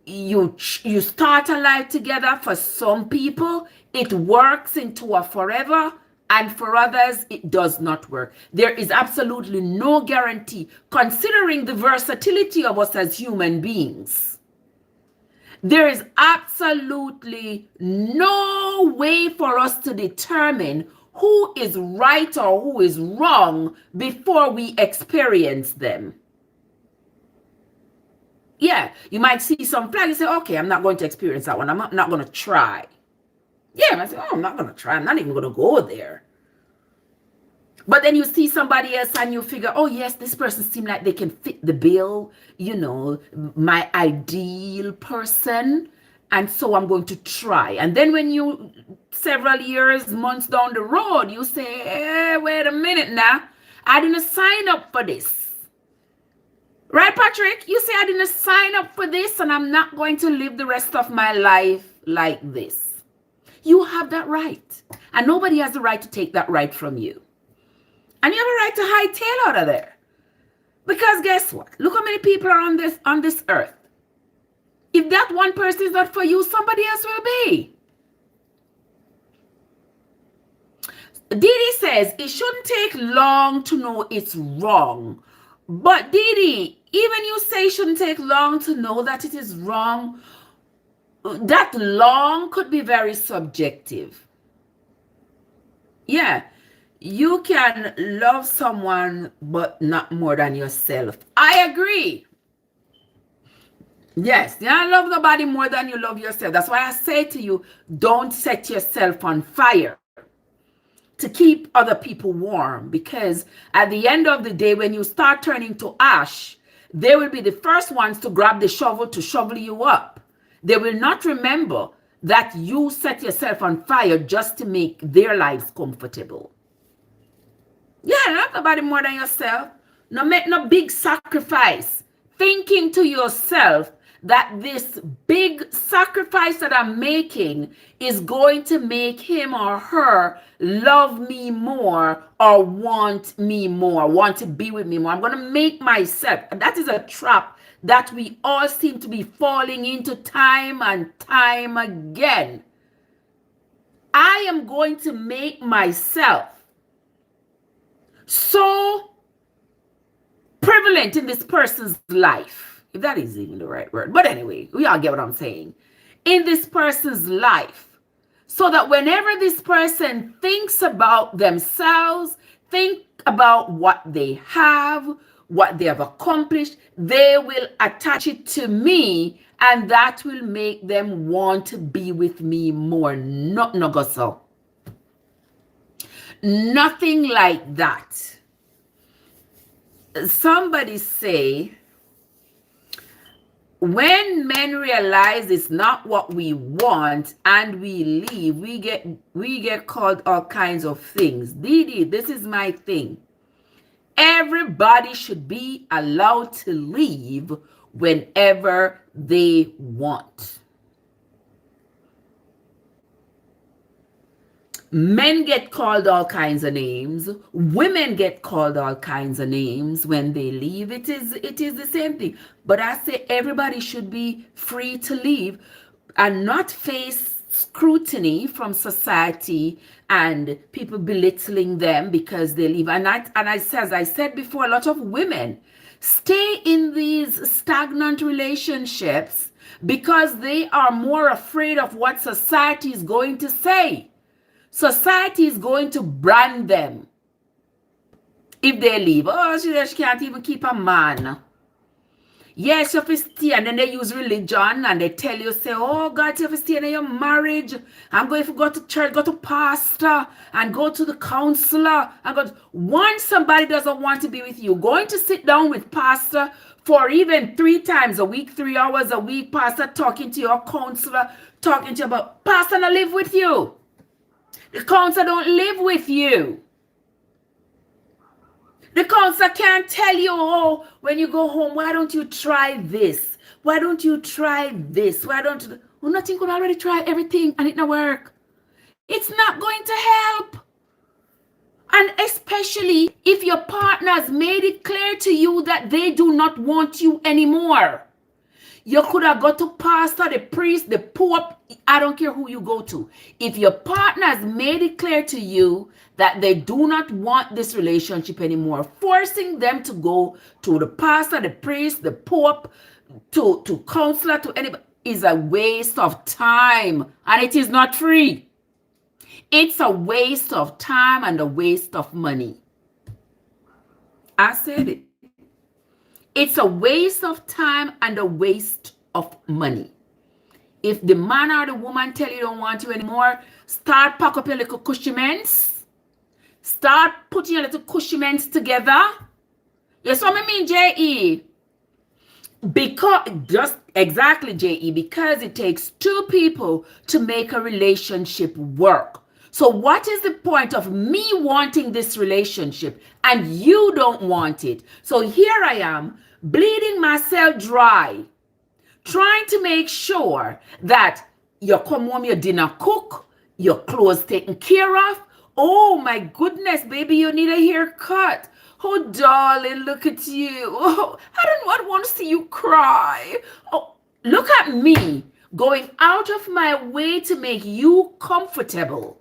You start a life together. For some people, it works into a forever. And for others, it does not work. There is absolutely no guarantee, considering the versatility of us as human beings. There is absolutely no way for us to determine who is right or who is wrong before we experience them. Yeah, you might see some flag and say, okay, I'm not going to experience that one. I'm not going to try. Yeah, and I say, oh, I'm not going to try. I'm not even going to go there. But then you see somebody else and you figure, oh, yes, this person seems like they can fit the bill, you know, my ideal person. And so I'm going to try. And then when you, several years, months down the road, you say, hey, wait a minute now. I didn't sign up for this. Right, Patrick? You say I didn't sign up for this and I'm not going to live the rest of my life like this. You have that right. And nobody has the right to take that right from you. And you have a right to hightail out of there. Because guess what? Look how many people are on this earth. If that one person is not for you, somebody else will be. Didi says, it shouldn't take long to know it's wrong. But Didi, even you say it shouldn't take long to know that it is wrong, that long could be very subjective. Yeah. You can love someone, but not more than yourself. I agree. Yes, you don't love nobody more than you love yourself. That's why I say to you, don't set yourself on fire to keep other people warm. Because at the end of the day, when you start turning to ash, they will be the first ones to grab the shovel to shovel you up. They will not remember that you set yourself on fire just to make their lives comfortable. Yeah, not nobody more than yourself. No, make no big sacrifice. Thinking to yourself that this big sacrifice that I'm making is going to make him or her love me more or want me more, want to be with me more. I'm going to make myself. That is a trap that we all seem to be falling into time and time again. I am going to make myself so prevalent in this person's life, if that is even the right word. But anyway, we all get what I'm saying. in this person's life, so that whenever this person thinks about themselves, think about what they have, what they have accomplished, they will attach it to me, and that will make them want to be with me more. Not no so. Nothing like that. Somebody say, when men realize it's not what we want and we leave, we get called all kinds of things. Didi, this is my thing. Everybody should be allowed to leave whenever they want. Men get called all kinds of names. Women get called all kinds of names when they leave. It is the same thing. But I say everybody should be free to leave and not face scrutiny from society and people belittling them because they leave. As I said before, a lot of women stay in these stagnant relationships because they are more afraid of what society is going to say. Society is going to brand them if they leave. Oh, she can't even keep a man. Yes, you have to stay, and then they use religion and they tell you, say, oh God, you have to stay in your marriage. I'm going to go to church, go to pastor, and go to the counselor. Once somebody doesn't want to be with you, going to sit down with pastor for even 3 times a week, 3 hours a week, pastor talking to your counselor, talking to you about, pastor not live with you. The counselor don't live with you. The counselor can't tell you, oh, when you go home, why don't you try this? Why don't you try this? Why don't you? Well, nothing could already try everything and it not work. It's not going to help. And especially if your partner has made it clear to you that they do not want you anymore. You could have got to pastor, the priest, the pope, I don't care who you go to. If your partner has made it clear to you that they do not want this relationship anymore, forcing them to go to the pastor, the priest, the pope, to counselor, to anybody, is a waste of time. And it is not free. It's a waste of time and a waste of money. I said it. It's a waste of time and a waste of money. If the man or the woman tell you don't want you anymore, start pack up your little cushiments. Start putting your little cushiments together. Yes, what I mean, J.E. Because, just exactly, J.E., because it takes 2 people to make a relationship work. So what is the point of me wanting this relationship and you don't want it? So here I am, bleeding myself dry, trying to make sure that you come home, your dinner cook, your clothes taken care of. Oh my goodness, baby, you need a haircut. Oh, darling, look at you. Oh, I don't want to see you cry. Oh, look at me going out of my way to make you comfortable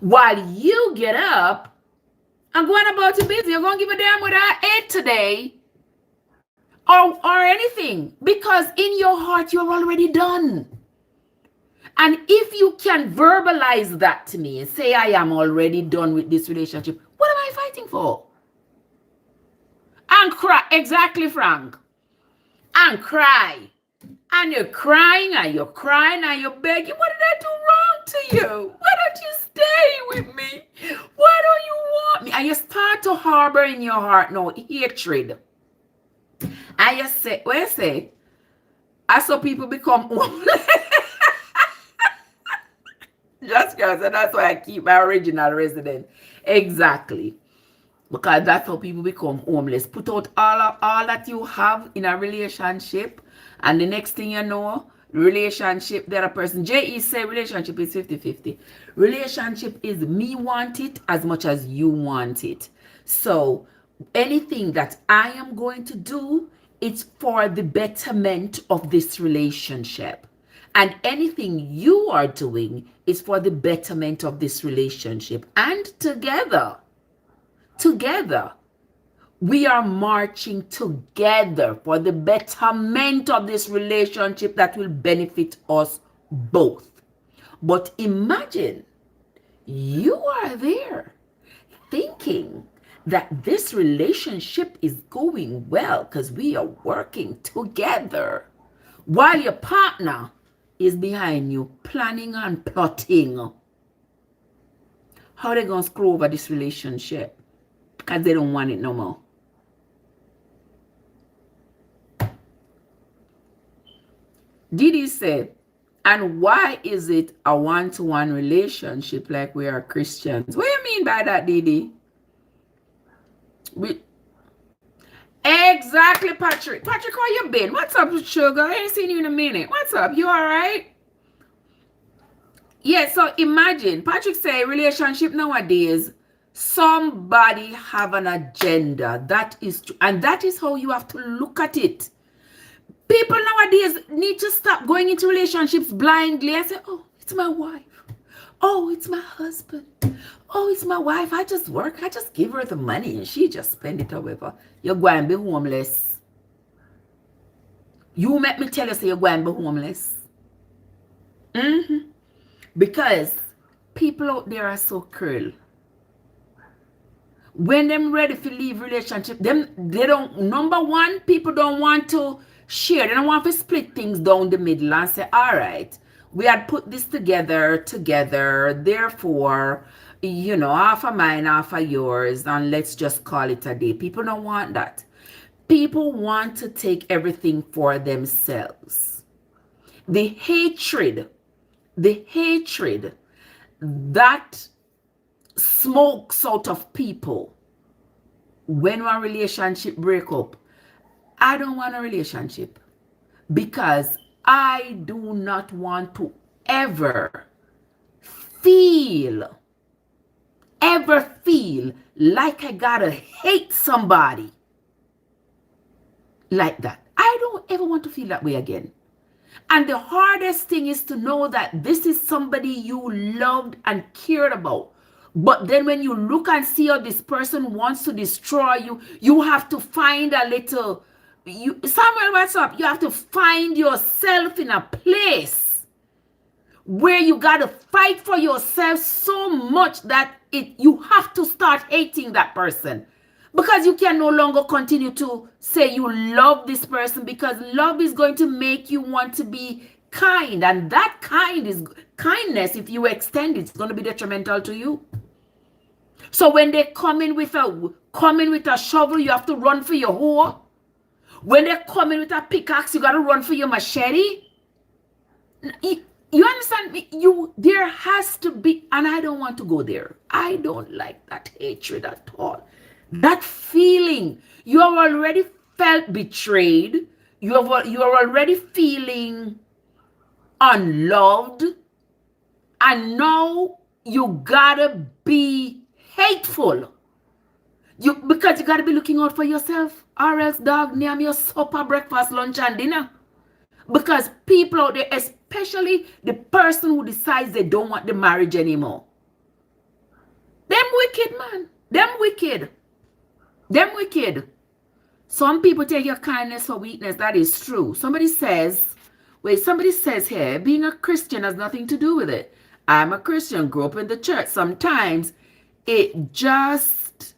while you get up and going about your business. You're going to give a damn what I ate today or anything, because in your heart, you're already done. And if you can verbalize that to me and say, I am already done with this relationship, what am I fighting for? And cry. Exactly, Frank. And cry. And you're crying and you're crying and you're begging. What did I do wrong to you? Why don't you stay with me? Why don't you want me? And you start to harbor in your heart now hatred. And you say, what you say? I saw people become homeless. Just because, and that's why I keep my original resident. Exactly. Because that's how people become homeless. Put out all that you have in a relationship, and the next thing you know, relationship, the other person, J.E. say relationship is 50-50. Relationship is me want it as much as you want it. So anything that I am going to do, it's for the betterment of this relationship. And anything you are doing is for the betterment of this relationship. And together, we are marching together for the betterment of this relationship that will benefit us both. But imagine you are there thinking that this relationship is going well because we are working together while your partner is behind you planning and plotting how they gonna screw over this relationship because they don't want it no more. Didi said, and why is it a one-to-one relationship like we are Christians? What do you mean by that, Didi? Exactly, Patrick. Patrick, how you been? What's up, sugar? I ain't seen you in a minute. What's up? You all right? Yeah, so imagine, Patrick say relationship nowadays, somebody have an agenda. That is true. And that is how you have to look at it. People nowadays need to stop going into relationships blindly and say, oh, it's my wife. Oh, it's my husband. Oh, it's my wife. I just work. I just give her the money and she just spend it however. You're going to be homeless. You make me tell you, so you're going to be homeless. Because people out there are so cruel. When them ready to leave relationship, they don't, number one, people don't want to share. They don't want to split things down the middle and say, all right, we had put this together, therefore, you know, half of mine, half of yours, and let's just call it a day. People don't want that. People want to take everything for themselves. The hatred that smokes out of people when one relationship break up. I don't want a relationship because I do not want to ever feel like I gotta hate somebody like that. I don't ever want to feel that way again. And the hardest thing is to know that this is somebody you loved and cared about. But then when you look and see how this person wants to destroy you, you have to find a little, Samuel, what's up? You have to find yourself in a place where you got to fight for yourself so much that you have to start hating that person. Because you can no longer continue to say you love this person, because love is going to make you want to be kind. And that kindness, if you extend it, it's going to be detrimental to you. So when they come in with a shovel, you have to run for your hoe. When they come in with a pickaxe, you got to run for your machete. You understand me? There has to be, and I don't want to go there. I don't like that hatred at all. That feeling, you have already felt betrayed. You are already feeling unloved. And now you gotta be hateful. Because you gotta be looking out for yourself. Or else, dog, name your supper, breakfast, lunch, and dinner. Because people out there, especially the person who decides they don't want the marriage anymore. Them wicked, man. Them wicked. Some people take your kindness for weakness. That is true. Somebody says here, being a Christian has nothing to do with it. I'm a Christian, grew up in the church. Sometimes it just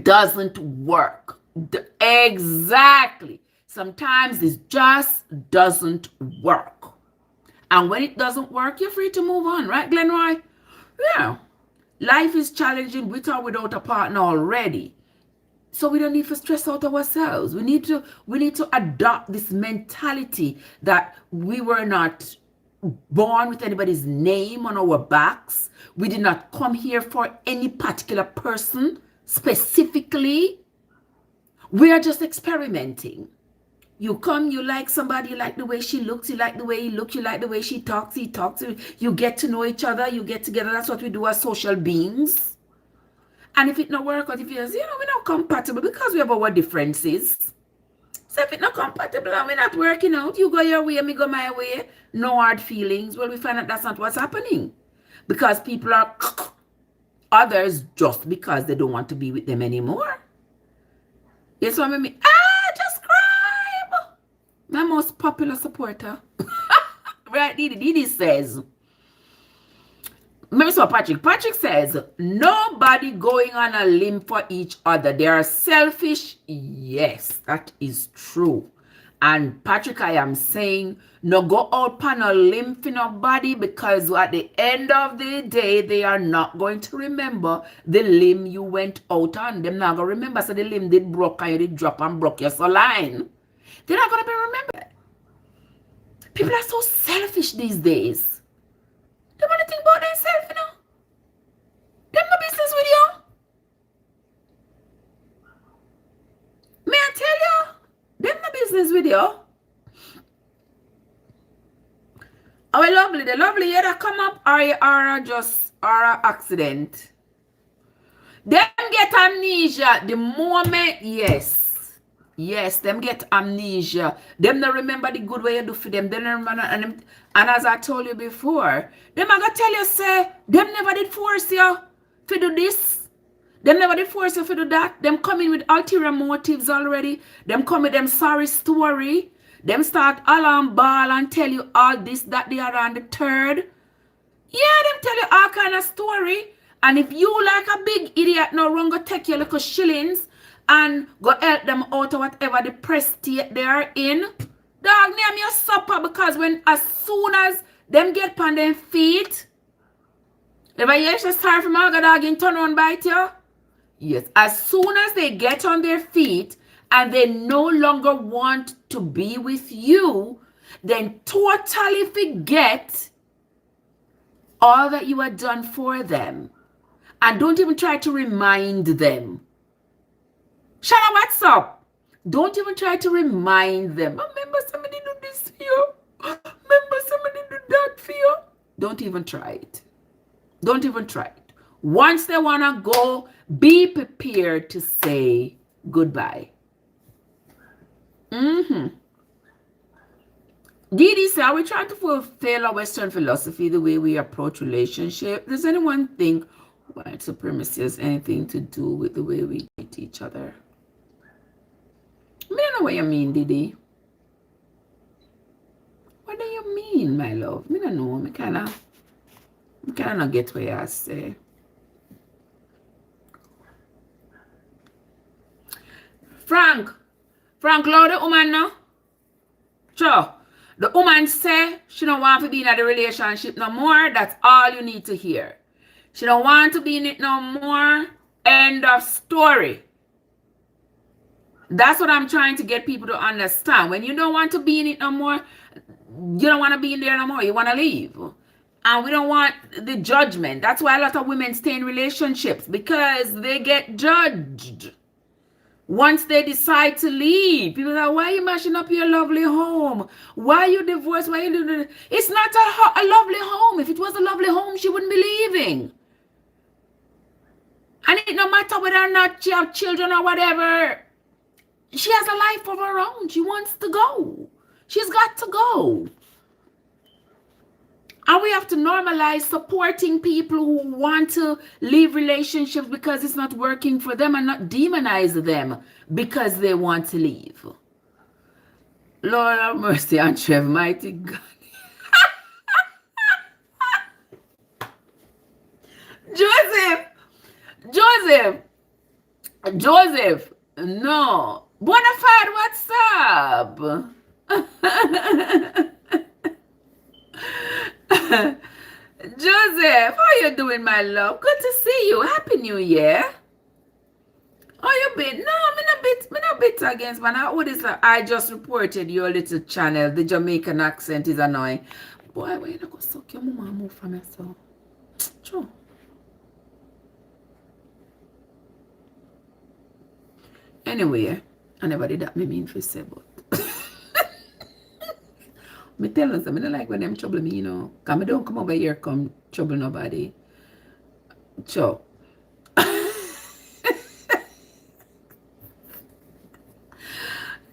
doesn't work. Exactly. Sometimes it just doesn't work. And when it doesn't work, you're free to move on, right, Glenroy? Yeah. Life is challenging with or without a partner already. So we don't need to stress out ourselves. We need to adopt this mentality that we were not born with anybody's name on our backs. We did not come here for any particular person specifically. We are just experimenting. You come, you like somebody, you like the way she looks, you like the way he looks, you like the way she talks, he talks. You get to know each other, you get together. That's what we do as social beings. And if it not work out, if we're not compatible because we have our differences. So if it's not compatible and we're not working out, you go your way, me go my way, no hard feelings. Well, we find out that's not what's happening. Because people are others just because they don't want to be with them anymore. Yes, what I mean? Just cry. My most popular supporter. right, Didi? Didi says, maybe so Patrick. Patrick says, nobody going on a limb for each other. They are selfish. Yes, that is true. And Patrick, I am saying, no go out on a limb for nobody, because at the end of the day, they are not going to remember the limb you went out on. They're not going to remember, so the limb did broke and you did drop and broke your soul line. They're not going to be remembered. People are so selfish these days. They want to think about themselves, you know. They have no business with you. May I tell you? They have no business with you. Oh, lovely. The lovely here that come up are just an accident. Them get amnesia the moment, yes. Yes, them get amnesia. Them not remember the good way you do for them. They don't remember, and as I told you before, them are gonna tell you, say, them never did force you to do this. Them never did force you to do that. Them come in with ulterior motives already. Them come with them sorry story. Them start alarm ball and tell you all this, that, the other, and the third. Yeah, them tell you all kind of story. And if you like a big idiot now, run go take your little shillings and go help them out of whatever the press state they are in. Dog, name your supper, because as soon as them get on their feet, if I hear you start from my dog and turn on bite you. Yes, as soon as they get on their feet and they no longer want to be with you, then totally forget all that you had done for them. And don't even try to remind them. Shana, what's up? Don't even try to remind them. Remember somebody do this for you? Remember somebody do that for you? Don't even try it. Don't even try it. Once they want to go, be prepared to say goodbye. Didi said, are we trying to fulfill our Western philosophy the way we approach relationships? Does anyone think white supremacy has anything to do with the way we treat each other? I don't know what you mean, Didi. What do you mean, my love? I don't know. I kind of not get what you say. Frank, love the woman now? Sure. The woman say she don't want to be in a relationship no more. That's all you need to hear. She don't want to be in it no more. End of story. That's what I'm trying to get people to understand. When you don't want to be in it no more, you don't want to be in there no more. You want to leave. And we don't want the judgment. That's why a lot of women stay in relationships, because they get judged. Once they decide to leave, people are like, why are you mashing up your lovely home? Why are you divorced? Why are you doing it? It's not a lovely home. If it was a lovely home, she wouldn't be leaving. And it no matter whether or not she have children or whatever, she has a life of her own. She wants to go. She's got to go. And we have to normalize supporting people who want to leave relationships because it's not working for them, and not demonize them because they want to leave. Lord have mercy on Trev, mighty God. Joseph, no. Bonafide, what's up? Joseph, how you doing, my love? Good to see you. Happy New Year. Oh, you bit? No, I'm not bit against, man. What is that? I just reported your little channel. The Jamaican accent is annoying. Boy, why you not go suck your mama move from me, so? Sure. Anyway, I never did that. Me mean for say, but me tell them, I don't like when them trouble me, you know. Because I don't come over here come trouble nobody. Sure.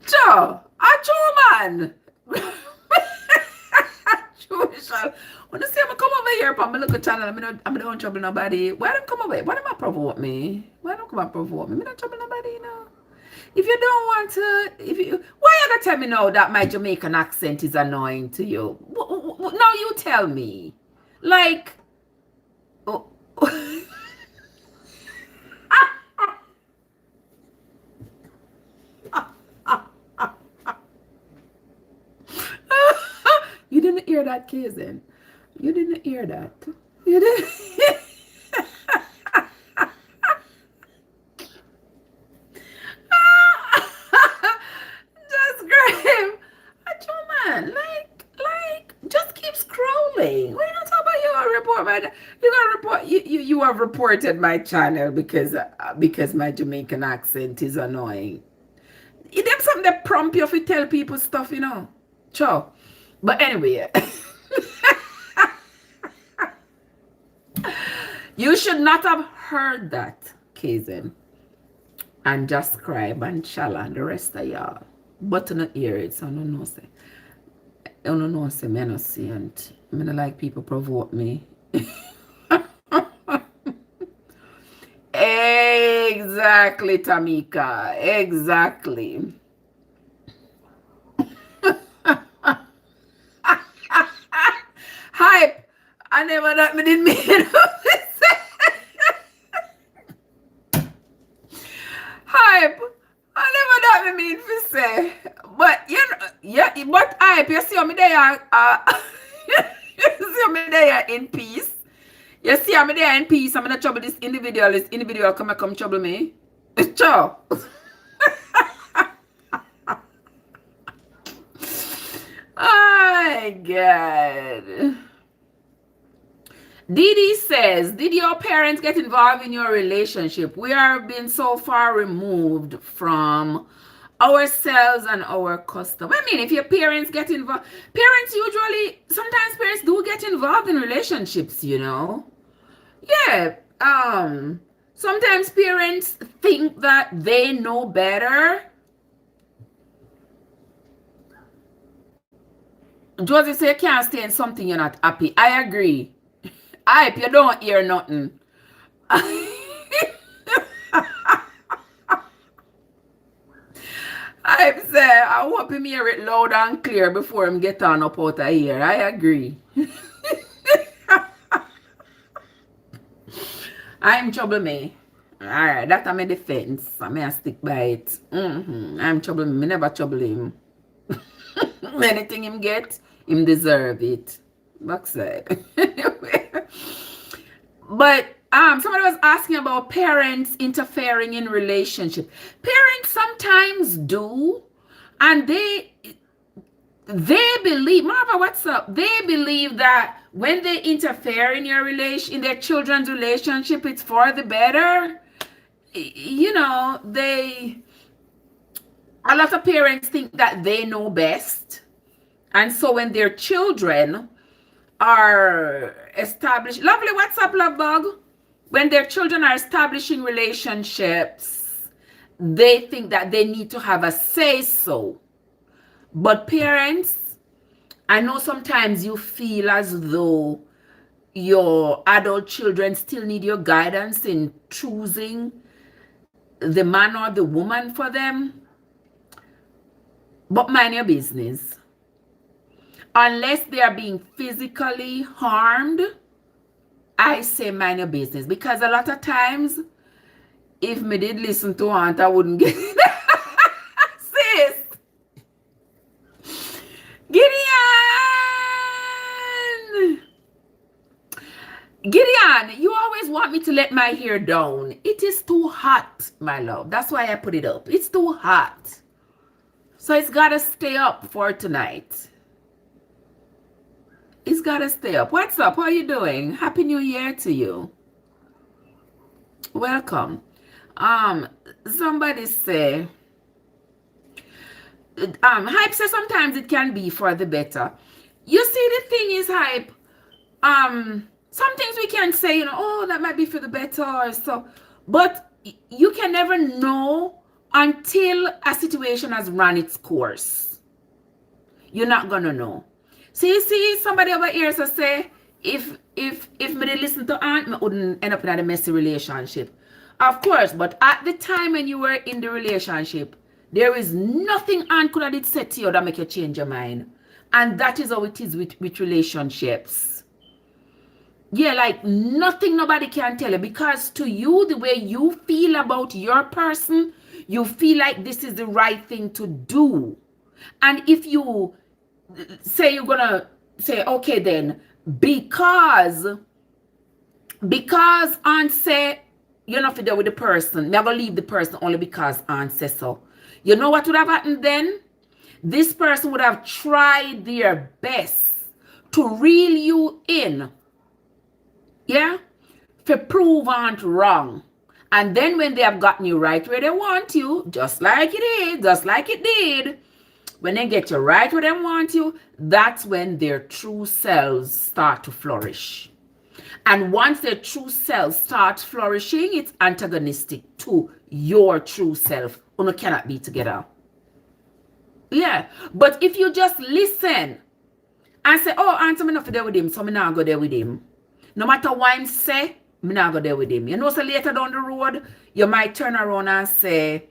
Sure. A true man. True, Michelle. When you see me come over here from my little channel, I don't trouble nobody. Why don't come over? Why don't I provoke me? Why don't come and provoke me? I don't trouble nobody, you know. If you don't want to, why you gonna tell me now that my Jamaican accent is annoying to you? Now you tell me. Like, oh. You didn't hear that, Kaizen. You didn't hear that. You didn't. Just grab. Man, like, just keep scrolling. We're not talking about you gonna report my. You gonna report you have reported my channel because my Jamaican accent is annoying. It them something that prompt you if you tell people stuff, you know. Sure. But anyway. You should not have heard that, Kaizen. And just scribe and Shala and the rest of y'all. But not hear it, so I don't know say. I don't know say me not see and I don't like people provoke me. Exactly, Tamika. Exactly. Hype. I never that me didn't mean it. Hype. I never that me mean to say. But you know, yeah, but hype, you see me there you see me there in peace. You see me there in peace. I'm gonna trouble this individual. This individual come trouble me. Sure. Oh God. Didi says, did your parents get involved in your relationship? We are being so far removed from ourselves and our custom. I mean, if your parents get involved, sometimes parents do get involved in relationships, you know. Yeah. Sometimes parents think that they know better. Josie say you can't stay in something you're not happy. I agree. Hype, you don't hear nothing. Hype say, I hope him hear it loud and clear before him get on up out of here. I agree. I'm trouble me. Alright, that's my defense. I may stick by it. I'm trouble me. Me never trouble him. Anything him get, him deserve it. Backside. But somebody was asking about parents interfering in relationship. Parents sometimes do, and they believe, Marva, what's up? They believe that when they interfere in in their children's relationship, it's for the better. You know, a lot of parents think that they know best. And so when their children are established, lovely, what's up, love bug? When their children are establishing relationships, they think that they need to have a say so. But parents, I know sometimes you feel as though your adult children still need your guidance in choosing the man or the woman for them. But mind your business. Unless they are being physically harmed, I say mind your business. Because a lot of times, if me did listen to aunt, I wouldn't get it. Sis! Gideon, you always want me to let my hair down. It is too hot, my love. That's why I put it up. It's too hot. So it's got to stay up for tonight. It's got to stay up. What's up? How are you doing? Happy New Year to you. Welcome. Somebody say, Hype says sometimes it can be for the better. You see, the thing is, Hype, some things we can say, you know, oh, that might be for the better or so, but you can never know until a situation has run its course. You're not gonna know. So you see, somebody over here so say, if me did listen to aunt, me wouldn't end up in a messy relationship. Of course, but at the time when you were in the relationship, there is nothing aunt could have did said to you that make you change your mind. And that is how it is with relationships. Yeah, like nothing nobody can tell you, because to you, the way you feel about your person, you feel like this is the right thing to do. And if you say you're gonna say, okay then, because aunt say you're not there with the person, I'm gonna leave the person only because aunt says so. You know what would have happened then? This person would have tried their best to reel you in, yeah, to prove aunt wrong. And then when they have gotten you right where they want you, just like it did, when they get you right where they want you, that's when their true selves start to flourish. And once their true selves start flourishing, it's antagonistic to your true self. You cannot be together. Yeah. But if you just listen and say, oh, aunt, I'm not there with him, so I'm not go there with him. No matter what I say, I'm not go there with him. You know, so later down the road, you might turn around and say,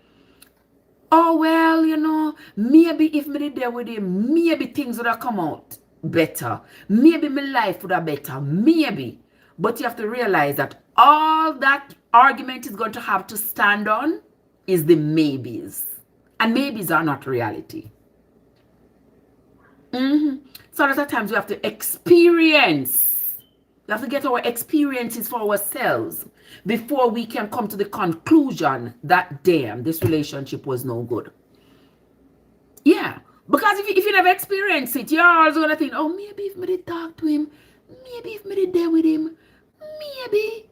oh, well, you know, maybe if me there with him, maybe things would have come out better. Maybe my life would have better. Maybe. But you have to realize that all that argument is going to have to stand on is the maybes. And maybes are not reality. So a lot of times we have to experience. We have to get our experiences for ourselves before we can come to the conclusion that, damn, this relationship was no good. Yeah. Because if you never experience it, you're also going to think, oh, maybe if me did talk to him, maybe if me did there with him, maybe.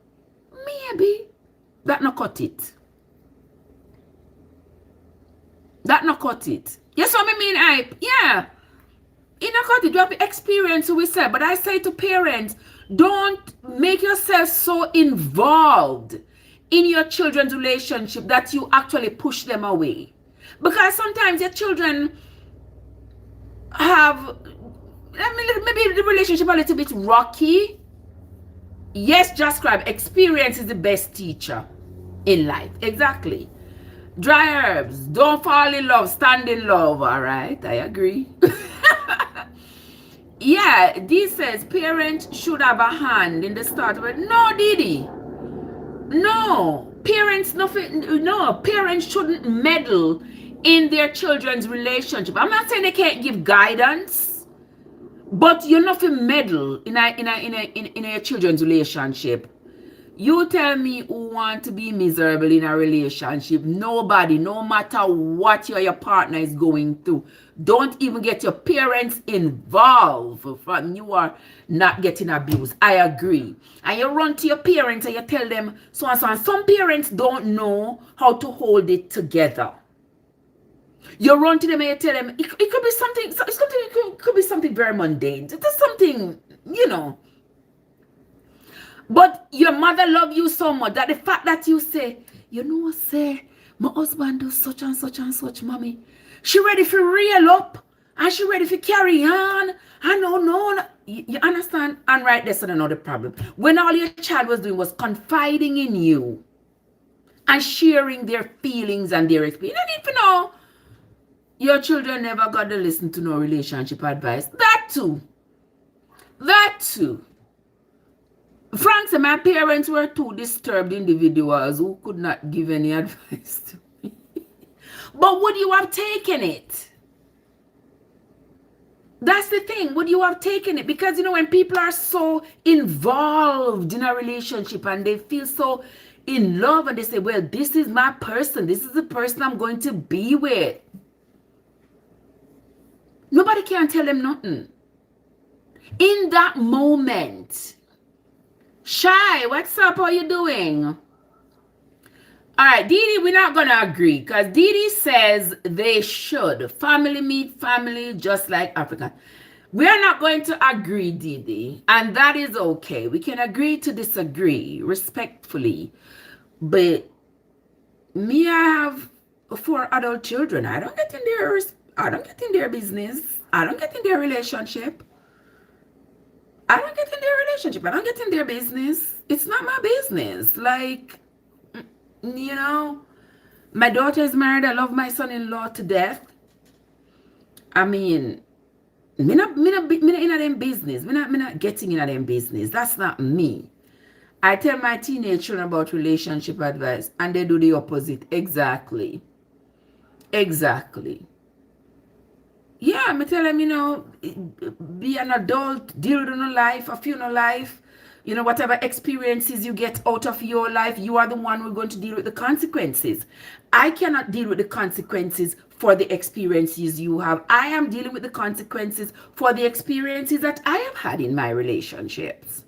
That not cut it. That not cut it. Yes, what I mean, hype. Yeah. In a cut it, you have to experience what we said. But I say to parents, don't make yourself so involved in your children's relationship that you actually push them away. Because sometimes your children have, maybe the relationship a little bit rocky. Yes, just scribe. Experience is the best teacher in life. Exactly. Dry herbs. Don't fall in love. Stand in love. All right. I agree. Yeah, Dee says parents should have a hand in the start of it. No, Didi. No. Parents shouldn't meddle in their children's relationship. I'm not saying they can't give guidance, but you're not to meddle in a children's relationship. You tell me who want to be miserable in a relationship. Nobody, no matter what your partner is going through. Don't even get your parents involved from you are not getting abused. I agree. And you run to your parents and you tell them so and so. And some parents don't know how to hold it together. You run to them and you tell them it could be something. It could be something very mundane. It's something, you know. But your mother love you so much that the fact that you say, you know what, say, my husband do such and such and such, mommy. She ready for reel up and she ready for carry on. I no. You understand? And right there's another problem. When all your child was doing was confiding in you and sharing their feelings and their experience. You need to know your children never got to listen to no relationship advice. That too. Frank said my parents were two disturbed individuals who could not give any advice to me. But would you have taken it? That's the thing. Would you have taken it? Because, you know, when people are so involved in a relationship and they feel so in love and they say, well, this is my person. This is the person I'm going to be with. Nobody can tell them nothing. In that moment, Shy, what's up? How you doing? All right, Didi, we're not going to agree because Didi says they should. Family meet family just like Africa. We're not going to agree, Didi, and that is okay. We can agree to disagree respectfully. But me, I have 4 adult children. I don't get in their business. I don't get in their relationship. I don't get in their relationship. I don't get in their business. It's not my business. Like, you know, my daughter is married. I love my son-in-law to death. I mean, Me not in them business. Me not getting in them business. That's not me. I tell my teenage children about relationship advice and they do the opposite. Exactly. Yeah, me tell them, be an adult, deal with no life, a few no life. Whatever experiences you get out of your life, you are the one who's going to deal with the consequences. I cannot deal with the consequences for the experiences you have. I am dealing with the consequences for the experiences that I have had in my relationships.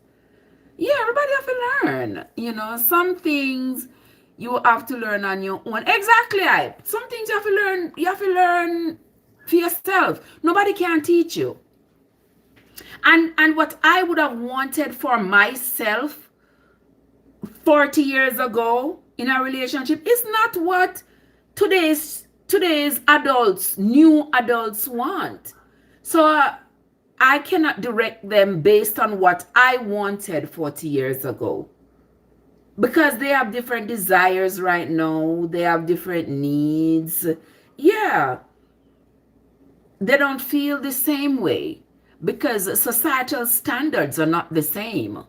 Yeah, everybody have to learn. Some things you have to learn on your own. Exactly. Some things you have to learn. You have to learn for yourself. Nobody can teach you. And what I would have wanted for myself 40 years ago in a relationship is not what today's adults, new adults want. So I cannot direct them based on what I wanted 40 years ago. Because they have different desires right now. They have different needs. Yeah. They don't feel the same way. Because societal standards are not the same.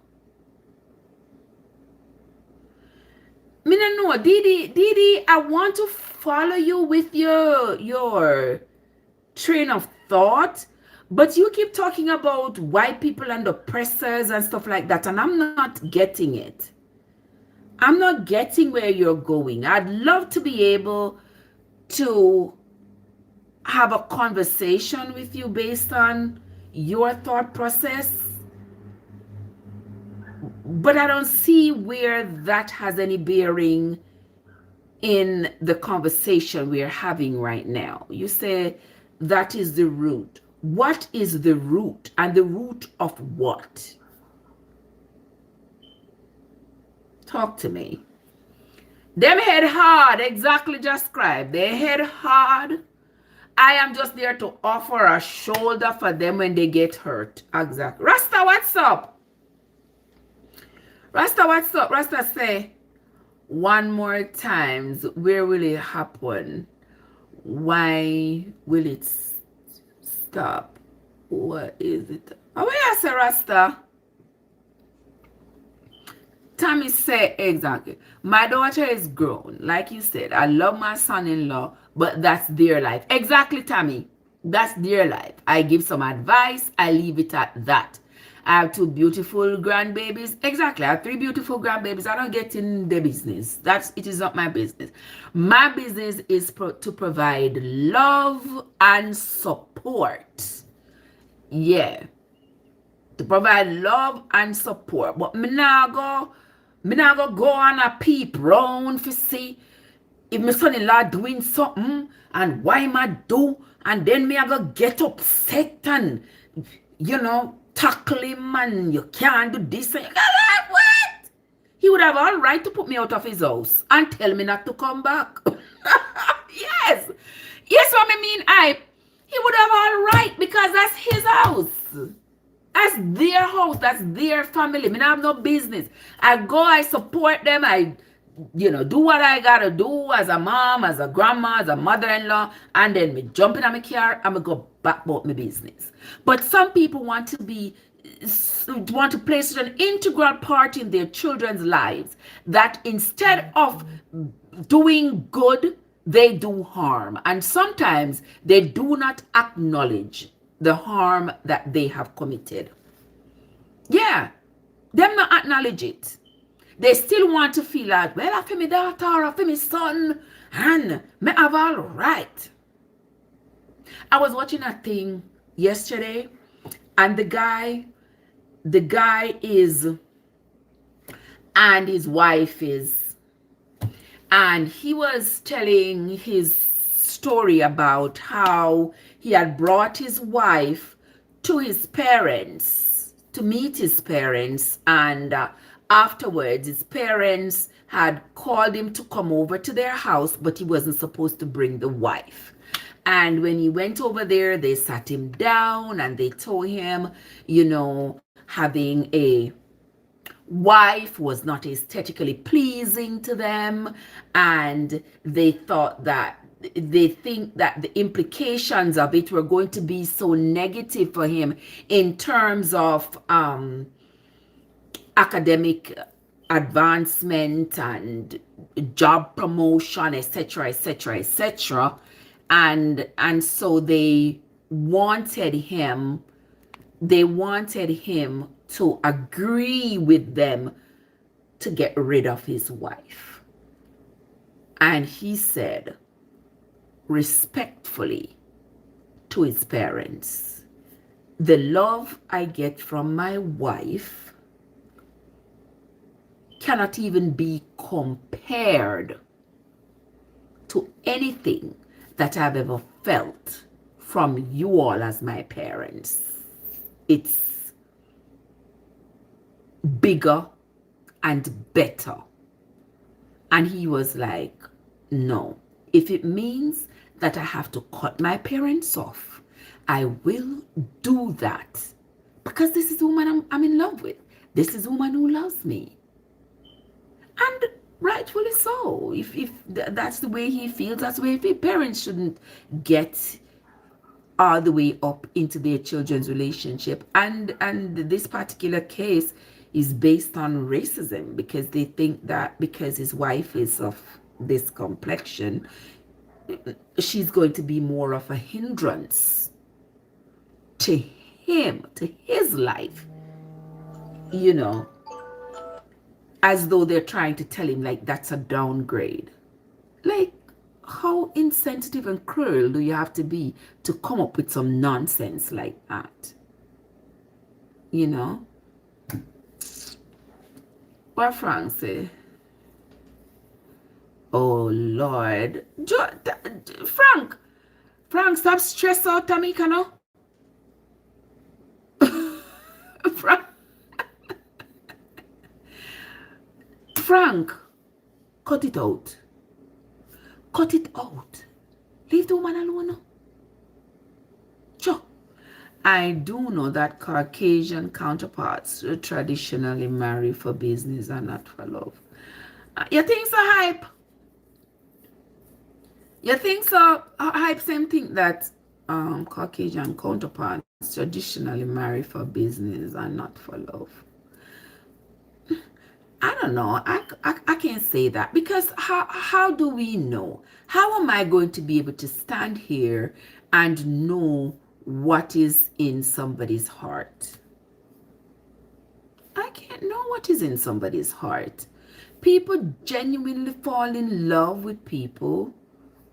Me no know, Didi, I want to follow you with your train of thought, but you keep talking about white people and oppressors and stuff like that, and I'm not getting it. I'm not getting where you're going. I'd love to be able to have a conversation with you based on your thought process, but I don't see where that has any bearing in the conversation we're having right now. You say that is the root. What is the root? And the root of what? Talk to me. Them head hard, exactly described. They head hard. I am just there to offer a shoulder for them when they get hurt. Exactly. Rasta, what's up? Rasta say, one more times, where will it happen? Why will it stop? What is it? Oh, yeah, say Rasta. Tammy say, exactly. My daughter is grown. Like you said, I love my son-in-law, but that's their life. Exactly, Tammy. That's their life. I give some advice. I leave it at that. I have 2 beautiful grandbabies. Exactly. I have 3 beautiful grandbabies. I don't get in the business. It is not my business. My business is to provide love and support. Yeah. To provide love and support. But me now go on a peep round for see if my son-in-law doing something and why am I do, and then me I go get upset and tackle him and you can't do this and what? He would have all right to put me out of his house and tell me not to come back. Yes, what I mean. He would have all right because that's his house. That's their house. That's their family. I have no business. I go, I support them. I, do what I gotta do as a mom, as a grandma, as a mother-in-law, and then me jump in my car and me go back about my business. But some people want to play such an integral part in their children's lives that instead of doing good, they do harm. And sometimes they do not acknowledge the harm that they have committed. Yeah, them not acknowledge it. They still want to feel like, well, I feel my daughter, I feel my son, and me have all right. I was watching a thing yesterday, and the guy is, and his wife is, and he was telling his story about how he had brought his wife to his parents to meet his parents, and afterwards his parents had called him to come over to their house, but he wasn't supposed to bring the wife. And when he went over there, they sat him down and they told him, having a wife was not aesthetically pleasing to them, and they thought that they think that the implications of it were going to be so negative for him in terms of academic advancement and job promotion, etc., etc., etc. And so they wanted him to agree with them to get rid of his wife. And he said respectfully to his parents, the love I get from my wife cannot even be compared to anything that I've ever felt from you all as my parents. It's bigger and better. And he was like, no, if it means that I have to cut my parents off, I will do that, because this is the woman I'm in love with. This is the woman who loves me. And rightfully so. If that's the way he feels, that's the way he feels. Parents shouldn't get all the way up into their children's relationship. And this particular case is based on racism, because they think that because his wife is of this complexion, she's going to be more of a hindrance to him, to his life, you know, as though they're trying to tell him like that's a downgrade. Like, how insensitive and cruel do you have to be to come up with some nonsense like that? You know? What Frank say? Oh Lord. Frank, stop stress out, Tamika, no? Frank, cut it out. Cut it out. Leave the woman alone now. Sure. I do know that Caucasian counterparts traditionally marry for business and not for love. You think so, Hype? You think so? Hype same thing that Caucasian counterparts traditionally marry for business and not for love. I don't know. I can't say that, because how do we know? How am I going to be able to stand here and know what is in somebody's heart? I can't know what is in somebody's heart. People genuinely fall in love with people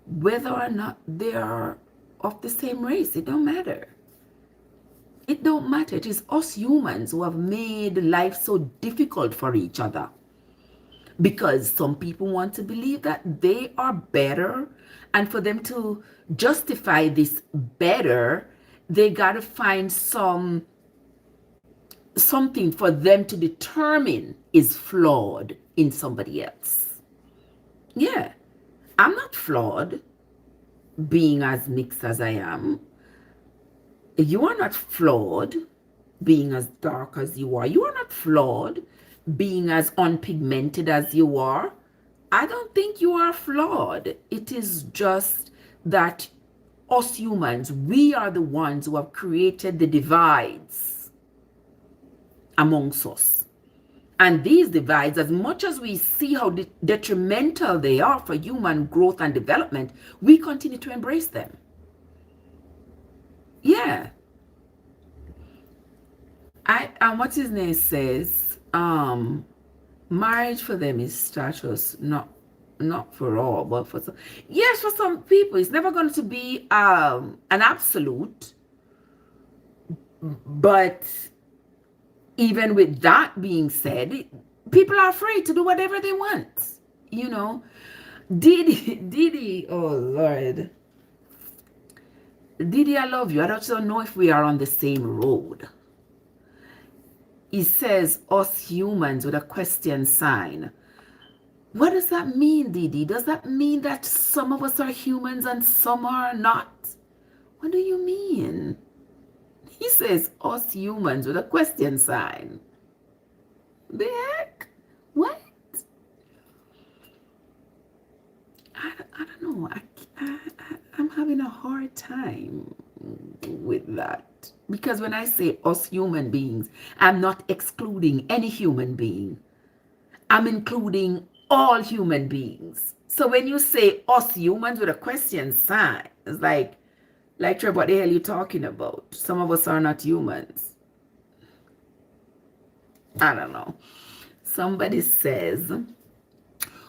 whether or not they are of the same race. It don't matter. It don't matter. It is us humans who have made life so difficult for each other, because some people want to believe that they are better, and for them to justify this better, they got to find something for them to determine is flawed in somebody else. Yeah, I'm not flawed being as mixed as I am. You are not flawed being as dark as you are. You are not flawed being as unpigmented as you are. I don't think you are flawed. It is just that us humans, we are the ones who have created the divides amongst us. And these divides, as much as we see how detrimental they are for human growth and development, we continue to embrace them. Yeah. And what's his name says, marriage for them is status, not for all, but for some. Yes, for some people, it's never going to be an absolute. But even with that being said, people are free to do whatever they want. You know, Diddy, oh Lord. Diddy, I love you. I don't know if we are on the same road. He says, us humans with a question sign. What does that mean, Diddy? Does that mean that some of us are humans and some are not? What do you mean? He says, us humans with a question sign. The heck? What? I don't know. hard time with that. Because when I say us human beings, I'm not excluding any human being. I'm including all human beings. So when you say us humans with a question sign, it's like Trev, what the hell are you talking about? Some of us are not humans. I don't know. Somebody says,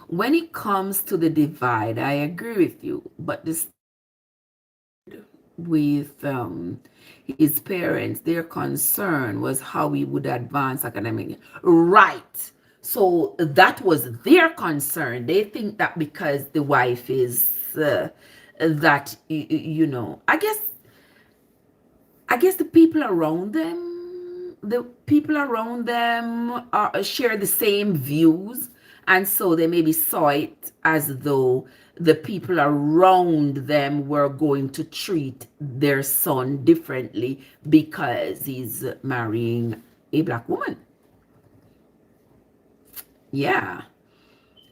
when it comes to the divide, I agree with you, but this with his parents, their concern was how he would advance academically. Right. So that was their concern. They think that because the wife is that, you know, I guess the people around them share the same views, and so they maybe saw it as though the people around them were going to treat their son differently because he's marrying a black woman. Yeah.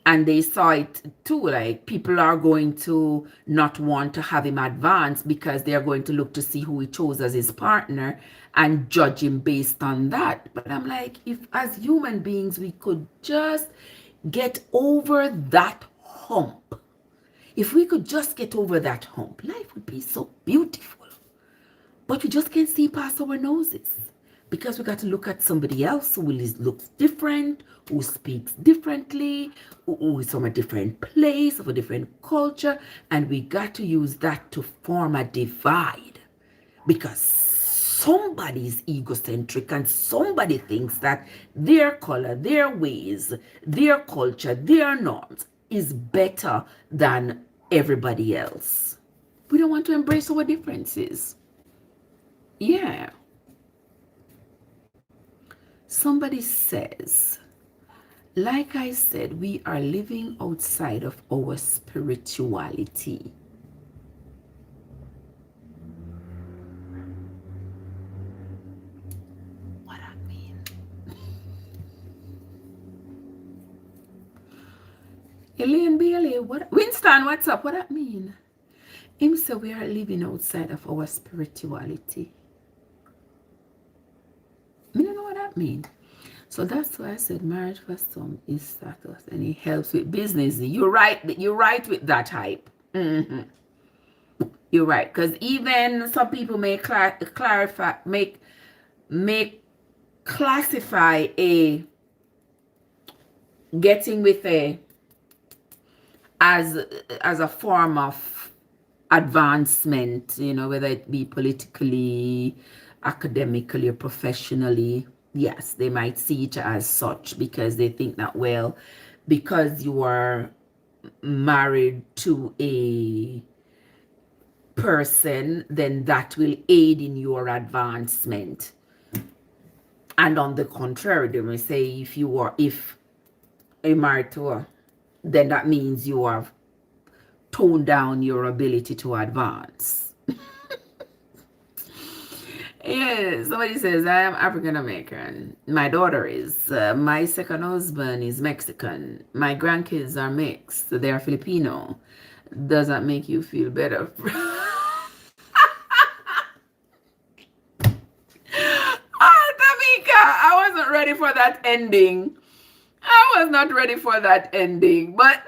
And they saw it too, like people are going to not want to have him advance because they're going to look to see who he chose as his partner and judge him based on that. But I'm like, if as human beings we could just get over that hump, if we could just get over that hump, life would be so beautiful. But we just can't see past our noses because we got to look at somebody else who looks different, who speaks differently, who is from a different place, of a different culture, and we got to use that to form a divide because somebody's egocentric and somebody thinks that their color, their ways, their culture, their norms is better than everybody else. We don't want to embrace our differences. Yeah. Somebody says, like I said, we are living outside of our spirituality. What I mean? Elaine Bailey, Winston, what's up? What I mean? Him say we are living outside of our spirituality. I don't know what that means. So that's why I said marriage for some is status and it helps with business. You're right with that hype. You're right, because even some people may classify a getting with a as a form of advancement, you know, whether it be politically, academically, or professionally. Yes, they might see it as such because they think that, well, because you are married to a person, then that will aid in your advancement. And on the contrary, they may say if you're married to her, then that means you have toned down your ability to advance. Yeah, somebody says, I am African American. My daughter is. My second husband is Mexican. My grandkids are mixed. They are Filipino. Does that make you feel better? Tamika, I wasn't ready for that ending. I was not ready for that ending, but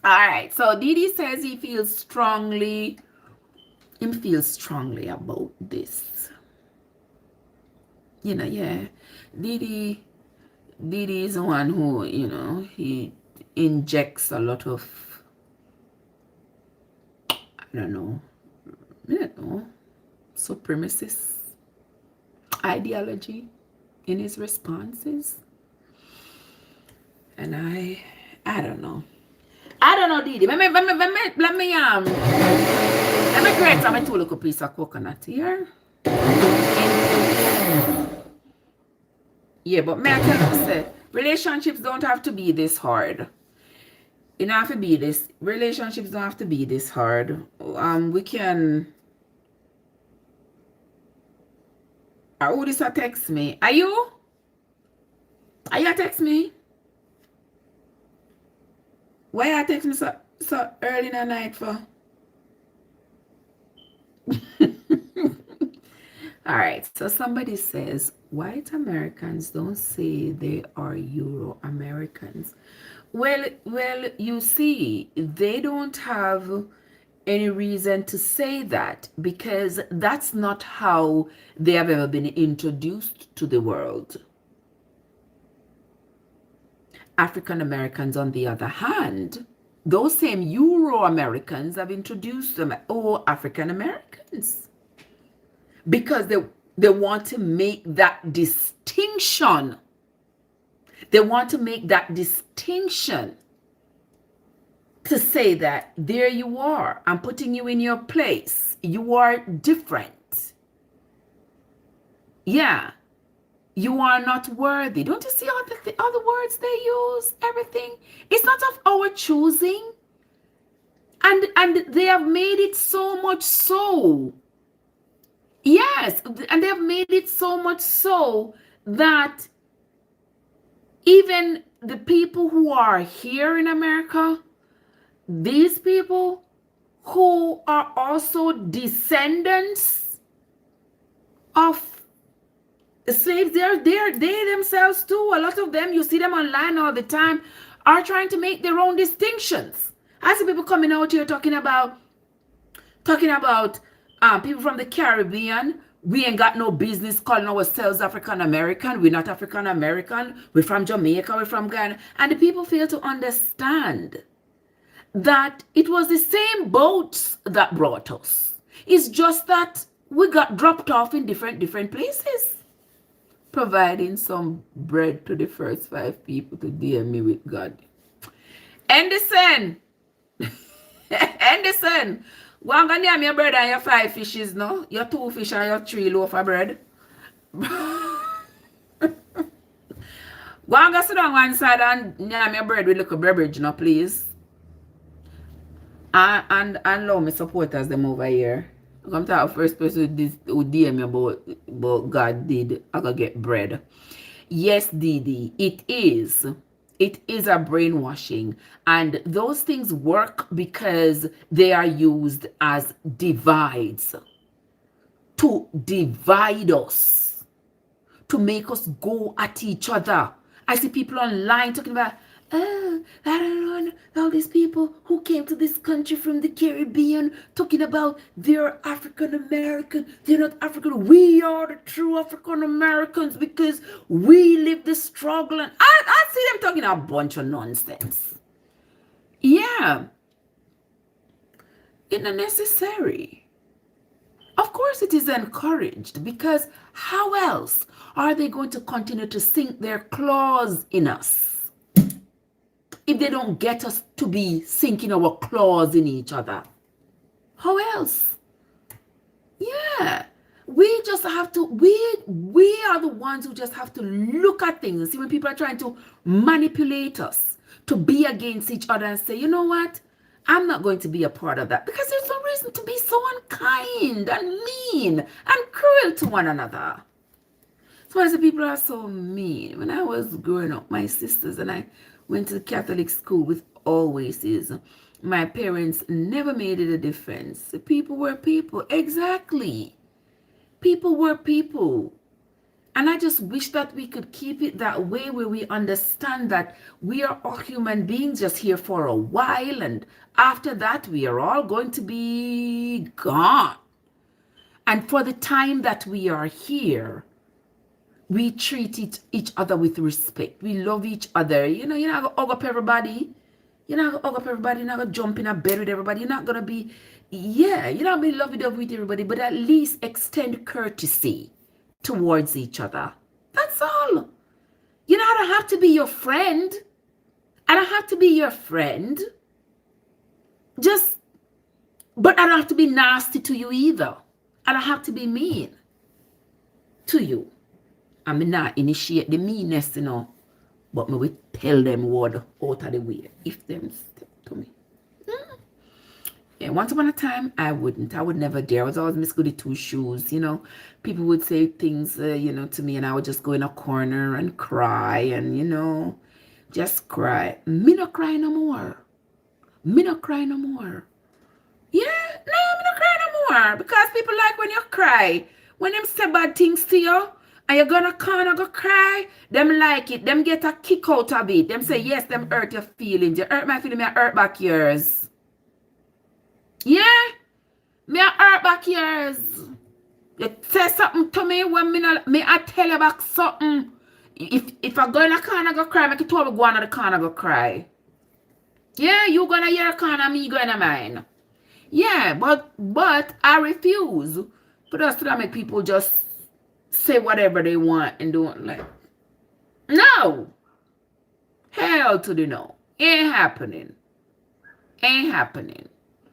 all right. So Didi says he feels strongly about this. You know, yeah. Didi is the one who, you know, he injects a lot of, I don't know, supremacist ideology in his responses. And I don't know. Didi. Let me create some two little piece of coconut here. Yeah, but may I tell you, say, relationships don't have to be this hard. It don't have to be this. Relationships don't have to be this hard. We can Who this a text me? Are you? Are you text me? Why you text me so early in the night for? All right, so somebody says white Americans don't say they are Euro Americans. Well, you see, they don't have any reason to say that because that's not how they have ever been introduced to the world. African Americans, on the other hand, those same Euro Americans have introduced them as African Americans because they want to make that distinction. They want to make that distinction to say that there you are, I'm putting you in your place. You are different. Yeah. You are not worthy. Don't you see all the words they use? Everything. It's not of our choosing. And they have made it so much so. Yes. And they have made it so much so that even the people who are here in America, these people who are also descendants of slaves, they themselves too. A lot of them, you see them online all the time, are trying to make their own distinctions. I see people coming out here talking about people from the Caribbean. We ain't got no business calling ourselves African American. We're not African American. We're from Jamaica. We're from Ghana. And the people fail to understand that it was the same boats that brought us. It's just that we got dropped off in different places. Providing some bread to the first 5 people to DM me with God. Anderson! Anderson! Go and name your bread and your 5 fishes, no? Your 2 fish and your 3 loaf of bread. Go and sit down one side and name your bread with little beverage, no, please. And allow me supporters them over here. I'm talking first person who DM me about God did I gotta get bread. Yes, Didi, it is. It is a brainwashing. And those things work because they are used as divides. To divide us. To make us go at each other. I see people online talking about, I don't know, all these people who came to this country from the Caribbean talking about they're African American, they're not African. We are the true African Americans because we live the struggle. And I see them talking a bunch of nonsense. Yeah. It's not necessary. Of course it is encouraged because how else are they going to continue to sink their claws in us? If they don't get us to be sinking our claws in each other. How else? Yeah. We just have to, we are the ones who just have to look at things and see when people are trying to manipulate us to be against each other and say, you know what? I'm not going to be a part of that because there's no reason to be so unkind and mean and cruel to one another. So I say people are so mean. When I was growing up, my sisters and I went to the Catholic school with always is. My parents never made it a difference. People were people. Exactly. People were people. And I just wish that we could keep it that way where we understand that we are all human beings just here for a while. And after that, we are all going to be gone. And for the time that we are here, we treat each other with respect. We love each other. You're not going to hug up everybody. You're not going to hug up everybody. You're not going to jump in a bed with everybody. You're not going to be, you're not going to be lovey-dovey with everybody, but at least extend courtesy towards each other. That's all. You know, I don't have to be your friend. I don't have to be your friend. But I don't have to be nasty to you either. I don't have to be mean to you. I may not initiate the meanness, but me will tell them word out of the way if them step to me. Yeah, once upon a time, I wouldn't. I would never dare. I was always Miss Goody Two Shoes, you know. People would say things, you know, to me, and I would just go in a corner and cry and, you know, just cry. Me not cry no more. Me not cry no more. Yeah, no, me not cry no more. Because people like when you cry. When them say bad things to you, and you're gonna corner go cry, them like it. Them get a kick out of it. Them say, yes, them hurt your feelings. You hurt my feelings, I hurt back yours. Yeah, me I hurt back yours. You say something to me when me I tell you back something. If I go in a corner go cry, make you told me go on the corner go cry. Yeah, you gonna your corner, me going to mine. Yeah, but I refuse for us to make people just say whatever they want and don't like. No. Hell to the no. Ain't happening. Ain't happening.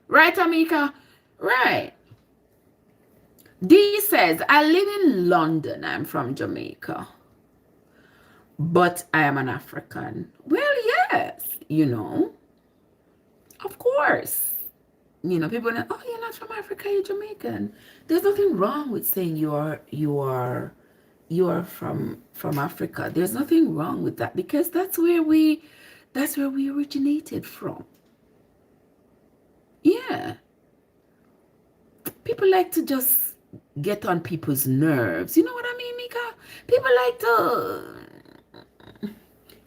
Right, Amika? Right. D says, I live in London. I'm from Jamaica. But I am an African. Well, yes. You know. Of course. You know, people are like, oh, you're not from Africa, you're Jamaican. There's nothing wrong with saying you are from Africa. There's nothing wrong with that because that's where we originated from. Yeah. People like to just get on people's nerves. You know what I mean, Mika? People like to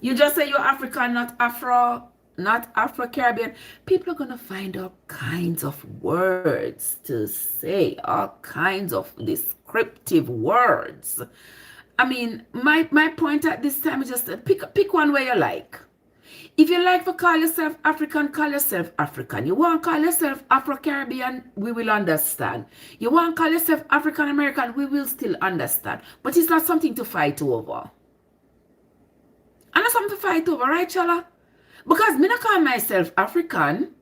you just say you're African, not Afro-Caribbean. People are going to find all kinds of words to say, all kinds of descriptive words. I mean, my point at this time is just pick one way you like. If you like to call yourself African, call yourself African. You want to call yourself Afro-Caribbean, we will understand. You want to call yourself African-American, we will still understand. But it's not something to fight over. And not something to fight over, right, Chala? Because me not call myself African.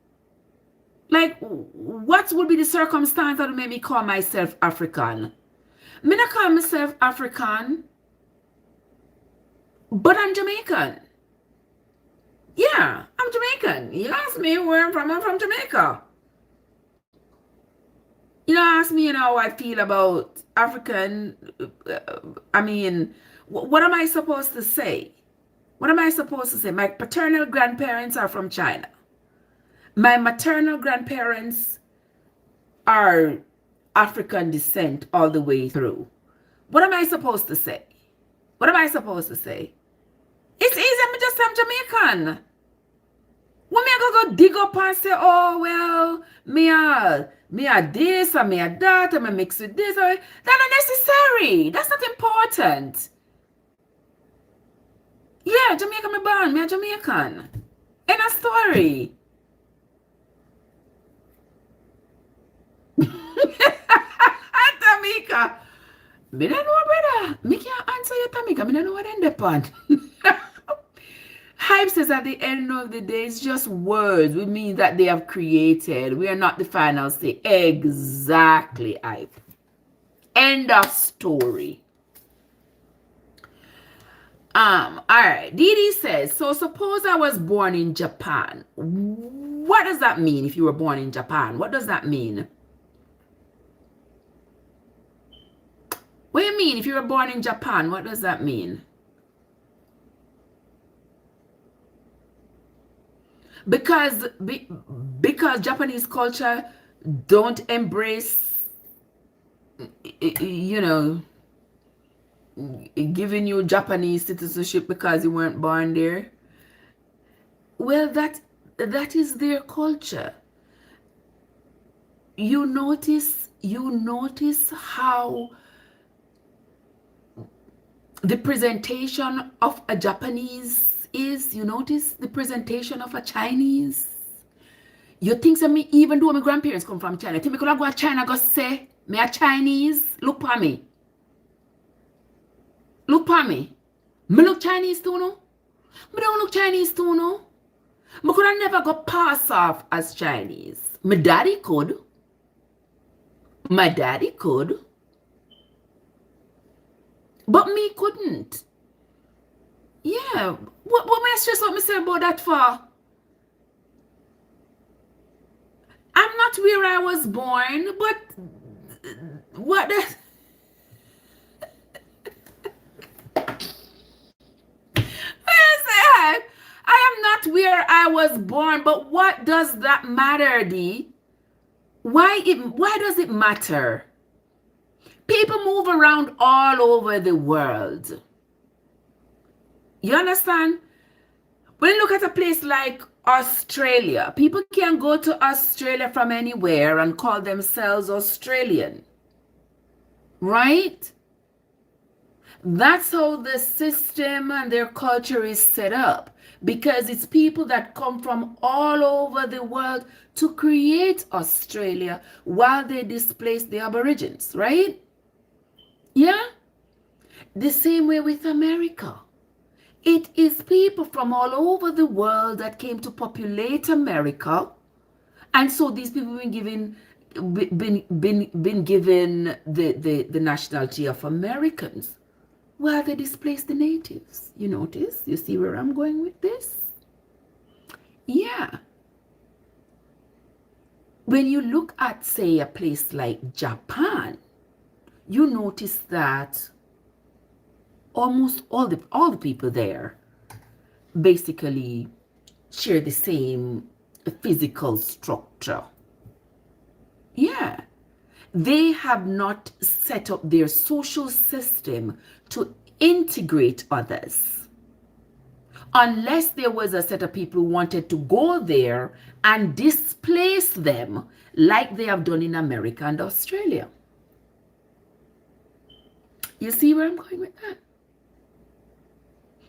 Like, what would be the circumstance that would make me call myself African? Me not call myself African, but I'm Jamaican. Yeah, I'm Jamaican. You ask me where I'm from Jamaica. You know, ask me, you know, how I feel about African. I mean, what am I supposed to say? What am I supposed to say? My paternal grandparents are from China. My maternal grandparents are African descent all the way through. What am I supposed to say? What am I supposed to say? It's easy, I'm just Jamaican. When me go dig up and say, oh, well, me a this, or me a that, and me mix with this, or that's not necessary. That's not important. Yeah, Jamaica me born, me a Jamaican. In a story. Tamika. Me don't know, brother. Me can't answer you, Tamika. Me don't know what end up on. Hype says at the end of the day, it's just words. We mean that they have created. We are not the final say. Exactly, Hype. End of story. All right. Didi says, so suppose I was born in Japan. What does that mean if you were born in Japan? What does that mean? What do you mean if you were born in Japan? What does that mean? Because Japanese culture don't embrace, you know, giving you Japanese citizenship because you weren't born there. Well, that is their culture. You notice how the presentation of a Japanese is. You notice the presentation of a Chinese. You think that me, even though my grandparents come from China, think me could go to China go say me a Chinese? Look for me. Look for me. Me look Chinese too, no? Me don't look Chinese too, no? Me could have never go pass off as Chinese. My daddy could. My daddy could. But me couldn't. Yeah. What am I stress out myself about that for? I'm not where I was born, but what the... I am not where I was born, but what does that matter, D? Why does it matter? People move around all over the world. You understand? When you look at a place like Australia, people can go to Australia from anywhere and call themselves Australian. Right? That's how the system and their culture is set up, because it's people that come from all over the world to create Australia while they displace the Aborigines, right? Yeah? The same way with America. It is people from all over the world that came to populate America, and so these people have been given the nationality of Americans. Well, they displaced the natives. You notice? You see where I'm going with this? Yeah. When you look at, say, a place like Japan, you notice that almost all the people there basically share the same physical structure. Yeah. They have not set up their social system to integrate others, unless there was a set of people who wanted to go there and displace them like they have done in America and Australia. You see where I'm going with that?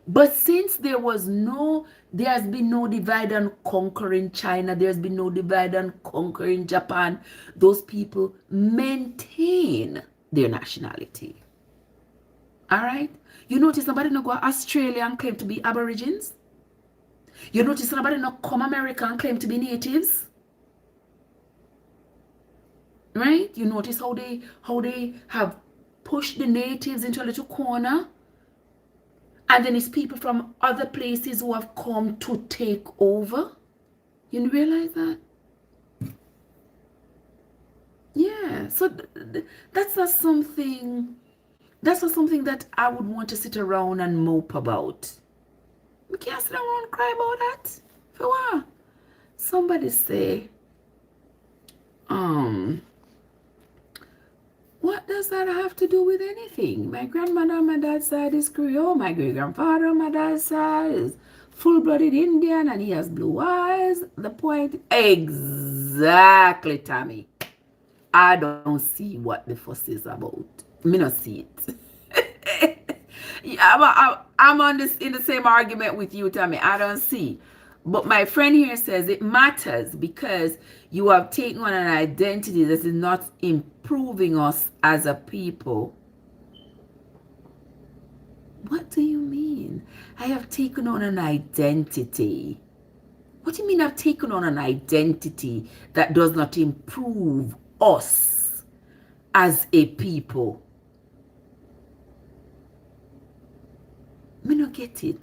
But since there has been no divide and conquer in China, there's been no divide and conquer in Japan, those people maintain their nationality. All right? You notice nobody no go to Australia and claim to be Aborigines? You notice nobody no come America and claim to be natives? Right? You notice how they have pushed the natives into a little corner? And then it's people from other places who have come to take over. You realize that? Yeah. So that's not something that I would want to sit around and mope about. We can't sit around and cry about that. For what? Somebody say, what does that have to do with anything? My grandmother on my dad's side is Creole. My great-grandfather on my dad's side is full-blooded Indian, and he has blue eyes. The point... Exactly, Tammy. I don't see what the fuss is about. Me not see it. I'm in the same argument with you, Tammy. I don't see. But my friend here says it matters because you have taken on an identity that is not improving us as a people. What do you mean? I have taken on an identity. What do you mean I've taken on an identity that does not improve us as a people? Me not get it.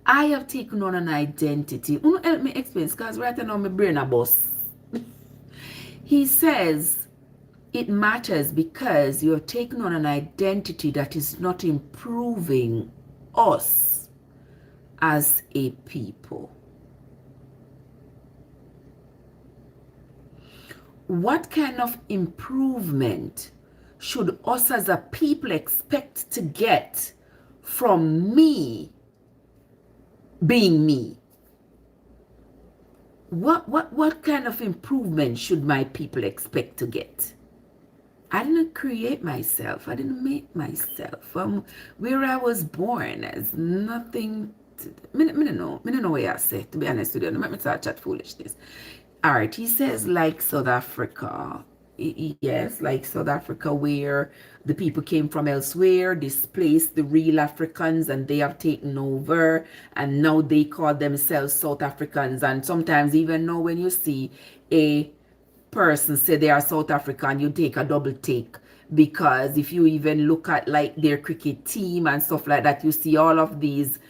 I have taken on an identity. Help me explain, because right now my brain a bust. He says it matters because you have taken on an identity that is not improving us as a people. What kind of improvement should us as a people expect to get from me being me? What kind of improvement should my people expect to get? I didn't create myself. I didn't make myself. Where I was born has nothing to... Me no know what I say, to be honest with you. Don't make me start chat foolishness. All right, he says like South Africa. Yes, like South Africa, where the people came from elsewhere, displaced the real Africans, and they have taken over, and now they call themselves South Africans. And sometimes even now when you see a person say they are South African, you take a double take, because if you even look at like their cricket team and stuff like that, you see all of these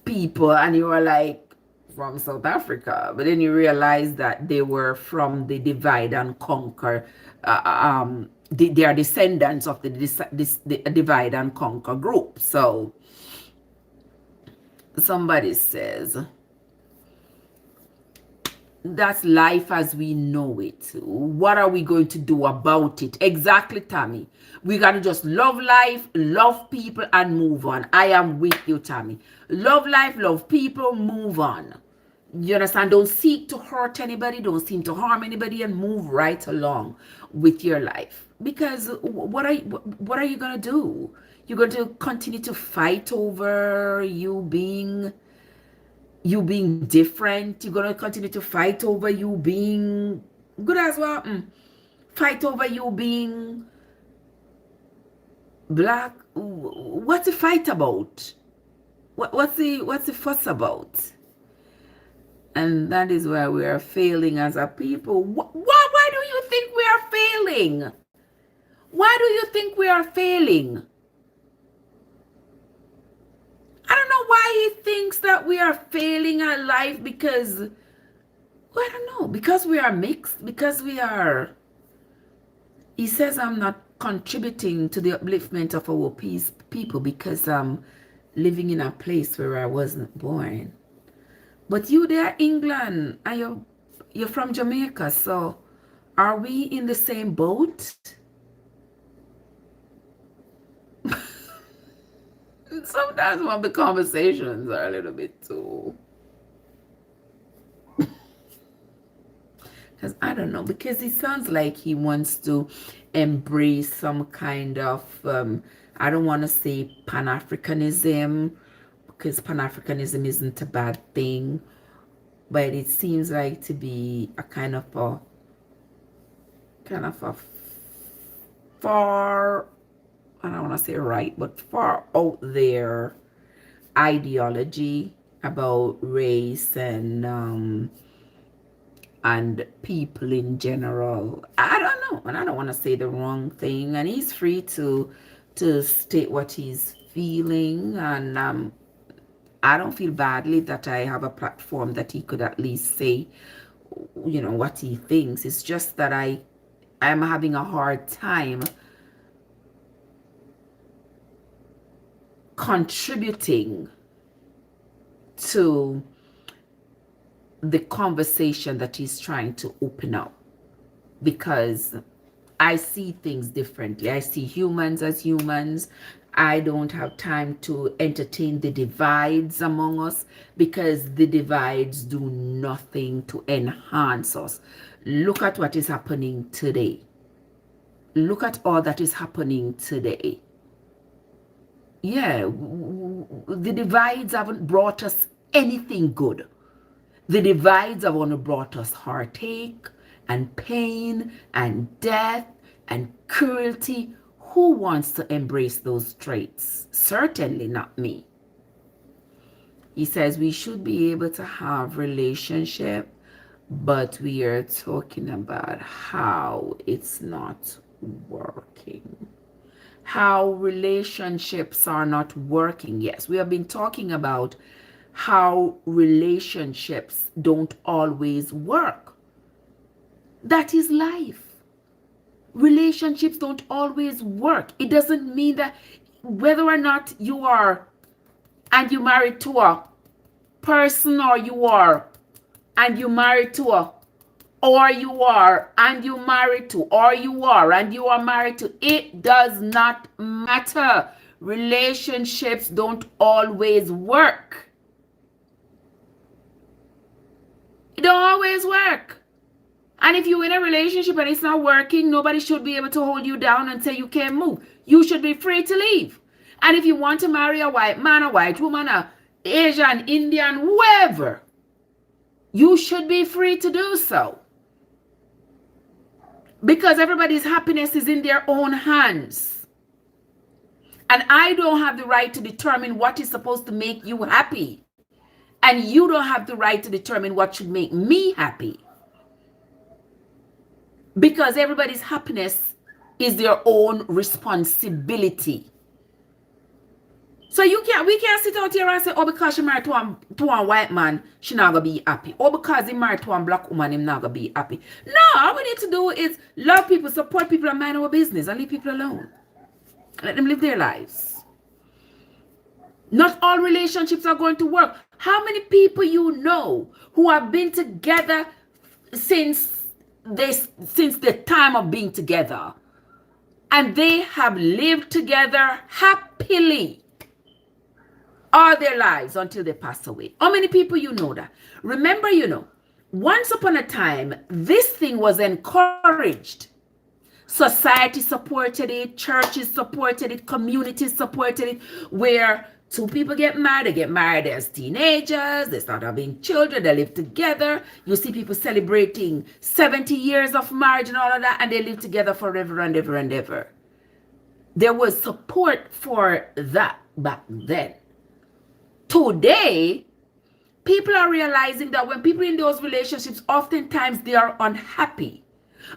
people and you are like, from South Africa, but then you realize that they were from the divide and conquer. They are descendants of the divide and conquer group. So somebody says, that's life as we know it. What are we going to do about it? Exactly, Tammy. We got to just love life, love people, and move on. I am with you, Tammy. Love life, love people, move on. You understand? Don't seek to hurt anybody. Don't seem to harm anybody, and move right along with your life. Because what are you gonna do? You're going to continue to fight over you being different. You're gonna continue to fight over you being good as well. Fight over you being black. What's the fight about? What's the fuss about? And that is why we are failing as a people. Why do you think we are failing? Why do you think we are failing? I don't know why he thinks that we are failing at life, because, I don't know, because we are mixed, because we are, he says I'm not contributing to the upliftment of our people because I'm living in a place where I wasn't born. But you there, England, and you're from Jamaica, so are we in the same boat? Sometimes one of the conversations are a little bit too, because I don't know, because it sounds like he wants to embrace some kind of I don't want to say Pan-Africanism, because Pan-Africanism isn't a bad thing, but it seems like to be a kind of a far, I don't want to say right, but far out there ideology about race and people in general. I don't know, and I don't want to say the wrong thing, and he's free to state what he's feeling, and I don't feel badly that I have a platform that he could at least say, you know, what he thinks. It's just that I'm having a hard time contributing to the conversation that he's trying to open up, because I see things differently. I see humans as humans. I don't have time to entertain the divides among us, because the divides do nothing to enhance us. Look at what is happening today. Look at all that is happening today. Yeah, the divides haven't brought us anything good. The divides have only brought us heartache and pain and death and cruelty. Who wants to embrace those traits? Certainly not me. He says we should be able to have relationship, but we are talking about how it's not working. How relationships are not working. Yes, we have been talking about how relationships don't always work. That is life. Relationships don't always work. It doesn't mean that whether or not you are and you married to a person, or you are and you married to a, or you are and you married to, or you are and you are married to, it does not matter. Relationships don't always work. It don't always work. And if you're in a relationship and it's not working, nobody should be able to hold you down and say you can't move. You should be free to leave. And if you want to marry a white man, a white woman, a Asian, Indian, whoever, you should be free to do so. Because everybody's happiness is in their own hands. And I don't have the right to determine what is supposed to make you happy. And you don't have the right to determine what should make me happy. Because everybody's happiness is their own responsibility. So we can't sit out here and say, oh, because she married to a white man, she not gonna be happy. Or because he married to a black woman, he not gonna be happy. No, all we need to do is love people, support people, and mind our business, and leave people alone. Let them live their lives. Not all relationships are going to work. How many people you know who have been together since the time of being together, and they have lived together happily all their lives until they pass away? How many people you know that? Remember, once upon a time, this thing was encouraged. Society supported it, churches supported it, communities supported it, where two people get married, they get married as teenagers, they start having children, they live together. You see people celebrating 70 years of marriage and all of that, and they live together forever and ever and ever. There was support for that back then. Today, people are realizing that when people in those relationships, oftentimes they are unhappy,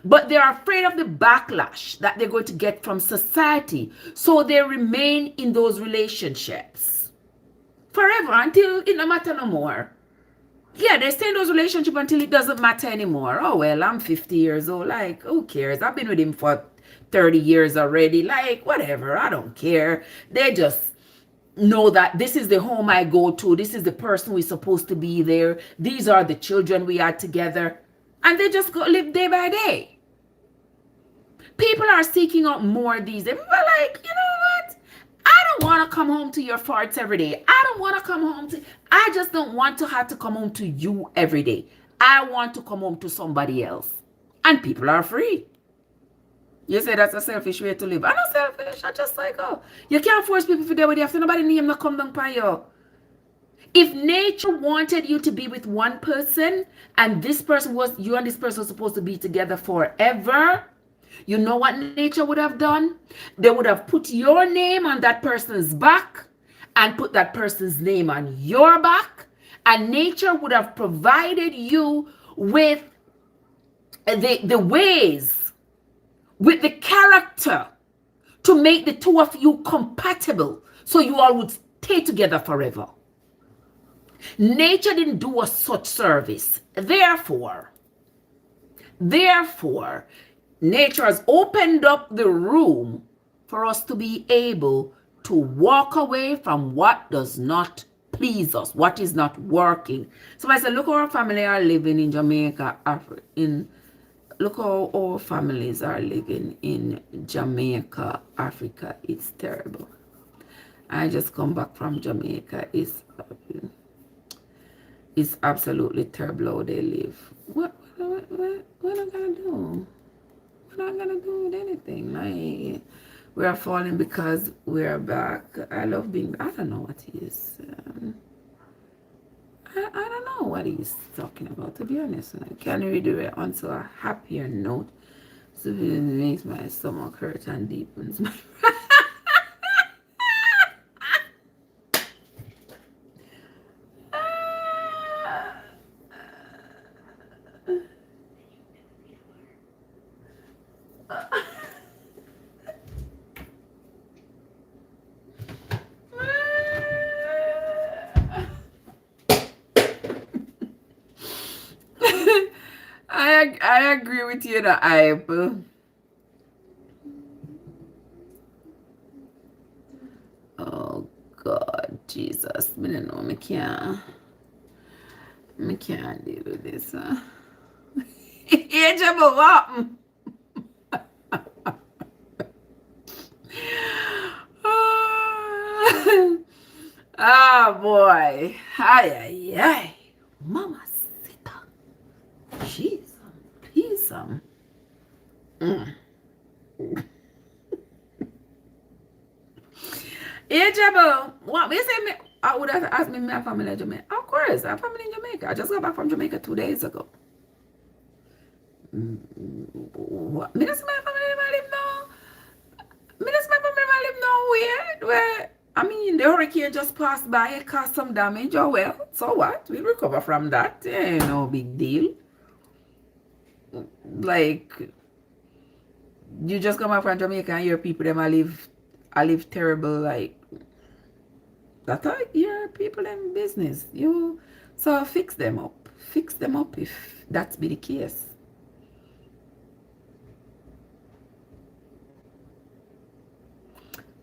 but they are afraid of the backlash that they're going to get from society. So they remain in those relationships forever until it no matter no more. Yeah, they stay in those relationships until it doesn't matter anymore. Oh, well, I'm 50 years old. Like, who cares? I've been with him for 30 years already. Like, whatever. I don't care. They just know that this is the home I go to. This is the person we're supposed to be there. These are the children we are together. And they just go live day by day. People are seeking out more these days. People are like, you know what? I don't want to come home to your farts every day. I don't want to come home to, I just don't want to have to come home to you every day. I want to come home to somebody else. And people are free. You say that's a selfish way to live. I'm not selfish. I just like, oh, you can't force people to do what you have to. Nobody name not come down by you. If nature wanted you to be with one person, and this person was, you and this person were supposed to be together forever, you know what nature would have done? They would have put your name on that person's back and put that person's name on your back, and nature would have provided you with the ways, with the character to make the two of you compatible so you all would stay together forever. Nature didn't do us such service. Therefore, nature has opened up the room for us to be able to walk away from what does not please us, what is not working. So I said, look how our family are living in Jamaica, look how our families are living in Jamaica, Africa. It's terrible. I just come back from Jamaica. It's absolutely terrible how they live. What am I gonna do? What am I gonna do with anything? Like, we are falling because we are back. I love being. I don't know what he is. I don't know what he's talking about, to be honest. I can't read it onto a happier note. So it makes my stomach hurt and deepens my. I agree with you, the hype. Oh God, Jesus, I don't know, I can't deal with this. Age of what? Oh boy, ay, mama sita, jeez. What we say? Me, I would have asked me my family in Jamaica. Of course, our family in Jamaica. I just got back from Jamaica 2 days ago. What? Me just my family live now. Me just my family live now where I mean the hurricane just passed by, it caused some damage. Oh well, so what? We recover from that. Ain't no big deal. Like, you just come back from Jamaica and your people them I live terrible, like That's how your people in business. So fix them up. Fix them up if that's be the case.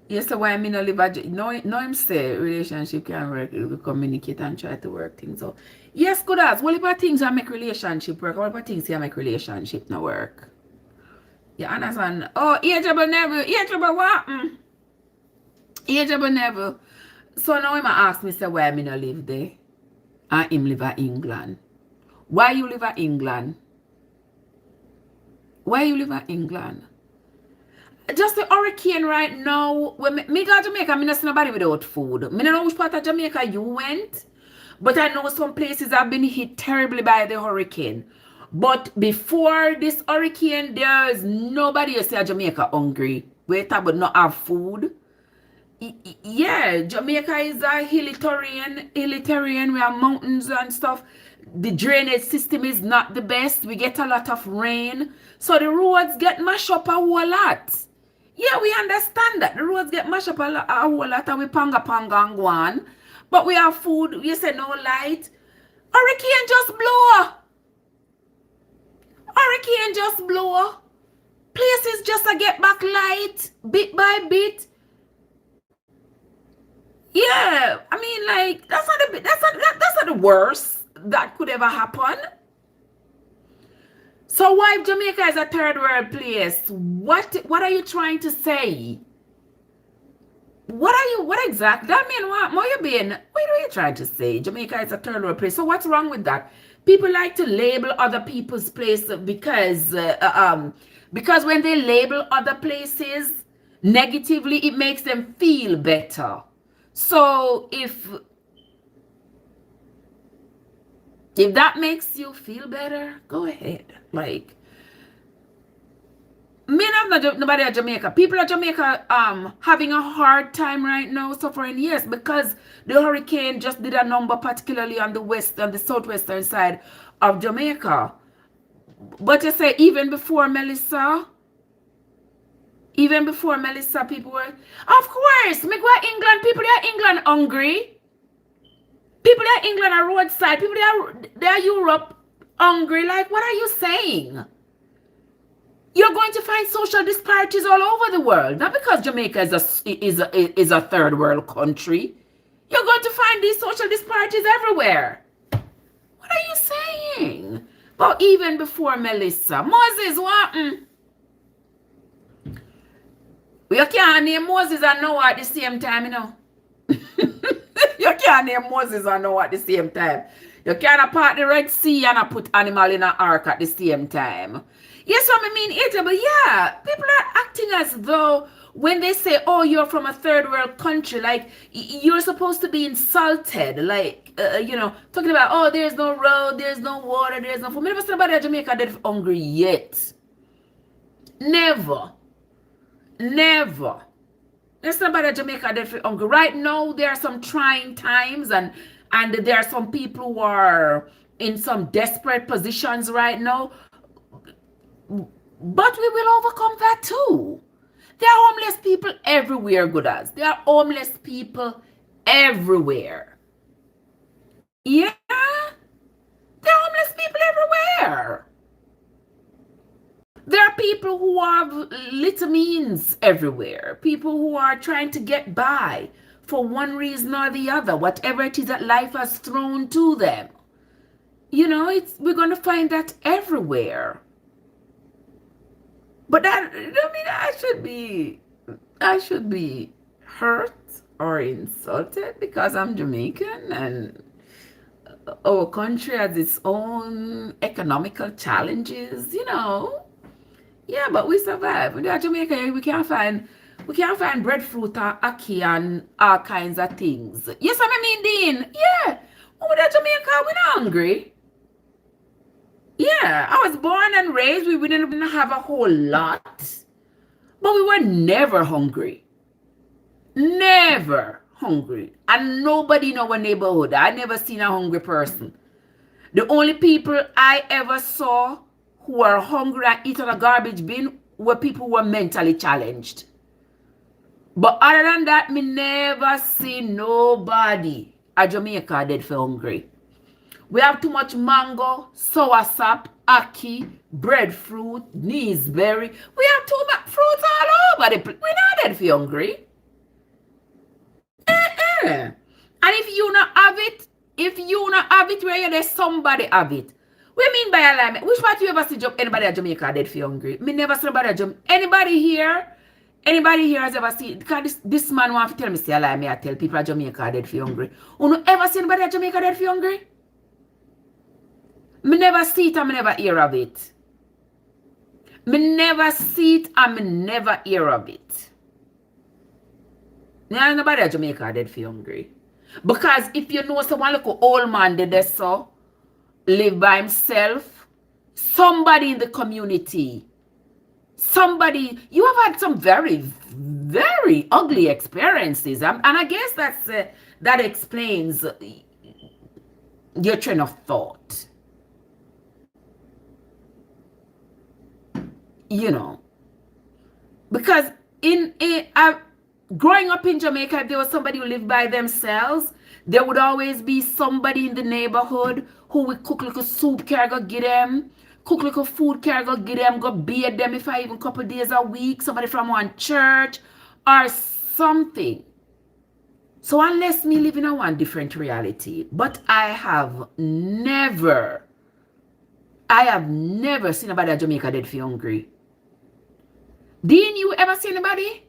Yes, so why I mean no live no him say relationship can work if we communicate and try to work things out. Yes, good as. What about things that make relationship work? What about things that make relationship not work? You understand? Oh, ageable never. Ageable what? Ageable never. So now him ask me say why me no live there. And him live at England. Why you live at England? Why you live at England? Just the hurricane right now. When me go to Jamaica, me not see nobody without food. Me don't know which part of Jamaica you went, but I know some places have been hit terribly by the hurricane. But before this hurricane, there's nobody you see at Jamaica hungry. Wait, but not have food. Yeah, Jamaica is a hilly terrain. We have mountains and stuff. The drainage system is not the best. We get a lot of rain. So the roads get mashed up a whole lot. Yeah, we understand that. The roads get mashed up a whole lot and we panga and go on. But we have food. You say no light. Hurricane just blow. Hurricane just blow. Places just get back light bit by bit. Yeah, I mean, like that's not the worst that could ever happen. So why if Jamaica is a third world place? What are you trying to say? What exactly? That mean what? What are you trying to say? Jamaica is a third world place. So what's wrong with that? People like to label other people's places because when they label other places negatively, it makes them feel better. So if that makes you feel better, go ahead. Like, me not nobody at Jamaica. People at Jamaica having a hard time right now, suffering, yes, because the hurricane just did a number, particularly on the southwestern side of Jamaica. But you say even before Melissa, people were, of course, me go to England, people are England hungry. People are England are roadside. People they are Europe hungry. Like, what are you saying? You're going to find social disparities all over the world. Not because Jamaica is a third world country. You're going to find these social disparities everywhere. What are you saying? But even before Melissa, Moses, what? You can't name Moses and Noah at the same time, you know. You can't name Moses and Noah at the same time. You can't part the Red Sea and put animal in an ark at the same time. Yes, what I mean, but yeah, people are acting as though when they say, oh, you're from a third world country, like you're supposed to be insulted, like, talking about, oh, there's no road, there's no water, there's no food. Never seen nobody at Jamaica that's hungry yet. Never. There's nobody at Jamaica that's hungry. Right now, there are some trying times and there are some people who are in some desperate positions right now. But we will overcome that too. There are homeless people everywhere, good as. There are homeless people everywhere. Yeah? There are homeless people everywhere. There are people who have little means everywhere. People who are trying to get by for one reason or the other, whatever it is that life has thrown to them. We're going to find that everywhere. But that, I should be hurt or insulted because I'm Jamaican and our country has its own economical challenges, Yeah, but we survive. When we are Jamaica, we can't find breadfruit or ackee and all kinds of things. Yes, I mean, Dean. Yeah. When we are Jamaica, we're not hungry. Yeah, I was born and raised. We didn't have a whole lot. But we were never hungry. Never hungry. And nobody in our neighborhood. I never seen a hungry person. The only people I ever saw who were hungry and eat on a garbage bin were people who were mentally challenged. But other than that, me never see nobody at Jamaica dead for hungry. We have too much mango, soursop, ackee, breadfruit, kneesberry. We have too much fruits all over the place. We're not dead for hungry. And if you not have it, where you there, somebody have it. We mean by alignment. Which part you ever see anybody at Jamaica dead for hungry? Me never see nobody at Jamaica. Anybody here has ever seen? Because this man want to tell me say alignment. I tell people at Jamaica dead for hungry. You ever see anybody at Jamaica dead for hungry? Me never see it and me never hear of it. Me never see it and me never hear of it. There's nobody at Jamaica dead for hungry. Because if you know someone like an old man dead so live by himself, somebody in the community, you have had some very, very ugly experiences. And I guess that explains your train of thought. You know, because growing up in Jamaica, if there was somebody who lived by themselves, there would always be somebody in the neighborhood who would cook like a soup care, go get them, cook like a food care, go get them, go bathe them if I even a couple days a week, somebody from one church or something. So unless me live in a one different reality, but I have never seen anybody at Jamaica dead for hungry. Didn't you ever see anybody?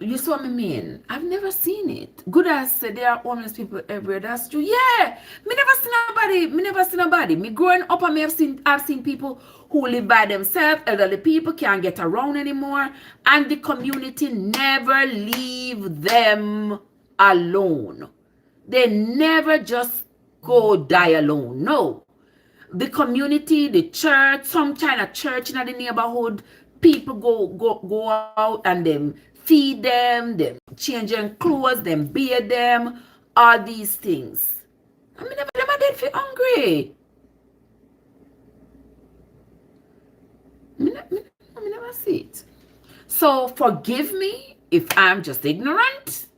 You saw me mean? I've never seen it. Good as said, there are homeless people everywhere. That's true. Yeah, me never seen nobody. Me growing up, I've seen people who live by themselves. Elderly people can't get around anymore, and the community never leave them alone. They never just go die alone. No. The community, the church, some kind of church in the neighborhood, people go out and them feed them change them clothes, them bathe them, all these things. I mean, never them are dead for hungry. I never see it. So forgive me if I'm just ignorant.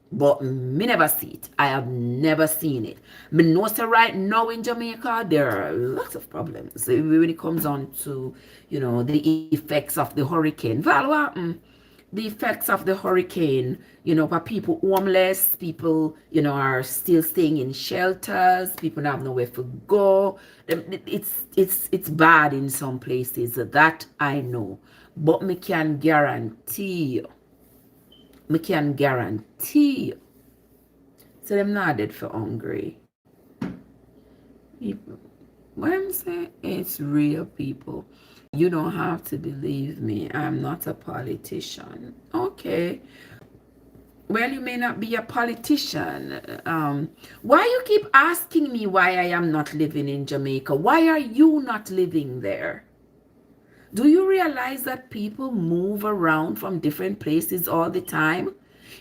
But me never see it. I have never seen it. Me know so right now in Jamaica, there are lots of problems when it comes on to, you know, the effects of the hurricane. The effects of the hurricane, you know, for people homeless, people, you know, are still staying in shelters, people have nowhere to go. It's bad in some places, that I know. But me can guarantee you, so them not dead for hungry. People, what I'm saying, it's real people. You don't have to believe me. I'm not a politician. Okay. Well, you may not be a politician. Why you keep asking me why I am not living in Jamaica? Why are you not living there? Do you realize that people move around from different places all the time?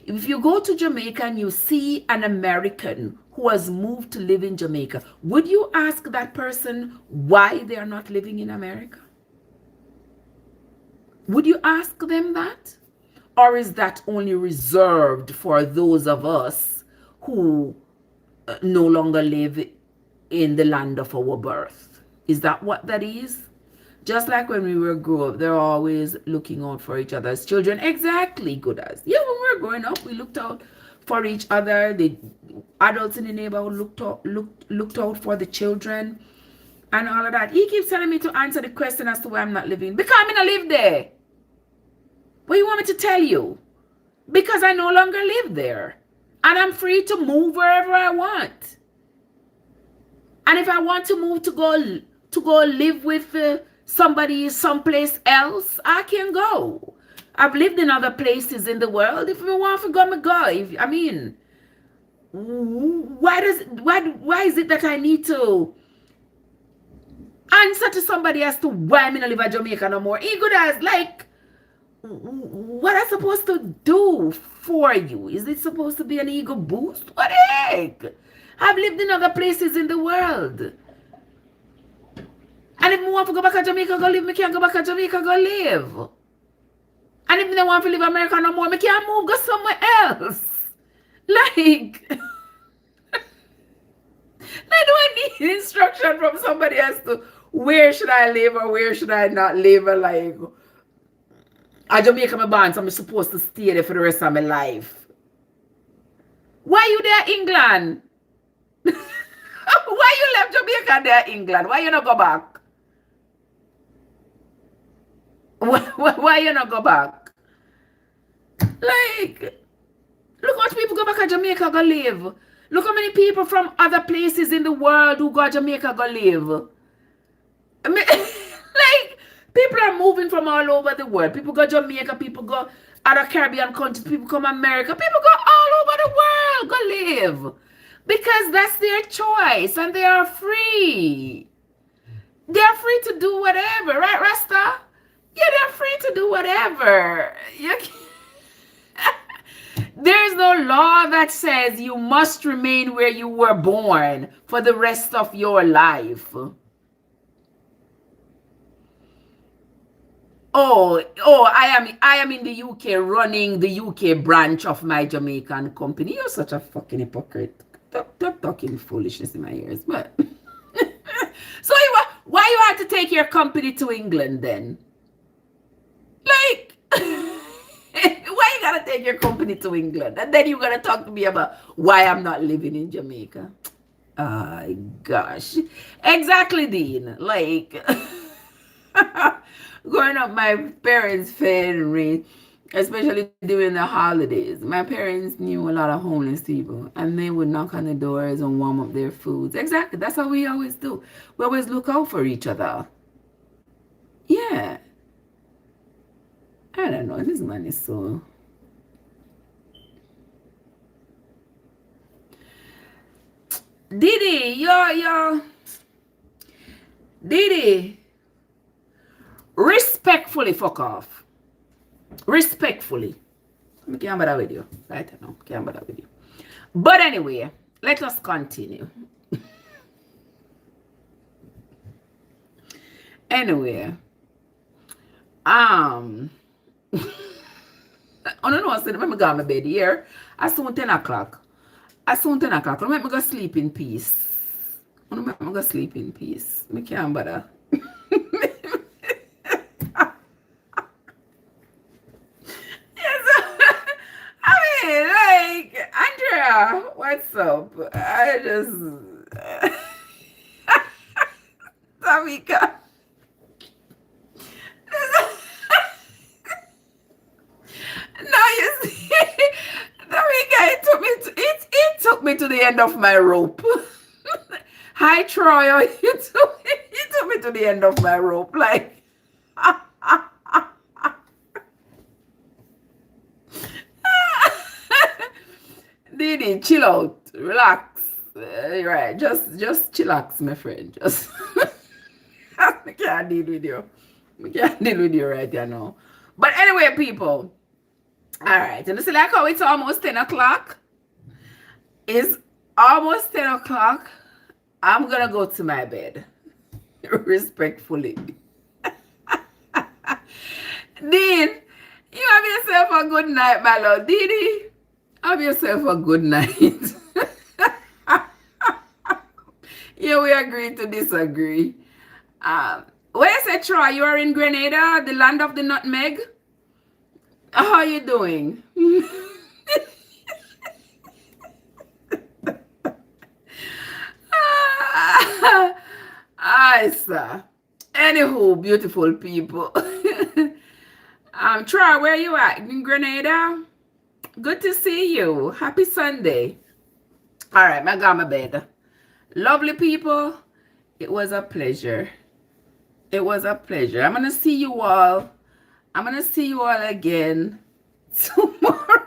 If you go to Jamaica and you see an American who has moved to live in Jamaica, would you ask that person why they are not living in America? Would you ask them that? Or is that only reserved for those of us who no longer live in the land of our birth? Is that what that is? Just like when we were growing up, they're always looking out for each other as children. Exactly, good as. Yeah, when we were growing up, we looked out for each other. The adults in the neighborhood looked out for the children and all of that. He keeps telling me to answer the question as to why I'm not living. Because I'm going to live there. What you want me to tell you? Because I no longer live there. And I'm free to move wherever I want. And if I want to move to go live with somebody someplace else, I can go. I've lived in other places in the world. If I want to go, I go. I mean, why is it that I need to answer to somebody as to why I'm not live in Jamaica no more? He good as like, what am I supposed to do for you? Is it supposed to be an ego boost? What the heck? I've lived in other places in the world. And if I want to go back to Jamaica go live, I can't go back to Jamaica go live. And if I want to live in America no more, I can't move go somewhere else. Like, I don't need instruction from somebody else to where should I live or where should I not live. Or like, I Jamaica my born, so I'm supposed to stay there for the rest of my life. Why you there, England? Why you left Jamaica there, England? Why you not go back? Why you not go back? Like, look how much people go back to Jamaica go live. Look how many people from other places in the world who go to Jamaica go live. I mean, like, people are moving from all over the world. People go to Jamaica, people go other Caribbean countries, people come America, people go all over the world, go live. Because that's their choice and they are free. They're free to do whatever, right, Rasta? Yeah, they're free to do whatever. There's no law that says you must remain where you were born for the rest of your life. Oh, I am in the UK running the UK branch of my Jamaican company. You're such a fucking hypocrite. Stop talking foolishness in my ears. But so why you had to take your company to England then? Like, why you gotta take your company to England? And then you're gonna talk to me about why I'm not living in Jamaica. Oh, gosh. Exactly, Dean. Like, growing up, my parents fed me, especially during the holidays. My parents knew a lot of homeless people, and they would knock on the doors and warm up their foods. Exactly. That's how we always do. We always look out for each other. Yeah. I don't know. This man is so... Didi, Didi, respectfully fuck off. Respectfully. I can't bother with you. Right now. Can't bother with you. But anyway, let us continue. Anyway. I don't know what's let me go on my bed here. As soon 10 o'clock. As soon 10 o'clock. Let me go sleep in peace. Let me go sleep in peace. I can't bother. Like, Andrea, what's up? I just Tamika. No, you see, Tamika, it took me to the end of my rope. Hi, Troy. You took me to the end of my rope. Like, Didi, chill out, relax. Right, just chillax, my friend. Just I can't deal with you. I can't deal with you right here now. But anyway, people. All right, and this is like how it's almost 10 o'clock. It's almost 10 o'clock. I'm gonna go to my bed. Respectfully. Dean, you have yourself a good night, my lord. Didi, have yourself a good night. Yeah, we agree to disagree. Where is it, Troy? You are in Grenada, the land of the nutmeg. How are you doing? Sir. Anywho, beautiful people. Troy, where you at? In Grenada? Good to see you. Happy Sunday. All right, I got my bed. Lovely people. It was a pleasure. It was a pleasure. I'm gonna see you all. I'm gonna see you all again tomorrow.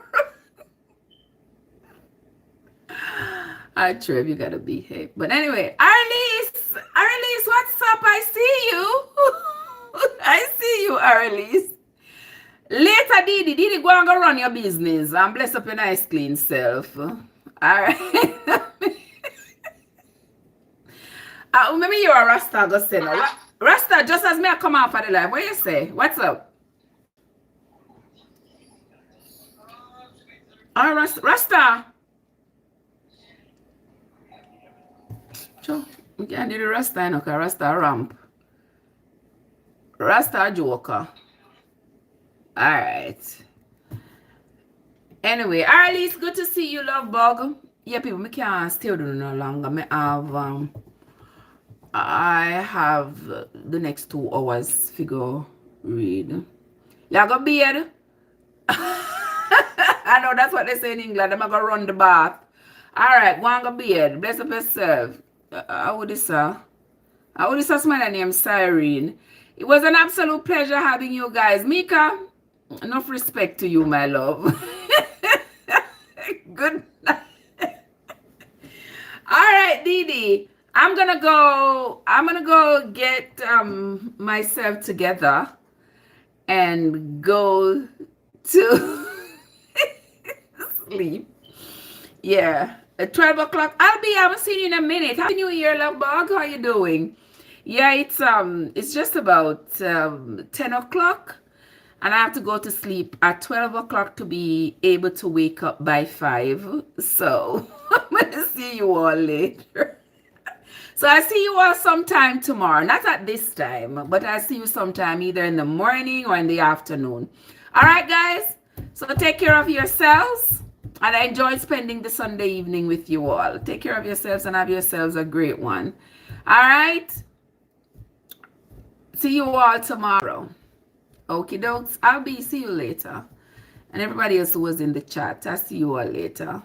Alright, Trev, you gotta behave. But anyway, Arlise, what's up? I see you. I see you, Arlise. Later, Didi, go and go run your business and bless up your nice clean self. Alright. Maybe you're a Rasta, go send her. Rasta, just as me I come off of the live, what you say? What's up? All right, Rasta. Sure. We can't do the Rasta, you know, because Rasta ramp. Rasta joker. All right. Anyway, Arlie, good to see you, love bug. Yeah, people, me can't stay with you no longer. I have the next 2 hours figure read. You got beard? I know that's what they say in England. I'm gonna run the bath. All right, go on go beard. Bless up yourself. How would this, sir? How would this smile name Cyrene? It was an absolute pleasure having you guys. Mika, enough respect to you, my love. Good night. All right, Didi. I'm gonna go get myself together and go to sleep. Yeah. At 12 o'clock. I haven't seen you in a minute. Happy New Year, love bug. How you doing? Yeah, it's just about 10 o'clock. And I have to go to sleep at 12 o'clock to be able to wake up by 5. So I'm going to see you all later. So I see you all sometime tomorrow. Not at this time, but I see you sometime either in the morning or in the afternoon. All right, guys. So take care of yourselves. And I enjoyed spending the Sunday evening with you all. Take care of yourselves and have yourselves a great one. All right. See you all tomorrow. Okie dokes. See you later. And everybody else who was in the chat, I'll see you all later.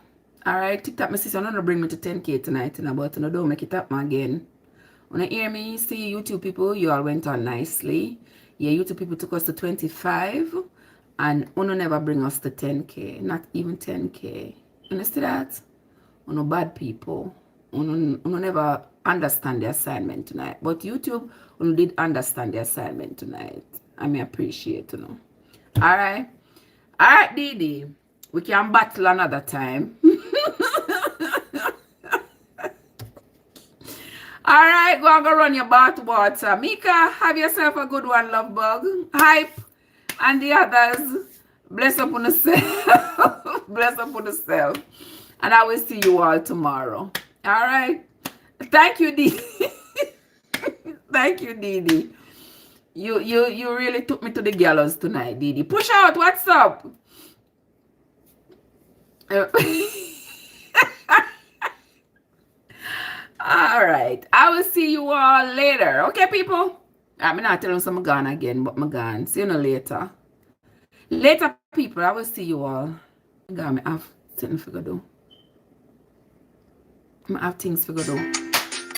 All right. TikTok, my sister, I'm going to bring me to 10K tonight. But don't make it up again. When you hear me, see YouTube people, you all went on nicely. Yeah, YouTube people took us to 25. And uno never bring us to 10K. Not even 10K. You understand that? Uno bad people. Uno never understand the assignment tonight. But YouTube, uno did understand the assignment tonight. I may appreciate, you know. All right. All right, Didi. We can battle another time. All right, go and go run your bath water. Mika, have yourself a good one, love bug. Hype and the others. Bless up on yourself. Bless up on yourself. And I will see you all tomorrow. All right. Thank you, Didi. Thank you, Didi. You really took me to the gallows tonight, Didi. Push out. What's up? All right. I will see you all later. Okay, people? I'm not telling some gone again, but I'm gone. See you later. Later, people. I will see you all. I have things to do. I have things to do.